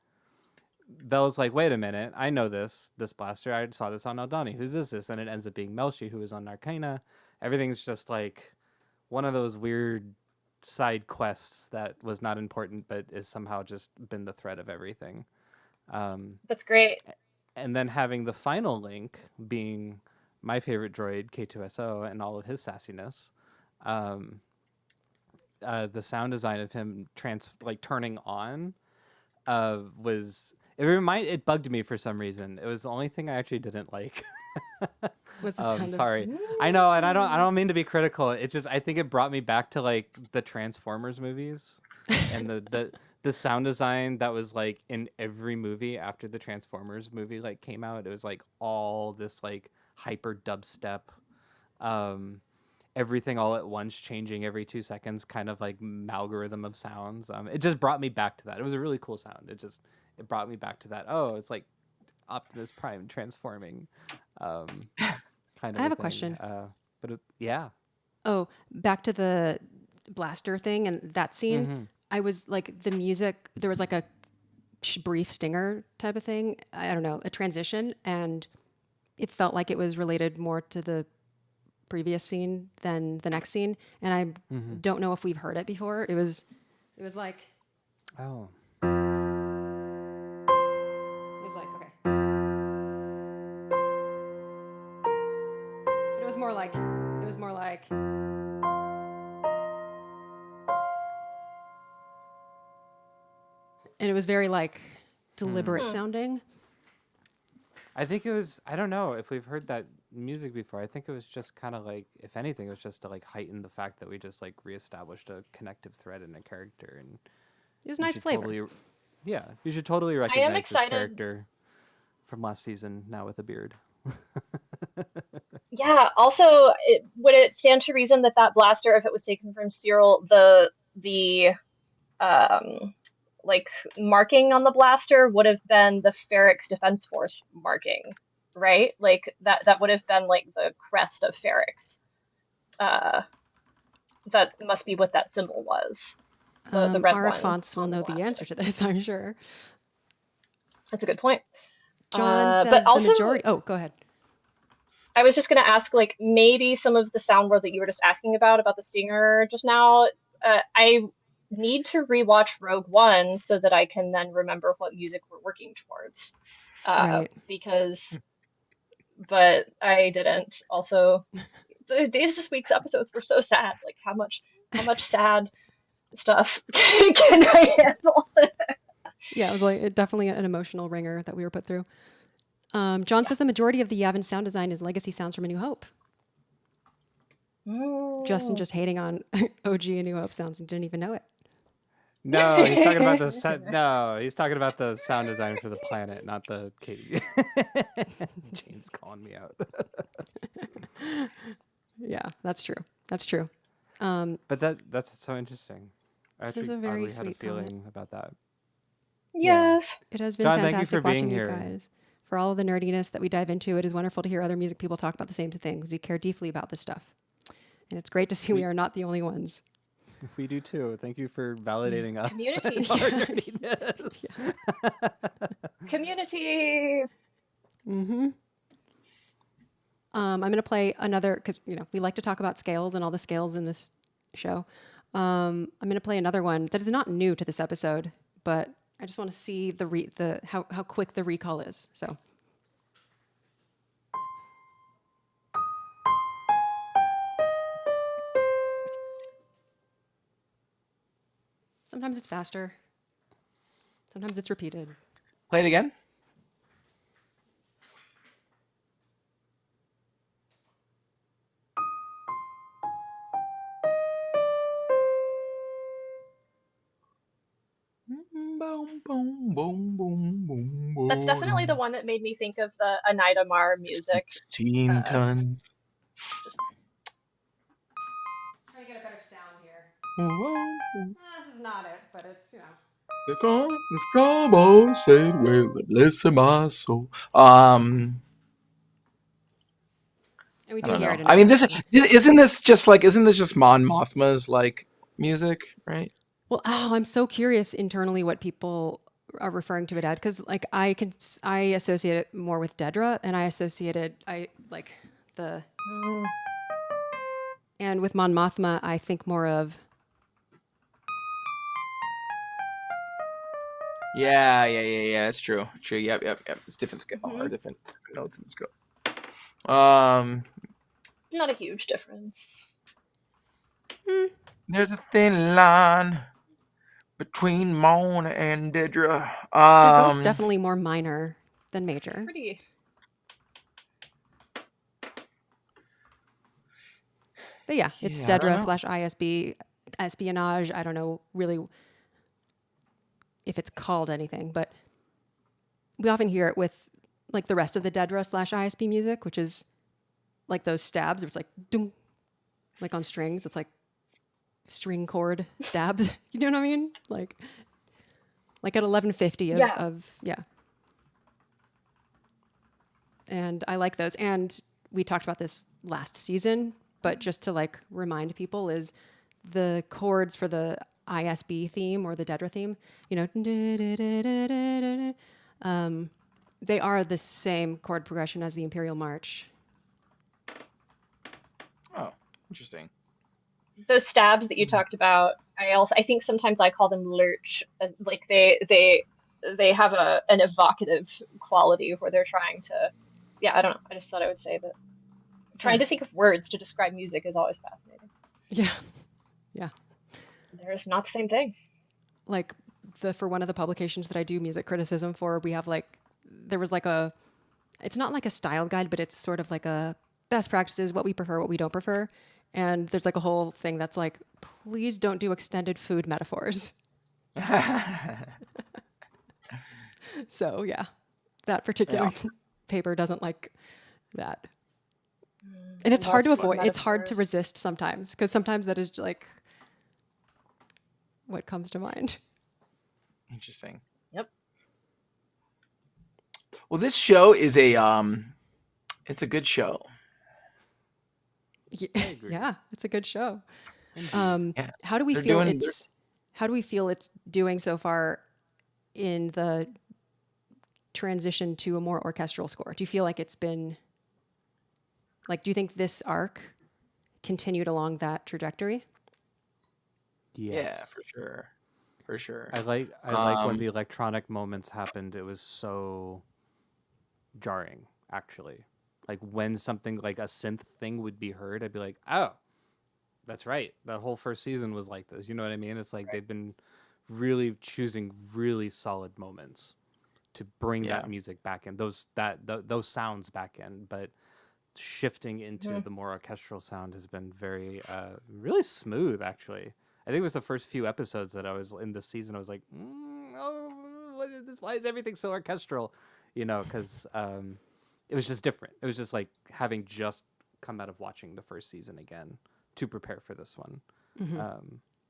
Speaker 2: Vel's like, wait a minute, I know this blaster. I saw this on Aldani. Who's this? And it ends up being Melshi, who is on Narkina. Everything's just like one of those weird side quests that was not important, but is somehow just been the thread of everything.
Speaker 4: That's great.
Speaker 2: And then having the final link being my favorite droid, K2SO, and all of his sassiness. The sound design of him turning on it bugged me for some reason. It was the only thing I actually didn't like.
Speaker 1: Was the sound
Speaker 2: sorry. I know, and I don't mean to be critical. It just, I think it brought me back to like the Transformers movies and the sound design that was like in every movie after the Transformers movie like came out. It was like all this like hyper dubstep, everything all at once changing every 2 seconds, kind of like algorithm of sounds. It just brought me back to that. It was a really cool sound. It brought me back to that. Oh, it's like Optimus Prime transforming, kind of.
Speaker 1: I have a
Speaker 2: thing.
Speaker 1: question.
Speaker 2: Yeah.
Speaker 1: Oh, back to the blaster thing and that scene. I was like, the music, there was like a brief stinger type of thing. I don't know, a transition. And it felt like it was related more to the previous scene than the next scene. And I don't know if we've heard it before. It was like,
Speaker 2: Oh.
Speaker 1: it was like, okay. But it was more like, and it was very like deliberate sounding.
Speaker 2: I think it was, I don't know if we've heard that music before. I think it was just kind of like, if anything, it was just to like heighten the fact that we just like reestablished a connective thread in a character. And
Speaker 1: It was
Speaker 2: you
Speaker 1: nice
Speaker 2: should
Speaker 1: flavor.
Speaker 2: you should totally recognize this
Speaker 4: excited.
Speaker 2: character from last season now with a beard.
Speaker 4: Yeah. Also, would it stand to reason that that blaster, if it was taken from Cyril, the like marking on the blaster would have been the Ferrex Defense Force marking? right? Like that would have been like the crest of Ferrix. Uh, that must be what that symbol was. The red
Speaker 1: Auric
Speaker 4: one
Speaker 1: Fonts will
Speaker 4: on the
Speaker 1: know the answer
Speaker 4: elastic.
Speaker 1: to this, I'm sure.
Speaker 4: That's a good point.
Speaker 1: John
Speaker 4: But
Speaker 1: says the
Speaker 4: also,
Speaker 1: majority. Oh, go ahead.
Speaker 4: I was just going to ask, like, maybe some of the soundboard that you were just asking about the stinger just now. I need to rewatch Rogue One so that I can then remember what music we're working towards.
Speaker 1: Right.
Speaker 4: Because, but I didn't. Also, this week's episodes were so sad. Like, how much sad stuff can I handle?
Speaker 1: Yeah, it was like definitely an emotional ringer that we were put through. John says the majority of the Yavin sound design is legacy sounds from A New Hope. Justin just hating on OG A New Hope sounds and didn't even know it.
Speaker 2: No, he's talking about no, he's talking about the sound design for the planet, not the Katie. James calling me out.
Speaker 1: Yeah, that's true. That's true.
Speaker 2: But that's so interesting. I
Speaker 1: This is a
Speaker 2: actually
Speaker 1: very
Speaker 2: oddly had a
Speaker 1: sweet comment.
Speaker 2: feeling about that.
Speaker 4: Yes.
Speaker 1: It has been
Speaker 2: John, thank you for
Speaker 1: fantastic
Speaker 2: being
Speaker 1: watching you
Speaker 2: here.
Speaker 1: guys. For all of the nerdiness that we dive into, it is wonderful to hear other music people talk about the same things. We care deeply about this stuff. And it's great to see we are not the only ones.
Speaker 2: We do too. Thank you for validating us.
Speaker 4: Community.
Speaker 2: and our nerdiness.
Speaker 4: Community.
Speaker 1: I'm going to play another, because we like to talk about scales and all the scales in this show. I'm going to play another one that is not new to this episode, but I just want to see how quick the recall is. So. Sometimes it's faster. Sometimes it's repeated.
Speaker 3: Play it again. Boom, boom, boom, boom, boom, boom.
Speaker 4: That's definitely the one that made me think of the Anita Mar music.
Speaker 3: 16 tons.
Speaker 4: Just
Speaker 1: Trying to get a better sound here.
Speaker 3: Whoa.
Speaker 1: This is not it, but it's
Speaker 3: The cowboy said, "Well, bless my soul."
Speaker 1: And we
Speaker 3: I
Speaker 1: do
Speaker 3: don't
Speaker 1: hear
Speaker 3: know.
Speaker 1: it in
Speaker 3: I mean,
Speaker 1: episode one.
Speaker 3: isn't this just Mon Mothma's like music, right?
Speaker 1: Well, I'm so curious internally what people are referring to it as, because like I associate it more with Dedra, and and with Mon Mothma I think more of.
Speaker 3: Yeah. That's true. True. Yep. It's different scale or different notes in the scope.
Speaker 4: not a huge difference.
Speaker 3: There's a thin line between Mon and Dedra.
Speaker 1: They're both definitely more minor than major.
Speaker 4: Pretty.
Speaker 1: But yeah, it's Dedra / ISB espionage. I don't know really if it's called anything, but we often hear it with like the rest of the Dedra / ISB music, which is like those stabs where it's like doom, like on strings. It's like string chord stabs. You know what I mean? Like at 1150 of yeah. And I like those. And we talked about this last season, but just to like remind people is the chords for the ISB theme or the Dedra theme, they are the same chord progression as the Imperial March.
Speaker 3: Oh, interesting.
Speaker 4: Those stabs that you talked about, I think sometimes I call them lurch, as like they have an evocative quality where they're trying to. Yeah, I don't know. I just thought I would say that. Trying to think of words to describe music is always fascinating.
Speaker 1: Yeah.
Speaker 4: There's not the same thing.
Speaker 1: Like for one of the publications that I do music criticism for, we have there was it's not like a style guide, but it's sort of like a best practices, what we prefer, what we don't prefer. And there's like a whole thing that's like, please don't do extended food metaphors. So yeah, that particular paper doesn't like that. And it's hard to avoid. It's hard to resist sometimes, because sometimes that is like what comes to mind.
Speaker 3: Interesting.
Speaker 4: Yep.
Speaker 3: Well, this show is a It's a good show.
Speaker 2: I agree.
Speaker 1: Yeah, it's a good show.
Speaker 2: Indeed.
Speaker 3: Yeah,
Speaker 1: How do we
Speaker 3: they're
Speaker 1: feel
Speaker 3: doing.
Speaker 1: it's how do we feel it's doing so far in the transition to a more orchestral score? Do you feel like it's been like do you think this arc continued along that trajectory?
Speaker 3: Yeah,
Speaker 2: Yes.
Speaker 3: for sure, for sure.
Speaker 2: I like when the electronic moments happened. It was so jarring, actually. Like when something like a synth thing would be heard, I'd be like, "Oh, that's right. That whole first season was like this." You know what I mean? It's like they've been really choosing really solid moments to bring
Speaker 3: Yeah,
Speaker 2: that music back in, those sounds back in, but shifting into
Speaker 4: Mhm.
Speaker 2: the more orchestral sound has been very really smooth, actually. I think it was the first few episodes that I was in this season. I was like, oh, what is this? Why is everything so orchestral? Because it was just different. It was just like having just come out of watching the first season again to prepare for this one.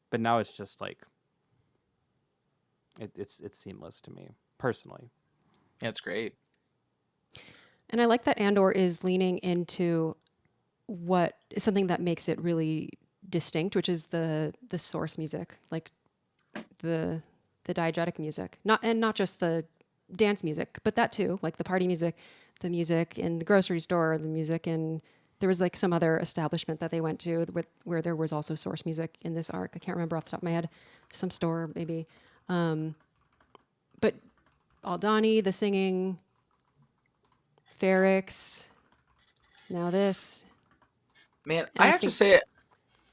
Speaker 2: But now it's just like it's seamless to me personally.
Speaker 3: it's great.
Speaker 1: And I like that Andor is leaning into what is something that makes it really distinct, which is the source music, like the the diegetic music, not just the dance music, but that too, like the party music, the music in the grocery store, the music in there was like some other establishment that they went to where there was also source music in this arc. I can't remember off the top of my head. Some store maybe, but Aldani, the singing, Ferrix, now this,
Speaker 3: Man,
Speaker 1: and
Speaker 3: I
Speaker 1: I
Speaker 3: have to
Speaker 1: think
Speaker 3: say,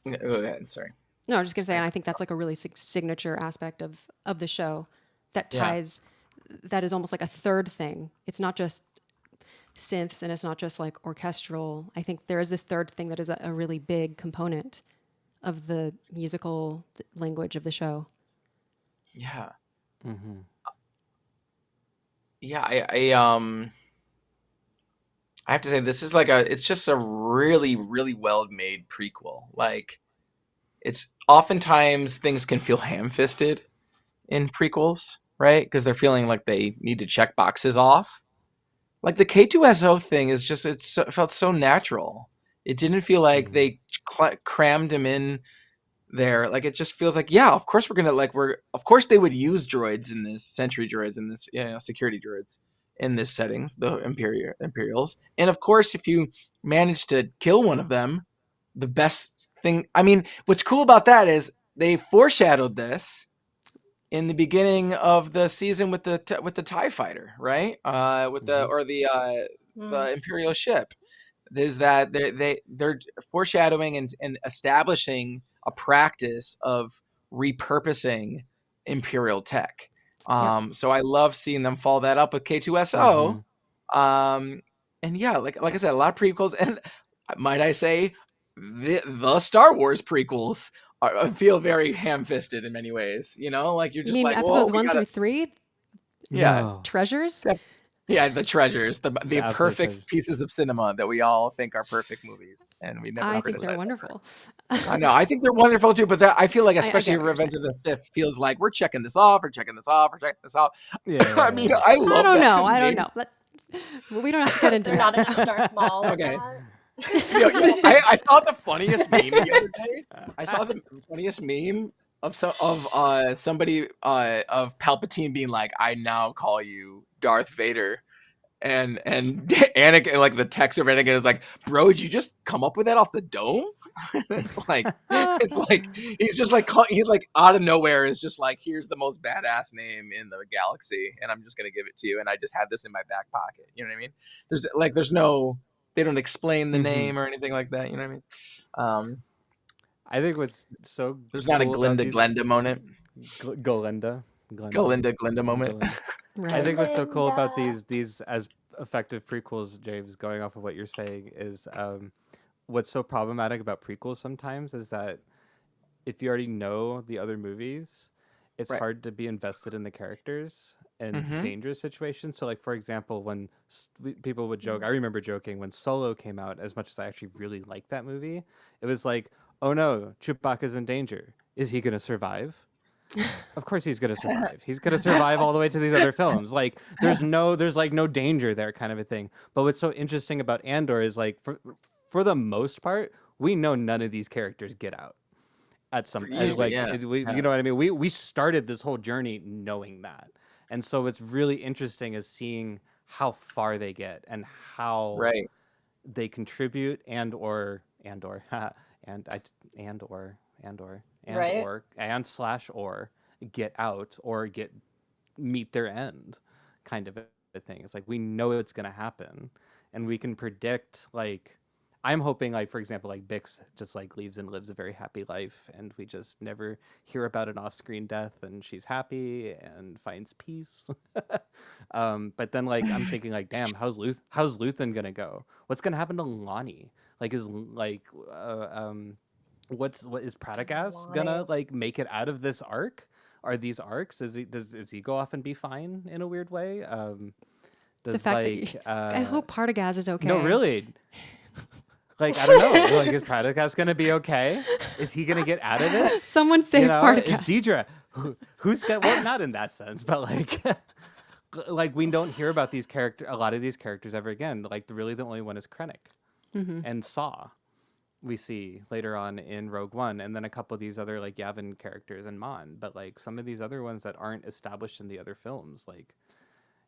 Speaker 3: go ahead. Sorry.
Speaker 1: no, I was just gonna say, and I think that's like a really signature aspect of the show that
Speaker 3: Yeah,
Speaker 1: ties that is almost like a third thing. It's not just synths and it's not just like orchestral. I think there is this third thing that is a really big component of the musical language of the show.
Speaker 3: yeah,
Speaker 2: Mm-hmm.
Speaker 3: yeah. I have to say this is like it's just a really, really well made prequel. Like it's oftentimes things can feel ham-fisted in prequels, right? Because they're feeling like they need to check boxes off. Like the K2SO thing is just it felt so natural. It didn't feel like
Speaker 2: Mm-hmm.
Speaker 3: they crammed him in there. Like it just feels like, yeah, of course we're gonna of course they would use droids in this, sentry droids in this, security droids in this settings, the Imperials, and of course if you manage to kill one of them, the best thing. I mean, what's cool about that is they foreshadowed this in the beginning of the season with the TIE fighter, right? With the
Speaker 2: Mm-hmm.
Speaker 3: or
Speaker 4: Mm.
Speaker 3: the Imperial ship is that they're foreshadowing and establishing a practice of repurposing Imperial tech.
Speaker 1: Yep.
Speaker 3: So I love seeing them follow that up with
Speaker 2: Mm-hmm.
Speaker 3: K2SO. Um, and yeah, like I said, a lot of prequels, and might I say, the Star Wars prequels feel very ham-fisted in many ways. Like you're
Speaker 1: You
Speaker 3: just
Speaker 1: mean
Speaker 3: like, whoa,
Speaker 1: episodes
Speaker 3: we
Speaker 1: one
Speaker 3: gotta,
Speaker 1: through three,
Speaker 3: yeah,
Speaker 2: No,
Speaker 1: treasures?
Speaker 3: yeah, the treasures, the
Speaker 2: the absolute
Speaker 3: perfect
Speaker 2: treasure.
Speaker 3: pieces of cinema that we all think are perfect movies, and we never
Speaker 1: I think they're
Speaker 3: criticize them.
Speaker 1: wonderful.
Speaker 3: I know. I think they're wonderful too, but I feel like,
Speaker 1: I
Speaker 3: especially
Speaker 1: get what you're
Speaker 3: Revenge
Speaker 1: saying.
Speaker 3: of the Sith, feels like we're checking this off, or checking this off, or checking this off. I mean,
Speaker 2: Yeah.
Speaker 3: I
Speaker 1: I
Speaker 3: love
Speaker 1: don't
Speaker 3: that
Speaker 1: know. I don't
Speaker 3: name.
Speaker 1: know. But we don't have to get
Speaker 4: Is
Speaker 1: into
Speaker 4: there not
Speaker 1: that
Speaker 4: enough
Speaker 1: now.
Speaker 4: Darth Maul in
Speaker 3: Okay.
Speaker 4: that?
Speaker 3: I saw the funniest meme the other day. I saw the funniest meme of somebody of Palpatine being like, "I now call you Darth Vader," and Anakin, like the text of Anakin is like, "Bro, did you just come up with that off the dome?" it's like he's just like he's like out of nowhere is just like, here's the most badass name in the galaxy, and I'm just gonna give it to you, and I just had this in my back pocket. You know what I mean? There's no, they don't explain the
Speaker 2: Mm-hmm.
Speaker 3: name or anything like that. You know what I mean? Um,
Speaker 2: I think what's so
Speaker 3: there's not a
Speaker 2: cool about
Speaker 3: Glinda
Speaker 2: these
Speaker 3: Glenda moment,
Speaker 2: Golinda,
Speaker 3: Glinda moment.
Speaker 2: Golinda. I
Speaker 1: Right.
Speaker 2: think what's so cool about
Speaker 4: Glinda.
Speaker 2: these as effective prequels, James, going off of what you're saying, is what's so problematic about prequels sometimes is that if you already know the other movies, it's
Speaker 3: Right.
Speaker 2: hard to be invested in the characters and
Speaker 3: Mm-hmm.
Speaker 2: dangerous situations. So, like for example, when people would joke, I remember joking when Solo came out. As much as I actually really liked that movie, it was like, oh no, Chewbacca's in danger. Is he gonna survive? Of course he's gonna survive. He's gonna survive all the way to these other films. Like there's like no danger there, kind of a thing. But what's so interesting about Andor is like for the most part, we know none of these characters get out at some as
Speaker 3: Easily,
Speaker 2: like
Speaker 3: yeah.
Speaker 2: you know what I mean. We started this whole journey knowing that, and so what's really interesting is seeing how far they get and how
Speaker 3: Right.
Speaker 2: they contribute and/or and I and/or
Speaker 4: Right.
Speaker 2: and/or get out or get meet their end, kind of a thing. It's like we know it's going to happen, and we can predict. Like I'm hoping, like for example, like Bix just like leaves and lives a very happy life, and we just never hear about an off-screen death, and she's happy and finds peace. But then like I'm thinking like, damn, how's Luthen gonna go? What's gonna happen to Lonnie? Like is like what is Pradagast gonna
Speaker 4: Lonnie.
Speaker 2: like make it out of this arc? Are these arcs? Is he go off and be fine in a weird way?
Speaker 1: The
Speaker 2: Does
Speaker 1: fact
Speaker 2: like
Speaker 1: that I hope Partagaz is okay.
Speaker 2: no, really. Like I don't know. Like is Pradagast gonna be okay? Is he gonna get out of this?
Speaker 1: Someone save Partagaz.
Speaker 2: Is Deidre who's got well not in that sense, but like like we don't hear about a lot of these characters ever again. Like really the only one is Krennic and Saw. We see later on in Rogue One, and then a couple of these other like Yavin characters and Mon, but like some of these other ones that aren't established in the other films, like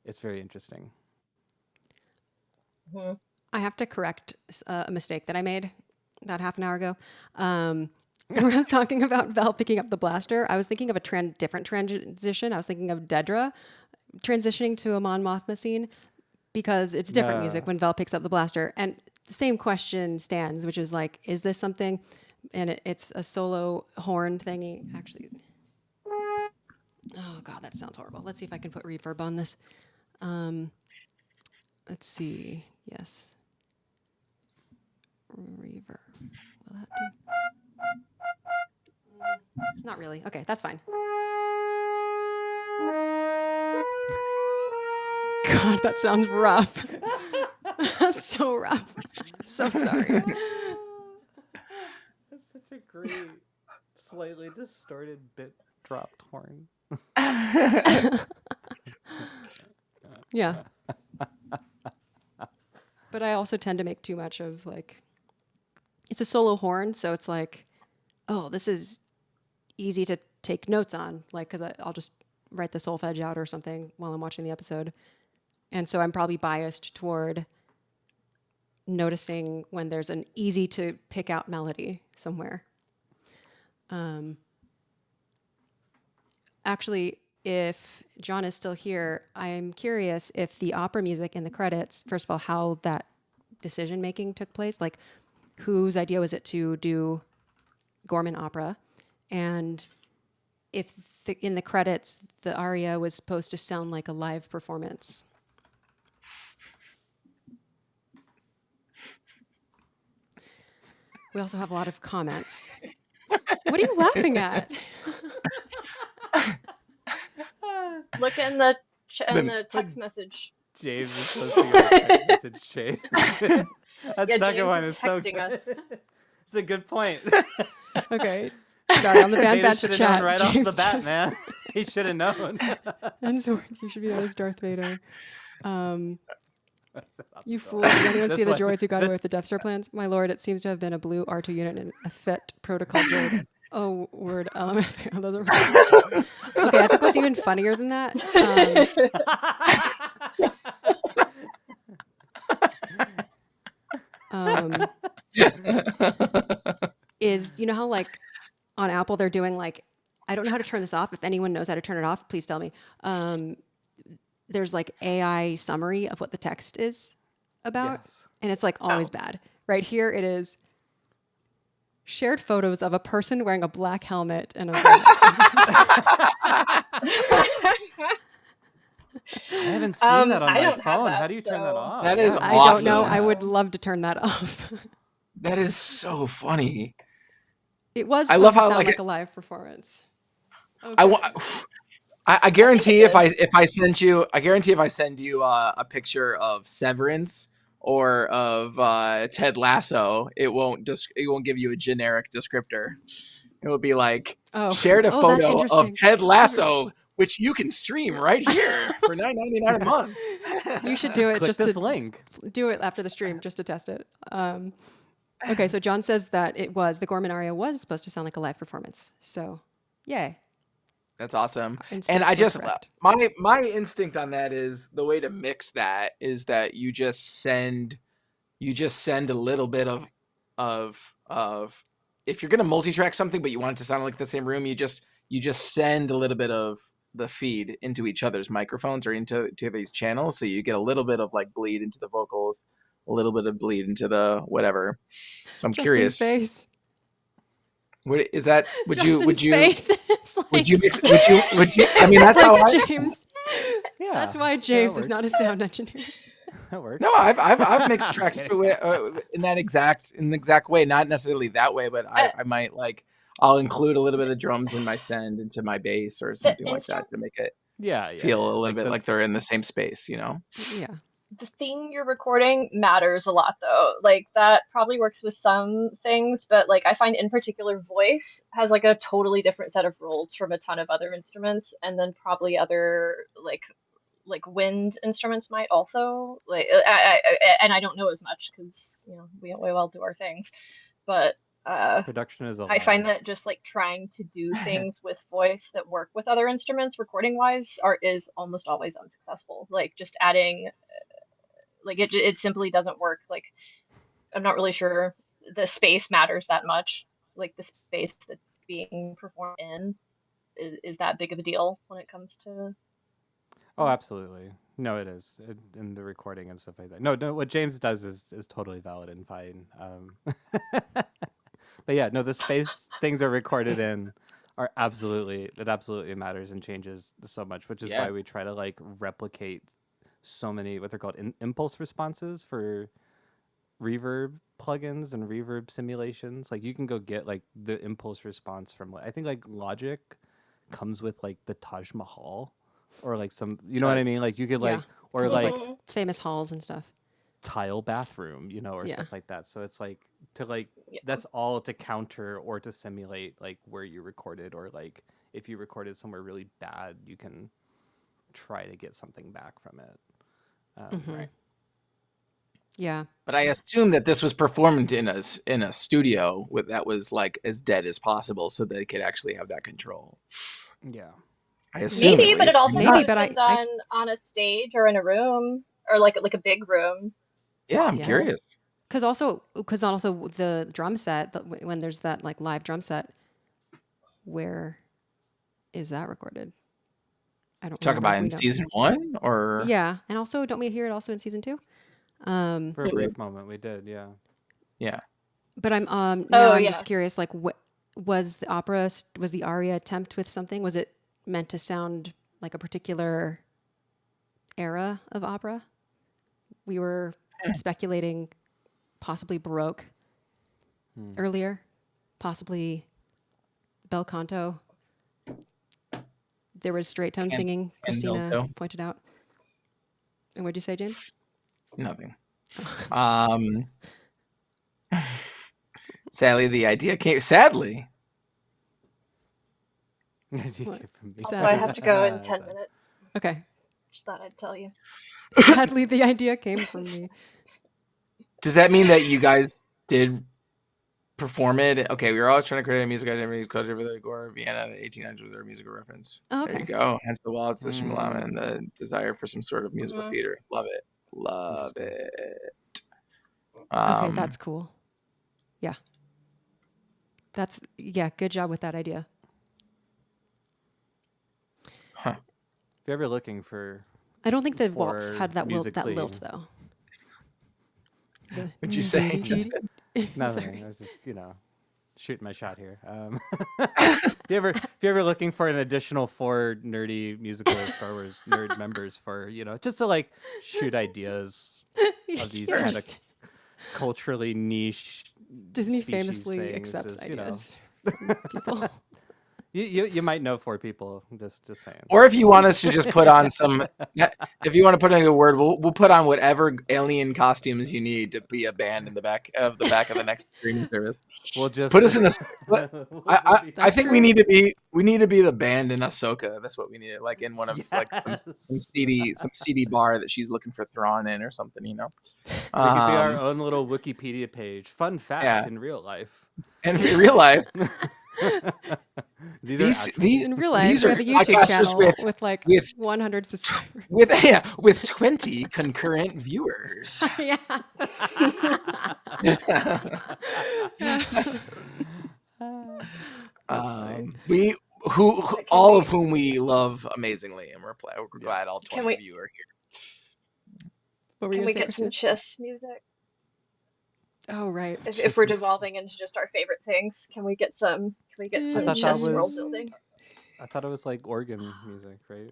Speaker 2: it's very interesting.
Speaker 4: Mhm.
Speaker 1: I have to correct a mistake that I made about half an hour ago. When I was talking about Vel picking up the blaster, I was thinking of a different transition. I was thinking of Dedra transitioning to a Mon Mothma scene because it's different music when Vel picks up the blaster. And the same question stands, which is like, is this something? And it's a solo horn thingy. Actually, oh God, that sounds horrible. Let's see if I can put reverb on this. Let's see. Yes. Reverb. Will that do? Not really. Okay, that's fine. God, that sounds rough. That's so rough. I'm so sorry.
Speaker 2: That's such a great, slightly distorted bit dropped horn.
Speaker 1: Yeah. But I also tend to make too much of like, it's a solo horn, so it's like, oh, this is easy to take notes on, like, because I'll just write the solfege out or something while I'm watching the episode. And so I'm probably biased toward noticing when there's an easy to pick out melody somewhere. Actually, if John is still here, I'm curious if the opera music in the credits, first of all, how that decision making took place, like whose idea was it to do Gorman opera, and if in the credits the aria was supposed to sound like a live performance. We also have a lot of comments. What are you laughing at?
Speaker 4: Look in the text message.
Speaker 2: James is posting a text message chain. That
Speaker 4: Yeah,
Speaker 2: second
Speaker 4: James
Speaker 2: one
Speaker 4: is
Speaker 2: is so
Speaker 4: texting
Speaker 2: good.
Speaker 4: us.
Speaker 2: It's a good point.
Speaker 1: Okay. Sorry, on the Bad
Speaker 2: Beta
Speaker 1: Batch
Speaker 2: should have
Speaker 1: chat.
Speaker 2: known right
Speaker 1: James
Speaker 2: off the bat,
Speaker 1: just-
Speaker 2: man. He should have known.
Speaker 1: And swords, you should be known as Darth Vader. You fools. Did anyone see the
Speaker 2: That's why-
Speaker 1: droids who got away with the Death Star plans? My lord, it seems to have been a blue R2 unit and a FET protocol droid. Oh, word. LMFAO. Those are words. Okay, I think what's even funnier than that is, you know how like on Apple they're doing like, I don't know how to turn this off. If anyone knows how to turn it off, please tell me. There's like AI summary of what the text is about.
Speaker 2: Yes.
Speaker 1: And it's like always bad. Right here it is shared photos of a person wearing a black helmet and a
Speaker 2: I haven't seen that on
Speaker 4: I
Speaker 2: my
Speaker 4: don't have
Speaker 2: phone.
Speaker 4: that,
Speaker 2: How do you turn that
Speaker 4: so-
Speaker 2: off?
Speaker 3: That is
Speaker 1: I don't know.
Speaker 3: awesome.
Speaker 1: I would love to turn that off.
Speaker 3: That is so funny.
Speaker 1: It was
Speaker 3: I
Speaker 1: supposed
Speaker 3: love
Speaker 1: to
Speaker 3: how,
Speaker 1: sound
Speaker 3: like,
Speaker 1: like a live performance.
Speaker 3: I
Speaker 1: Okay.
Speaker 3: want. I guarantee if I send you a picture of Severance or of Ted Lasso, it won't give you a generic descriptor. It would be like
Speaker 1: Oh,
Speaker 3: shared a
Speaker 1: that's
Speaker 3: photo of
Speaker 1: interesting.
Speaker 3: Ted Lasso, which you can stream right here for $9.99 a month.
Speaker 1: You should do it
Speaker 2: Click
Speaker 1: just
Speaker 2: this
Speaker 1: to
Speaker 2: link.
Speaker 1: do it after the stream just to test it. Okay, so John says that the Gorman aria was supposed to sound like a live performance. So, yay.
Speaker 3: That's awesome. And
Speaker 1: Instincts
Speaker 3: I
Speaker 1: were
Speaker 3: just
Speaker 1: correct.
Speaker 3: my instinct on that is the way to mix that is that you just send a little bit of if you're gonna multi-track something but you want it to sound like the same room, you just send a little bit of the feed into each other's microphones or into these channels, so you get a little bit of like bleed into the vocals, a little bit of bleed into the whatever. So I'm
Speaker 1: Justin's
Speaker 3: curious.
Speaker 1: face.
Speaker 3: What is that? Would
Speaker 1: Justin's
Speaker 3: you
Speaker 1: face is like,
Speaker 3: would you mix would you I mean that's how
Speaker 1: like
Speaker 3: I
Speaker 1: James.
Speaker 2: Yeah,
Speaker 1: That's why
Speaker 2: that
Speaker 1: James is not a
Speaker 2: works.
Speaker 1: sound engineer.
Speaker 2: That works.
Speaker 3: No, I've mixed
Speaker 2: I'm
Speaker 3: tracks
Speaker 2: kidding.
Speaker 3: in the exact way, not necessarily that way, but I might like I'll include a little bit of drums in my send into my bass or something like that to make it
Speaker 2: Yeah,
Speaker 3: feel a little
Speaker 2: like
Speaker 3: bit like they're in the same space, you know?
Speaker 1: Yeah.
Speaker 4: The thing you're recording matters a lot though. Like that probably works with some things, but like I find in particular voice has like a totally different set of rules from a ton of other instruments, and then probably other like wind instruments might also like and I don't know as much because we all do our things, but
Speaker 2: production is a
Speaker 4: I find
Speaker 2: lot.
Speaker 4: that just like trying to do things with voice that work with other instruments recording wise is almost always unsuccessful. Like just adding like it simply doesn't work. Like I'm not really sure the space matters that much. Like the space that's being performed in is that big of a deal when it comes to
Speaker 2: Oh, absolutely. No, it is in the recording and stuff like that. No, what James does is totally valid and fine. But yeah, no, the space things are recorded in are absolutely matters and changes so much, which is
Speaker 3: Yeah.
Speaker 2: why we try to like replicate so many what they're called impulse responses for reverb plugins and reverb simulations. Like you can go get like the impulse response from I think like Logic comes with like the Taj Mahal or like some what I mean? Like you could like or
Speaker 1: Comes with,
Speaker 2: like
Speaker 1: famous halls and stuff.
Speaker 2: tile bathroom, or
Speaker 1: Yeah.
Speaker 2: stuff like that. So it's like to like that's all to counter or to simulate like where you recorded, or like if you recorded somewhere really bad, you can try to get something back from it.
Speaker 3: Right.
Speaker 1: Yeah.
Speaker 3: But I assume that this was performed in a studio that was like as dead as possible, so they could actually have that control.
Speaker 2: Yeah.
Speaker 3: I assume
Speaker 4: maybe,
Speaker 3: at
Speaker 4: but it
Speaker 3: least.
Speaker 4: also
Speaker 1: Maybe,
Speaker 4: could
Speaker 1: but
Speaker 4: have been done on a stage or in a room or like a big room.
Speaker 3: Yeah, I'm
Speaker 1: possible.
Speaker 3: curious.
Speaker 1: Because also the drum set, when there's that like live drum set, where is that recorded? I don't
Speaker 3: Talk
Speaker 1: remember if
Speaker 3: about
Speaker 1: we
Speaker 3: in
Speaker 1: know.
Speaker 3: season 1 or
Speaker 1: Yeah, and also don't we hear it also in season 2?
Speaker 2: For a brief moment, we did. Yeah.
Speaker 3: yeah.
Speaker 1: But I'm now
Speaker 4: Oh,
Speaker 1: I'm
Speaker 4: yeah.
Speaker 1: just curious. Like, what was the aria attempt with something? Was it meant to sound like a particular era of opera? We were speculating possibly Baroque earlier, possibly bel canto. There was straight tone singing, Christina
Speaker 3: Canto.
Speaker 1: pointed out. And what'd you say, James?
Speaker 3: Nothing. Sadly, the idea came. Sadly,
Speaker 4: Also, I have to go in 10 minutes.
Speaker 1: Okay.
Speaker 4: Just thought I'd tell you.
Speaker 1: Sadly, the idea came from me.
Speaker 3: does that mean that you guys did perform it? Okay, we were all trying to create a music identity culture for the Gore Vienna, the 1800s, with their musical reference.
Speaker 1: Oh,
Speaker 3: There you
Speaker 1: okay.
Speaker 3: go. Hence the waltz, the Shimalaman, and the desire for some sort of musical
Speaker 4: Mhm.
Speaker 3: theater. Love it. Love it.
Speaker 1: Okay, that's cool. Yeah. Good job with that idea.
Speaker 3: Huh.
Speaker 2: If you're ever looking for
Speaker 1: I don't think the waltz
Speaker 2: For
Speaker 1: had that
Speaker 2: musically-
Speaker 1: lilt though.
Speaker 3: What'd you say, Jessica?
Speaker 2: nothing, I was just shooting my shot here. If you're ever looking for an additional 4 nerdy musical Star Wars nerd members for just to like shoot ideas of these
Speaker 1: You're
Speaker 2: kind of
Speaker 1: just-
Speaker 2: culturally niche
Speaker 1: Disney
Speaker 2: species
Speaker 1: famously
Speaker 2: things
Speaker 1: accepts
Speaker 2: is,
Speaker 1: ideas from people.
Speaker 2: You might know 4 people. Just saying.
Speaker 3: Or if you want us to just put on some, if you want to put in a word, we'll put on whatever alien costumes you need to be a band in the back of the next streaming service.
Speaker 2: We'll just
Speaker 3: Put us in a. I
Speaker 1: That's
Speaker 3: think
Speaker 1: true.
Speaker 3: we need to be the band in Ahsoka. That's what we need. Like in one of like some
Speaker 2: Yes.
Speaker 3: seedy bar that she's looking for Thrawn in or something. You know.
Speaker 2: We could be our own little Wikipedia page. Fun fact
Speaker 3: Yeah.
Speaker 2: in real life.
Speaker 3: And in real life,
Speaker 2: These
Speaker 1: In real life,
Speaker 3: these
Speaker 1: we
Speaker 3: are
Speaker 1: have a YouTube
Speaker 3: podcasters
Speaker 1: channel with like
Speaker 3: with
Speaker 1: 100 subscribers.
Speaker 3: with 20 concurrent viewers.
Speaker 1: Yeah. That's funny.
Speaker 3: We who all of whom we love amazingly, and we're glad all 20 of you are here.
Speaker 1: What were you
Speaker 4: Can
Speaker 1: gonna
Speaker 4: we
Speaker 1: say,
Speaker 4: get some
Speaker 1: Christina?
Speaker 4: Chiss music?
Speaker 1: Oh, right.
Speaker 4: If we're devolving into just our favorite things, can we get some
Speaker 2: thought
Speaker 4: Chiss
Speaker 2: that
Speaker 4: world
Speaker 2: was-
Speaker 4: building?
Speaker 2: I thought it was like organ music, right?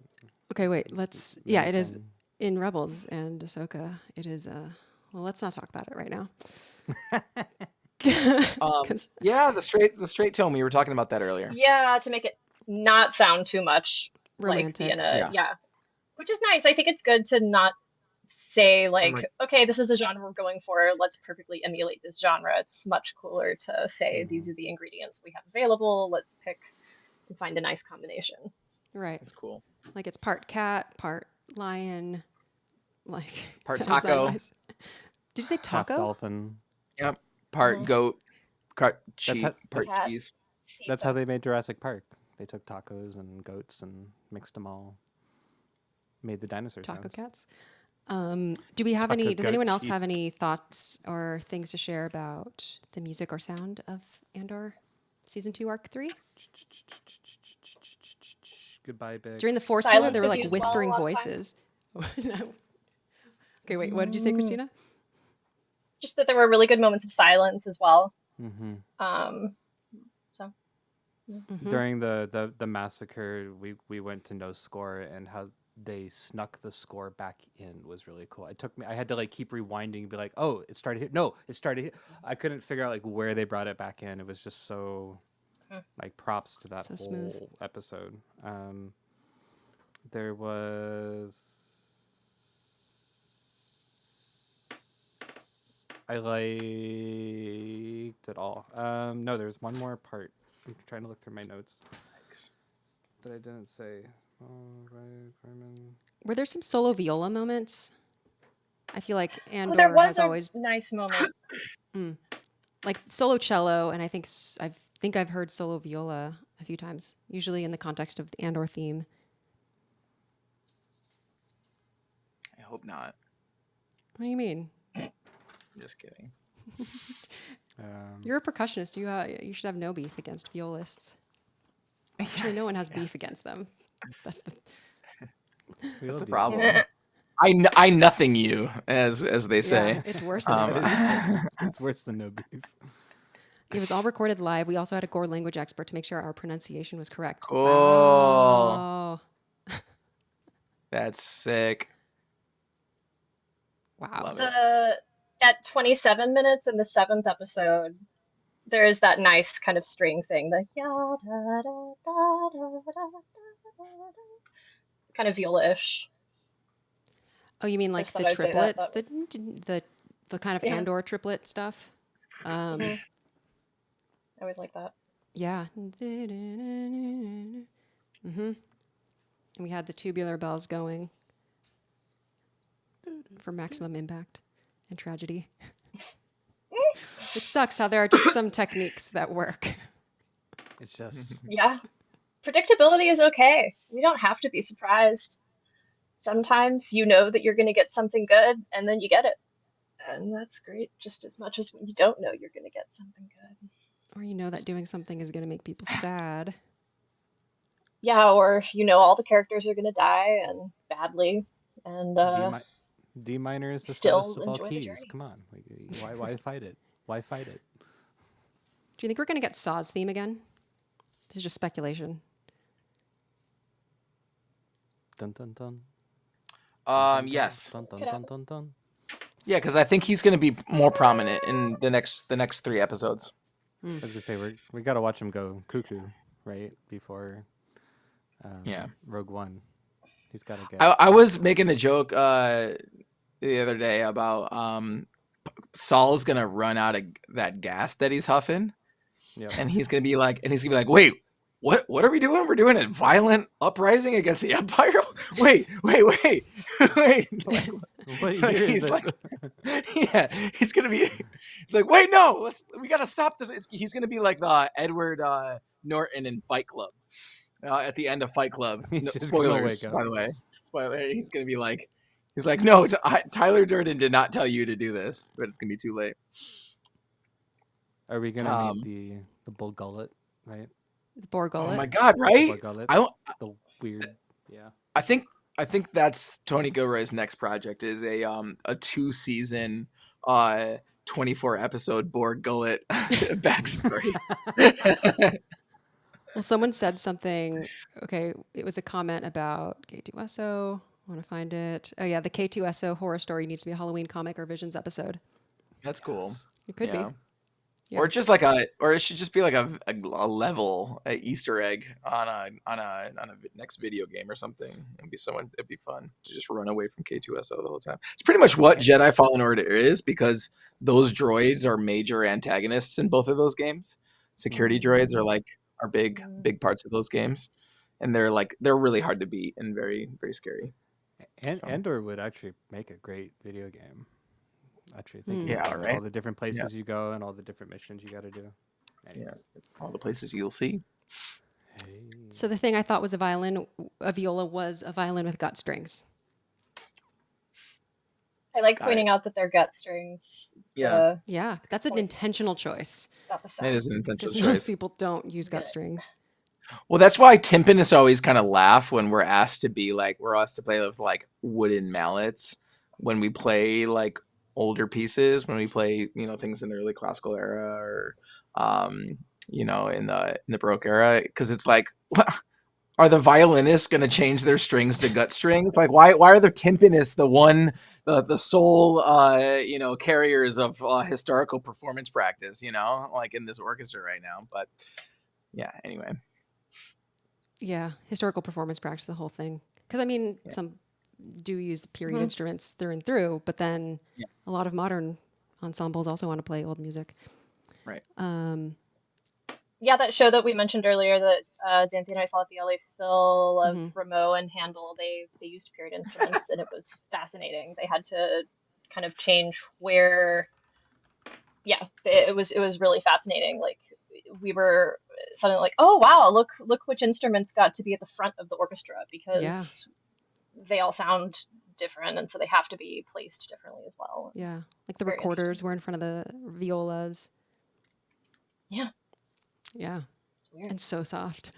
Speaker 1: Okay, wait. Let's. Yeah, it is
Speaker 2: Medicine.
Speaker 1: in Rebels and Ahsoka. It is. Well, let's not talk about it right now. 'Cause-
Speaker 3: Yeah, the straight tone. We were talking about that earlier.
Speaker 4: Yeah, to make it not sound too much like
Speaker 1: Romantic.
Speaker 4: being a
Speaker 3: Yeah.
Speaker 4: which is nice. I think it's good to not say like,
Speaker 3: my-
Speaker 4: okay, this is the genre we're going for. Let's perfectly emulate this genre. It's much cooler to say these are the ingredients we have available. Let's pick and find a nice combination.
Speaker 1: Right.
Speaker 3: That's cool.
Speaker 1: Like it's part cat, part lion, like
Speaker 3: Part
Speaker 1: sounds
Speaker 3: taco.
Speaker 1: nice. Did you say
Speaker 2: Half
Speaker 1: taco?
Speaker 2: dolphin.
Speaker 3: Yep. Part goat, part cheese,
Speaker 2: how-
Speaker 3: part
Speaker 4: Cat.
Speaker 3: cheese.
Speaker 2: That's how they made Jurassic Park. They took tacos and goats and mixed them all. Made the dinosaur
Speaker 1: Taco
Speaker 2: sounds.
Speaker 1: cats. Do we have
Speaker 2: Taco
Speaker 1: any? Does
Speaker 2: goat
Speaker 1: anyone else have
Speaker 2: cheese.
Speaker 1: any thoughts or things to share about the music or sound of Andor, season 2, arc 3?
Speaker 2: Goodbye, Bix.
Speaker 1: During the Force
Speaker 4: Silence
Speaker 1: Field, there were
Speaker 4: was
Speaker 1: like
Speaker 4: used well a
Speaker 1: whispering
Speaker 4: lot of
Speaker 1: voices. No. Okay, wait. What did you say, Christina?
Speaker 4: Just that there were really good moments of silence as well.
Speaker 2: Mm-hmm.
Speaker 4: So
Speaker 1: Mhm.
Speaker 2: During the massacre, we went to no score, and how they snuck the score back in was really cool. It took me. I had to like keep rewinding and be like, oh, it started here. No, it started here. I couldn't figure out like where they brought it back in. It was just so like props to that
Speaker 1: So
Speaker 2: whole
Speaker 1: smooth.
Speaker 2: episode. There was. I liked it all. No, there's one more part. I'm trying to look through my notes that I didn't say. Oh, right, Carmen.
Speaker 1: Were there some solo viola moments? I feel like Andor
Speaker 4: there was
Speaker 1: has
Speaker 4: a
Speaker 1: always
Speaker 4: nice moment.
Speaker 1: like solo cello, and I think I've heard solo viola a few times, usually in the context of the Andor theme.
Speaker 3: I hope not.
Speaker 1: What do you mean?
Speaker 3: I'm just kidding.
Speaker 1: You're a percussionist. You should have no beef against violists. Actually, no one has beef against them. That's the
Speaker 3: That's a problem. I nothing you, as they say.
Speaker 1: Yeah, it's worse than it.
Speaker 2: It's worse than no beef.
Speaker 1: It was all recorded live. We also had a Gore language expert to make sure our pronunciation was correct.
Speaker 3: Cool.
Speaker 1: Wow.
Speaker 3: That's sick.
Speaker 1: Wow.
Speaker 3: Love it.
Speaker 4: At 27 minutes in the 7th episode, there is that nice kind of string thing, the ya da da da da da da da, kind of viola-ish.
Speaker 1: Oh, you mean like
Speaker 4: Just
Speaker 1: the
Speaker 4: thought I'd say that.
Speaker 1: triplets,
Speaker 4: That
Speaker 1: the kind of
Speaker 4: Yeah.
Speaker 1: Andor triplet stuff?
Speaker 4: I always like that.
Speaker 1: Yeah. Mm-hmm. And we had the tubular bells going for maximum impact and tragedy. It sucks how there are just some techniques that work.
Speaker 2: It's just
Speaker 4: Yeah. Predictability is okay. We don't have to be surprised. Sometimes you know that you're going to get something good, and then you get it. And that's great just as much as when you don't know you're going to get something good.
Speaker 1: Or you know that doing something is going to make people sad.
Speaker 4: Yeah, or you know all the characters are going to die and badly. And
Speaker 2: D minor is the
Speaker 4: still
Speaker 2: saddest of all
Speaker 4: enjoy the
Speaker 2: keys.
Speaker 4: journey.
Speaker 2: Come on, why fight it? Why fight it?
Speaker 1: Do you think we're going to get Saw's theme again? This is just speculation.
Speaker 2: Dun dun dun.
Speaker 3: Yes.
Speaker 2: Dun dun
Speaker 4: Could
Speaker 2: dun
Speaker 4: happen.
Speaker 2: dun dun.
Speaker 3: Yeah, because I think he's going to be more prominent in the next 3 episodes.
Speaker 2: I was gonna say we gotta watch him go cuckoo. right before
Speaker 3: Yeah.
Speaker 2: Rogue One. He's got to get.
Speaker 3: I was making a joke the other day about Saul's gonna run out of that gas that he's huffing,
Speaker 2: Yep.
Speaker 3: and he's gonna be like, wait, what are we doing? We're doing a violent uprising against the Empire. wait. Like,
Speaker 2: What
Speaker 3: like,
Speaker 2: year
Speaker 3: he's
Speaker 2: is
Speaker 3: like,
Speaker 2: it?
Speaker 3: yeah, he's gonna be. He's like, wait, no, we gotta stop this. He's gonna be like the Edward Norton in Fight Club. At the end of Fight Club,
Speaker 2: He's
Speaker 3: no,
Speaker 2: just gonna
Speaker 3: spoilers,
Speaker 2: wake
Speaker 3: by
Speaker 2: up.
Speaker 3: the way. Spoiler. He's gonna be like, he's like, no, Tyler Durden did not tell you to do this, but it's gonna be too late.
Speaker 2: Are we gonna meet the bull gullet, right?
Speaker 1: The boar gullet.
Speaker 3: Oh my God,
Speaker 2: The
Speaker 3: right?
Speaker 2: bull gullet.
Speaker 3: I don't.
Speaker 2: The weird. Yeah.
Speaker 3: I think that's Tony Gilroy's next project is a 2-season 24 episode Borg Gullet backstory.
Speaker 1: Well, someone said something. Okay, it was a comment about K2SO. I want to find it. Oh yeah, the K2SO horror story needs to be a Halloween comic or Visions episode.
Speaker 3: That's cool.
Speaker 2: Yes.
Speaker 1: It could
Speaker 3: Yeah.
Speaker 1: be. Yeah.
Speaker 3: Or just like or it should just be like a level, a Easter egg on a next video game or something. It'd be fun to just run away from K2SO the whole time. It's pretty much what Jedi Fallen Order is, because those droids are major antagonists in both of those games. Security droids are big parts of those games, and they're really hard to beat and very, very scary.
Speaker 2: And
Speaker 3: So.
Speaker 2: Endor would actually make a great video game. Actually, thinking
Speaker 3: Yeah,
Speaker 2: about
Speaker 3: right?
Speaker 2: all the different places you go and all the different missions you got to do. Anyways.
Speaker 3: Yeah, all the places you'll see.
Speaker 2: Hey.
Speaker 1: So the thing I thought was a viola was a violin with gut strings.
Speaker 4: I like
Speaker 3: Got
Speaker 4: pointing out that they're gut strings.
Speaker 3: Yeah.
Speaker 1: Yeah, that's an intentional choice
Speaker 4: Not the
Speaker 3: It
Speaker 4: sound.
Speaker 3: is an intentional
Speaker 1: because most
Speaker 3: choice.
Speaker 1: people don't use gut
Speaker 4: Yeah.
Speaker 1: strings.
Speaker 3: Well, that's why timpanists always kind of laugh when we're asked to play with like wooden mallets when we play like older pieces, when we play things in the early classical era or in the Baroque era, because it's like, are the violinists going to change their strings to gut strings? Like, why are the timpanists the sole carriers of historical performance practice? Like in this orchestra right now. But yeah, anyway.
Speaker 1: Yeah, historical performance practice, the whole thing. Because I mean, some do use period instruments through and through, but then a lot of modern ensembles also want to play old music.
Speaker 3: Right.
Speaker 4: Yeah, that show that we mentioned earlier that Xanthi and I saw at the LA Phil of Rameau and Handel, they used period instruments and it was fascinating. They had to kind of change where, it was really fascinating. Like we were suddenly like, oh wow, look which instruments got to be at the front of the orchestra because they all sound different and so they have to be placed differently as well.
Speaker 1: Yeah, like the
Speaker 4: Very
Speaker 1: recorders were in front of the violas.
Speaker 4: Yeah.
Speaker 1: Yeah,
Speaker 4: It's weird.
Speaker 1: and so soft.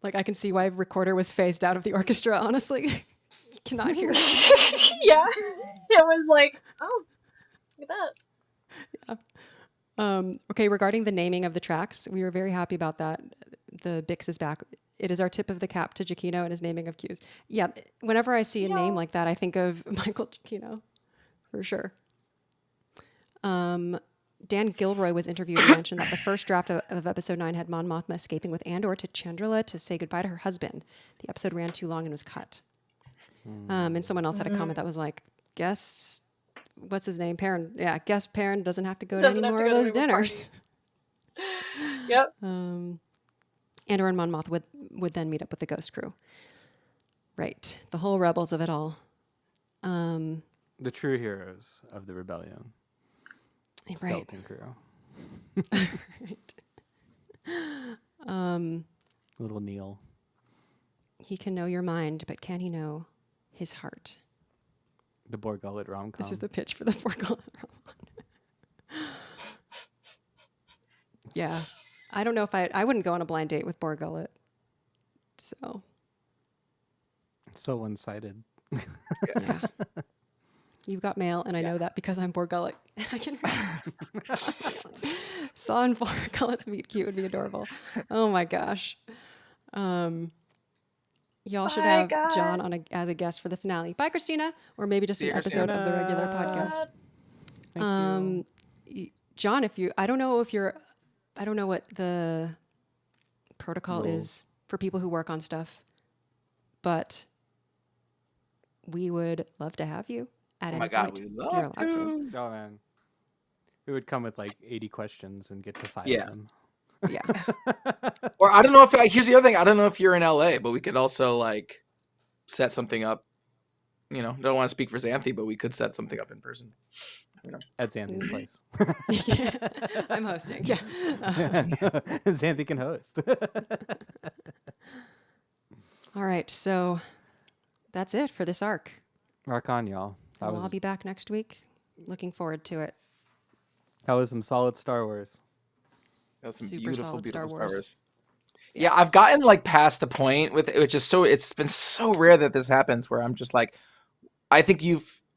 Speaker 1: Like I can see why recorder was phased out of the orchestra. Honestly, you cannot hear it.
Speaker 4: Yeah, it was like, oh, look at that.
Speaker 1: Okay, regarding the naming of the tracks, we were very happy about that. The Bix is back. It is our tip of the cap to Giacchino and his naming of cues. Yeah, whenever I see a name like that, I think of Michael Giacchino, for sure. Dan Gilroy was interviewed and mentioned that the first draft of episode 9 had Mon Mothma escaping with Andor to Chandrila to say goodbye to her husband. The episode ran too long and was cut. And someone else had a comment that was like, guess, what's his name? Perrin. Yeah, guess Perrin doesn't have to go to
Speaker 4: Doesn't
Speaker 1: any
Speaker 4: have to
Speaker 1: more of
Speaker 4: go to
Speaker 1: those
Speaker 4: any more
Speaker 1: dinners.
Speaker 4: Yep.
Speaker 1: Andor and Mon Mothma would then meet up with the Ghost Crew. Right. The whole rebels of it all.
Speaker 2: The true heroes of the rebellion.
Speaker 1: Right.
Speaker 2: Skeleton crew.
Speaker 1: Right.
Speaker 2: Little Neil.
Speaker 1: He can know your mind, but can he know his heart?
Speaker 2: The Borg Gullet rom-com.
Speaker 1: This is the pitch for the Borgullet rom-com. Yeah. I don't know if I wouldn't go on a blind date with Borgullet. So,
Speaker 2: so one-sided.
Speaker 1: yeah. You've got mail, and I know that because I'm Borgullet. I can Saw and Borgullet's meet cute would be adorable. Oh my gosh. Y'all should have John as a guest for the finale. Bye, Christina. Or maybe just an episode of the regular podcast.
Speaker 2: Thank you.
Speaker 1: John, I don't know what the protocol
Speaker 2: Rules.
Speaker 1: is for people who work on stuff. But we would love to have you at
Speaker 3: Oh
Speaker 1: any
Speaker 3: my God,
Speaker 1: point
Speaker 3: we
Speaker 1: if
Speaker 3: love
Speaker 1: you're allowed to.
Speaker 3: to.
Speaker 2: Oh man, we would come with like 80 questions and get to 5
Speaker 3: Yeah.
Speaker 2: of them.
Speaker 1: Yeah.
Speaker 3: Or I don't know if here's the other thing. I don't know if you're in LA, but we could also like set something up. You know, don't want to speak for Xanthi, but we could set something up in person. You know,
Speaker 2: At Xanthi's place.
Speaker 1: I'm hosting. Yeah.
Speaker 2: Xanthi can host.
Speaker 1: All right. So that's it for this arc.
Speaker 2: Rock on, y'all. That
Speaker 1: Well, I'll be back next week. Looking forward to it.
Speaker 2: was some solid Star Wars.
Speaker 3: that was some
Speaker 1: Super
Speaker 3: beautiful,
Speaker 1: solid
Speaker 3: beautiful
Speaker 1: Star
Speaker 3: Star
Speaker 1: Wars.
Speaker 3: Wars. Yeah, I've gotten like past the point with it, which is so. It's been so rare that this happens where I'm just like, I think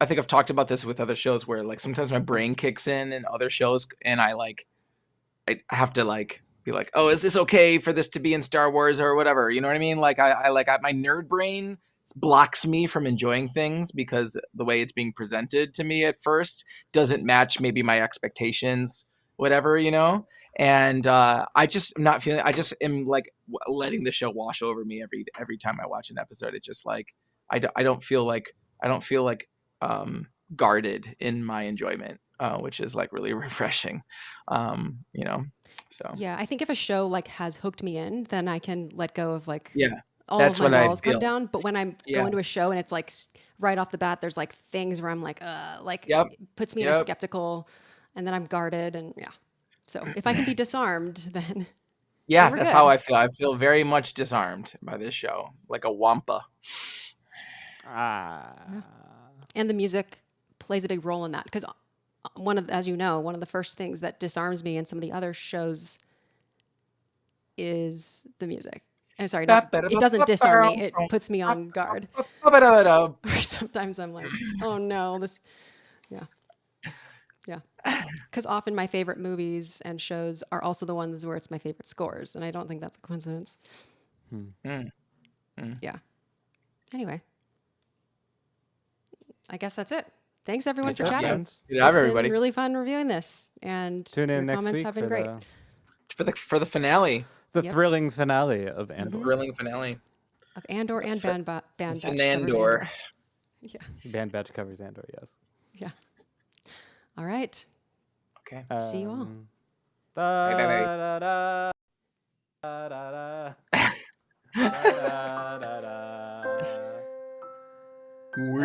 Speaker 3: I've talked about this with other shows where like sometimes my brain kicks in other shows and I have to like be like, oh, is this okay for this to be in Star Wars or whatever? You know what I mean? Like my nerd brain blocks me from enjoying things because the way it's being presented to me at first doesn't match maybe my expectations, whatever, you know? And I just am not feeling, I just am like letting the show wash over me every time I watch an episode. It just like, I don't feel like, guarded in my enjoyment, which is like really refreshing, you know? So
Speaker 1: Yeah, I think if a show like has hooked me in, then I can let go of like
Speaker 3: yeah,
Speaker 1: all
Speaker 3: that's
Speaker 1: of my
Speaker 3: what I
Speaker 1: walls come
Speaker 3: feel.
Speaker 1: down. But when I'm
Speaker 3: Yeah.
Speaker 1: going to a show and it's like right off the bat, there's like things where I'm like
Speaker 3: Yep.
Speaker 1: it puts me in a
Speaker 3: Yep.
Speaker 1: skeptical, and then I'm guarded, and yeah. So if I can be disarmed, then
Speaker 3: Yeah,
Speaker 1: we're
Speaker 3: that's
Speaker 1: good.
Speaker 3: how I feel. I feel very much disarmed by this show, like a wampa.
Speaker 1: And the music plays a big role in that because as you know, one of the first things that disarms me in some of the other shows is the music. And sorry, it doesn't disarm me. It puts me on guard. Where sometimes I'm like, oh no, yeah. Because often my favorite movies and shows are also the ones where it's my favorite scores, and I don't think that's a coincidence. Yeah. Anyway, I guess that's it. Thanks everyone for
Speaker 2: That's it,
Speaker 1: chatting.
Speaker 2: friends.
Speaker 3: Good to have
Speaker 1: It's been
Speaker 3: everybody.
Speaker 1: really fun reviewing this, and
Speaker 2: Tune in
Speaker 1: your
Speaker 2: next
Speaker 1: comments
Speaker 2: week
Speaker 1: have been
Speaker 2: for
Speaker 1: great.
Speaker 3: For the finale,
Speaker 2: the
Speaker 1: Yep.
Speaker 2: thrilling finale of Andor.
Speaker 3: thrilling finale.
Speaker 1: Of Andor and Band Batch covers
Speaker 3: Fernandor.
Speaker 1: Andor. Yeah,
Speaker 2: Band Batch covers Andor, yes.
Speaker 1: yeah. All right.
Speaker 3: Okay.
Speaker 1: See you all.
Speaker 3: Bye, bye, bye.
Speaker 2: Da, da, da, da, da, da, da, da, da.
Speaker 3: We